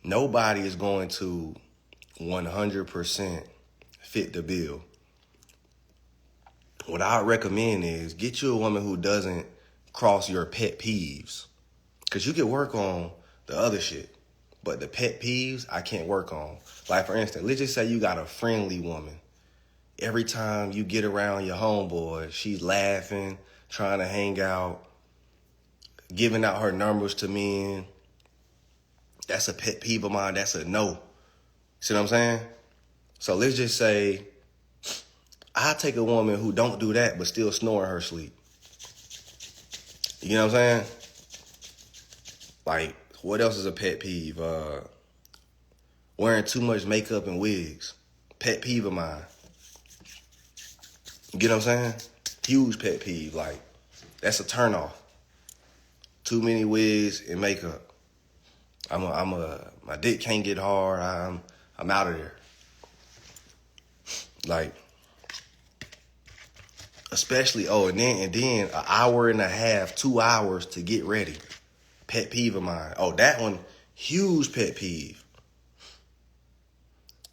nobody is going to 100% fit the bill. What I recommend is get you a woman who doesn't cross your pet peeves. Because you can work on the other shit. But the pet peeves, I can't work on. Like, for instance, let's just say you got a friendly woman. Every time you get around your homeboy, she's laughing, trying to hang out, giving out her numbers to men. That's a pet peeve of mine. That's a no. See what I'm saying? So let's just say I take a woman who don't do that but still snore in her sleep. You know what I'm saying? Like, what else is a pet peeve? Wearing too much makeup and wigs. Pet peeve of mine. You get what I'm saying? Huge pet peeve. Like, that's a turnoff. Too many wigs and makeup. My dick can't get hard. I'm out of there. Like, especially, and then an hour and a half, 2 hours to get ready. Pet peeve of mine. Oh, that one, huge pet peeve.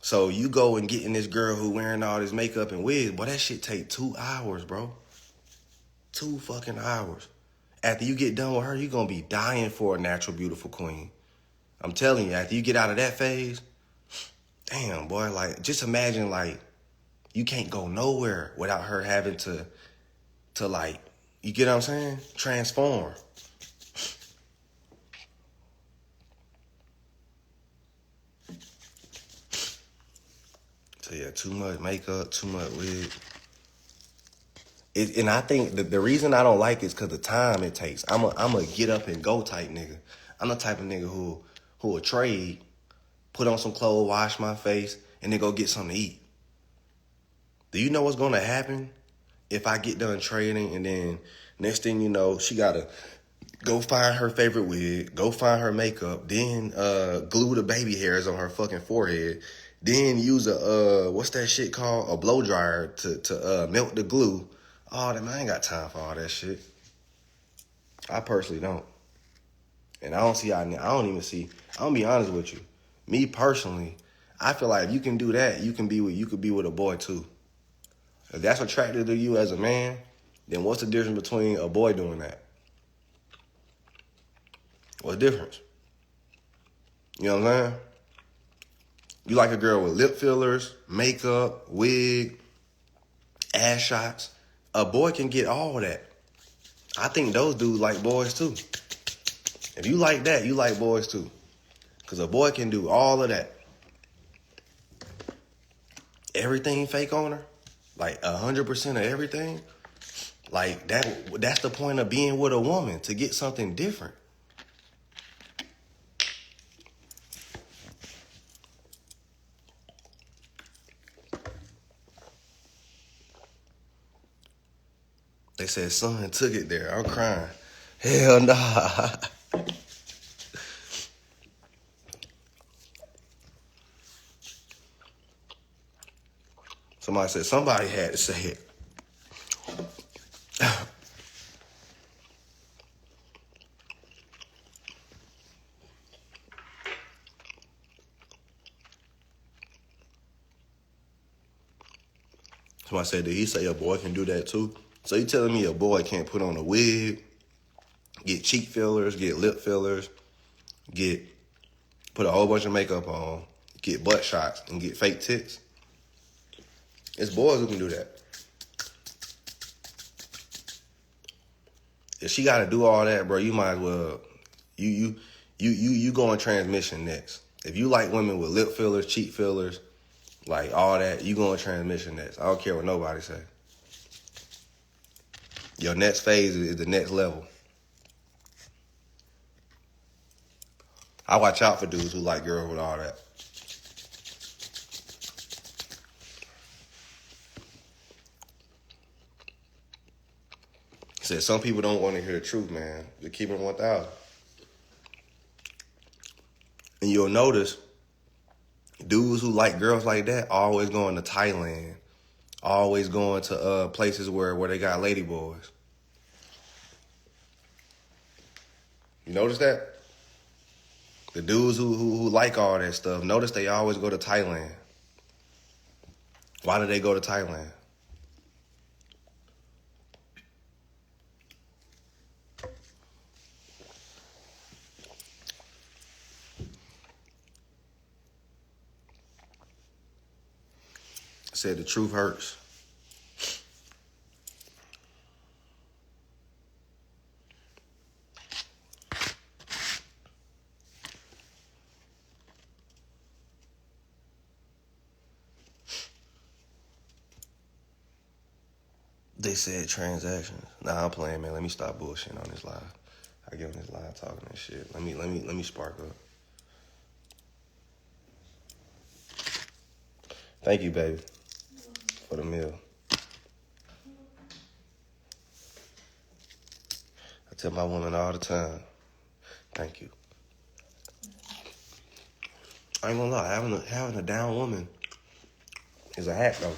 So you go and getting this girl who wearing all this makeup and wigs, boy, that shit take 2 hours, bro. 2 fucking hours. After you get done with her, you gonna be dying for a natural, beautiful queen. I'm telling you, after you get out of that phase, damn, boy, like, just imagine, like, you can't go nowhere without her having to like, you get what I'm saying? Transform. So yeah, too much makeup, too much wig. And I think the reason I don't like it is because the time it takes. I'm a get up and go type nigga. I'm the type of nigga who will trade, put on some clothes, wash my face, and then go get something to eat. Do you know what's going to happen if I get done trading and then next thing you know, she got to go find her favorite wig, go find her makeup, then glue the baby hairs on her fucking forehead, then use a, what's that shit called? A blow dryer to melt the glue. Oh, man, I ain't got time for all that shit. I personally don't. And I don't be honest with you. Me personally, I feel like if you can do that, you could be with a boy too. If that's attractive to you as a man, then what's the difference between a boy doing that? What's the difference? You know what I'm saying? You like a girl with lip fillers, makeup, wig, ass shots. A boy can get all of that. I think those dudes like boys too. If you like that, you like boys too. Because a boy can do all of that. Everything fake on her. Like 100% of everything. Like that's the point of being with a woman, to get something different. They said son took it there. I'm crying. Hell nah. Somebody said somebody had to say it. Somebody said, did he say a boy can do that too? So you telling me a boy can't put on a wig, get cheek fillers, get lip fillers, put a whole bunch of makeup on, get butt shots, and get fake tits? It's boys who can do that. If she got to do all that, bro, you might as well, you go in transmission next. If you like women with lip fillers, cheek fillers, like all that, you go in transmission next. I don't care what nobody say. Your next phase is the next level. I watch out for dudes who like girls with all that. Said some people don't want to hear the truth, man. They keep it 1,000. And you'll notice dudes who like girls like that always going to Thailand, always going to places where they got lady boys. You notice that? The dudes who like all that stuff, notice they always go to Thailand. Why do they go to Thailand? I said the truth hurts. They said transactions. Nah, I'm playing, man. Let me stop bullshitting on this live. I get on this live talking this shit. Let me spark up. Thank you, baby, for the meal. I tell my woman all the time, thank you. I ain't gonna lie, having a down woman is a hack though.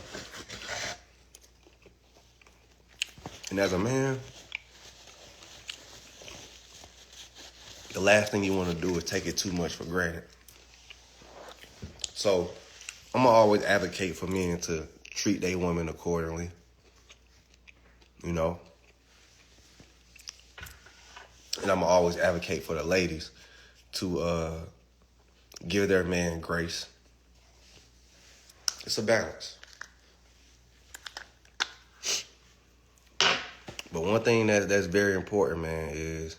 And as a man, the last thing you want to do is take it too much for granted. So I'm gonna always advocate for men to treat their women accordingly. You know? And I'm gonna always advocate for the ladies to give their man grace. It's a balance. But one thing that's very important, man, is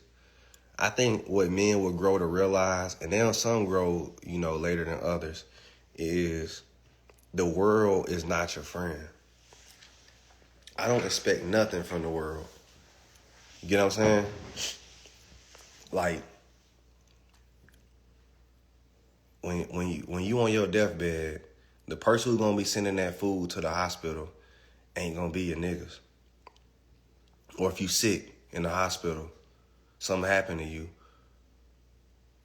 I think what men will grow to realize, and then some grow, later than others, is the world is not your friend. I don't expect nothing from the world. You get what I'm saying? Like, when you on your deathbed, the person who's gonna be sending that food to the hospital ain't gonna be your niggas. Or if you sick in the hospital, something happened to you,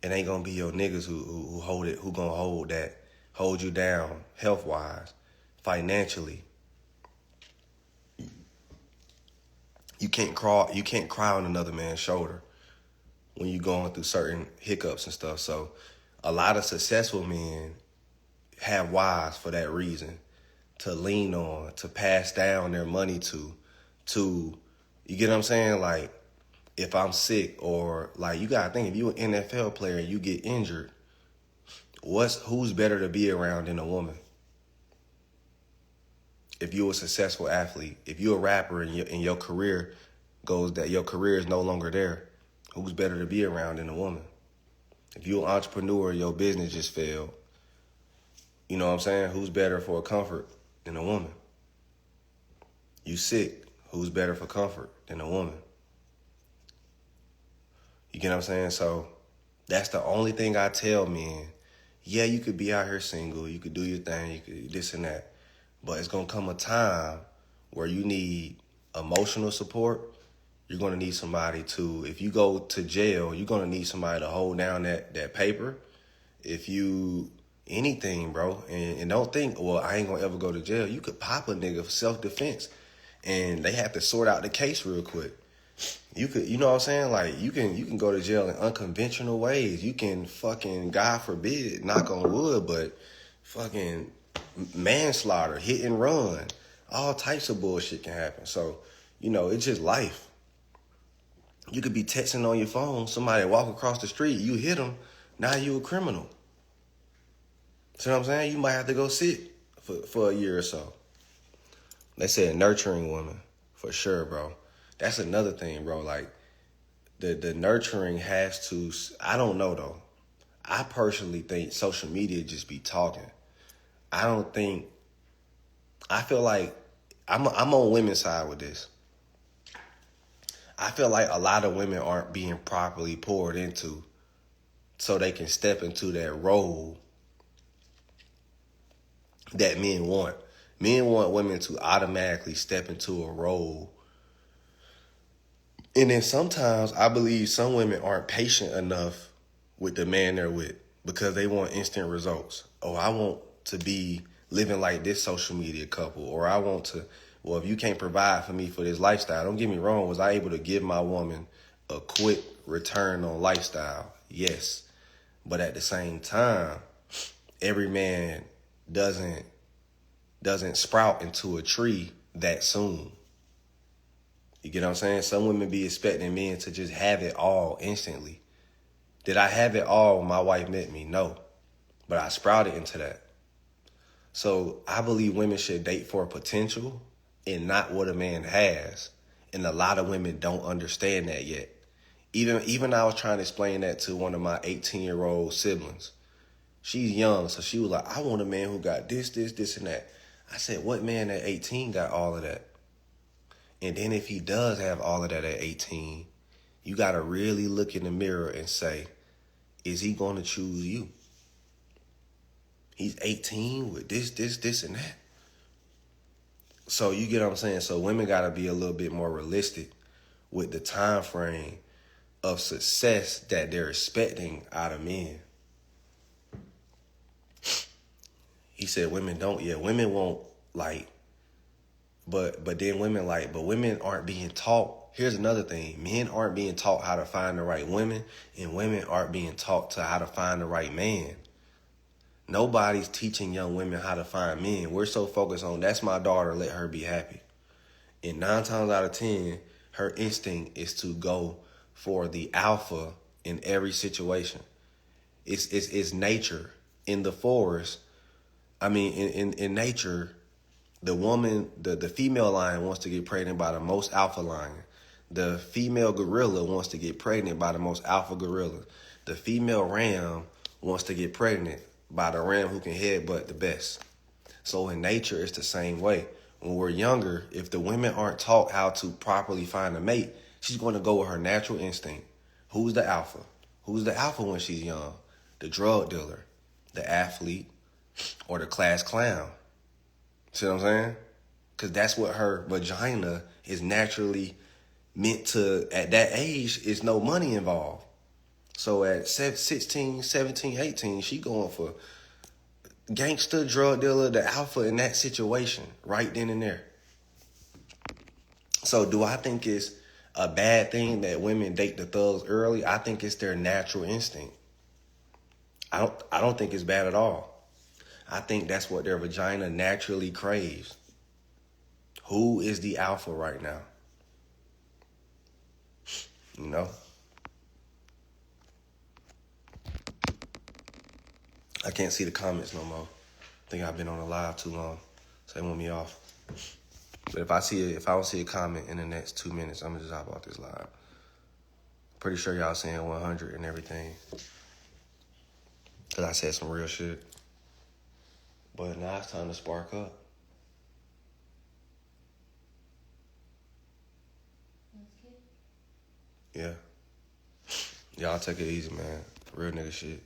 it ain't gonna be your niggas who hold it, who gonna hold you down health wise, financially. You can't cry on another man's shoulder when you're going through certain hiccups and stuff. So a lot of successful men have wives for that reason, to lean on, to pass down their money to, you get what I'm saying? Like, if I'm sick, or like, you gotta think, if you an NFL player and you get injured, who's better to be around than a woman? If you're a successful athlete, if you're a rapper and your career goes, that your career is no longer there, who's better to be around than a woman? If you're an entrepreneur, your business just failed, you know what I'm saying? Who's better for comfort than a woman? You sick, who's better for comfort than a woman? You get what I'm saying? So that's the only thing I tell men. Yeah, you could be out here single, you could do your thing, you could this and that. But it's going to come a time where you need emotional support. You're going to need somebody to, if you go to jail, you're going to need somebody to hold down that paper. If you, anything, bro. And don't think, well, I ain't going to ever go to jail. You could pop a nigga for self-defense, and they have to sort out the case real quick. You could, you know what I'm saying? Like, you can go to jail in unconventional ways. You can fucking, God forbid, knock on wood, but fucking manslaughter, hit and run, all types of bullshit can happen. So, it's just life. You could be texting on your phone, somebody walk across the street, you hit them, now you a criminal. See what I'm saying? You might have to go sit for a year or so. They said nurturing women, for sure, bro. That's another thing, bro. Like, the nurturing has to, I don't know, though. I personally think social media just be talking. I feel like I'm on women's side with this. I feel like a lot of women aren't being properly poured into so they can step into that role that men want. Men want women to automatically step into a role. And then sometimes I believe some women aren't patient enough with the man they're with because they want instant results. Oh, I want to be living like this social media couple, or I want to, well, if you can't provide for me for this lifestyle, don't get me wrong, was I able to give my woman a quick return on lifestyle? Yes. But at the same time, every man doesn't sprout into a tree that soon. You get what I'm saying? Some women be expecting men to just have it all instantly. Did I have it all when my wife met me? No. But I sprouted into that. So I believe women should date for potential and not what a man has. And a lot of women don't understand that yet. Even I was trying to explain that to one of my 18-year-old siblings. She's young, so she was like, I want a man who got this, and that. I said, what man at 18 got all of that? And then if he does have all of that at 18, you got to really look in the mirror and say, is he going to choose you? He's 18 with this, and that. So you get what I'm saying? So women got to be a little bit more realistic with the time frame of success that they're expecting out of men. He said women don't. Yeah, women won't like. But then women like. But women aren't being taught. Here's another thing. Men aren't being taught how to find the right women, and women aren't being taught to how to find the right man. Nobody's teaching young women how to find men. We're so focused on, that's my daughter, let her be happy. And 9 times out of 10, her instinct is to go for the alpha in every situation. It's nature. In the forest, I mean, in nature, the woman, the female lion wants to get pregnant by the most alpha lion. The female gorilla wants to get pregnant by the most alpha gorilla. The female ram wants to get pregnant by the ram who can headbutt the best. So in nature, it's the same way. When we're younger, if the women aren't taught how to properly find a mate, she's going to go with her natural instinct. Who's the alpha? Who's the alpha when she's young? The drug dealer, the athlete, or the class clown. See what I'm saying? Because that's what her vagina is naturally meant to, at that age, is no money involved. So at 16, 17, 18, she going for gangster, drug dealer, the alpha in that situation, right then and there. So do I think it's a bad thing that women date the thugs early? I think it's their natural instinct. I don't think it's bad at all. I think that's what their vagina naturally craves. Who is the alpha right now? You know? I can't see the comments no more. I think I've been on a live too long. So they want me off. But if I don't see a comment in the next 2 minutes, I'm gonna just hop off this live. Pretty sure y'all saying 100 and everything. Cause I said some real shit. But now it's time to spark up. Yeah. Y'all take it easy, man. Real nigga shit.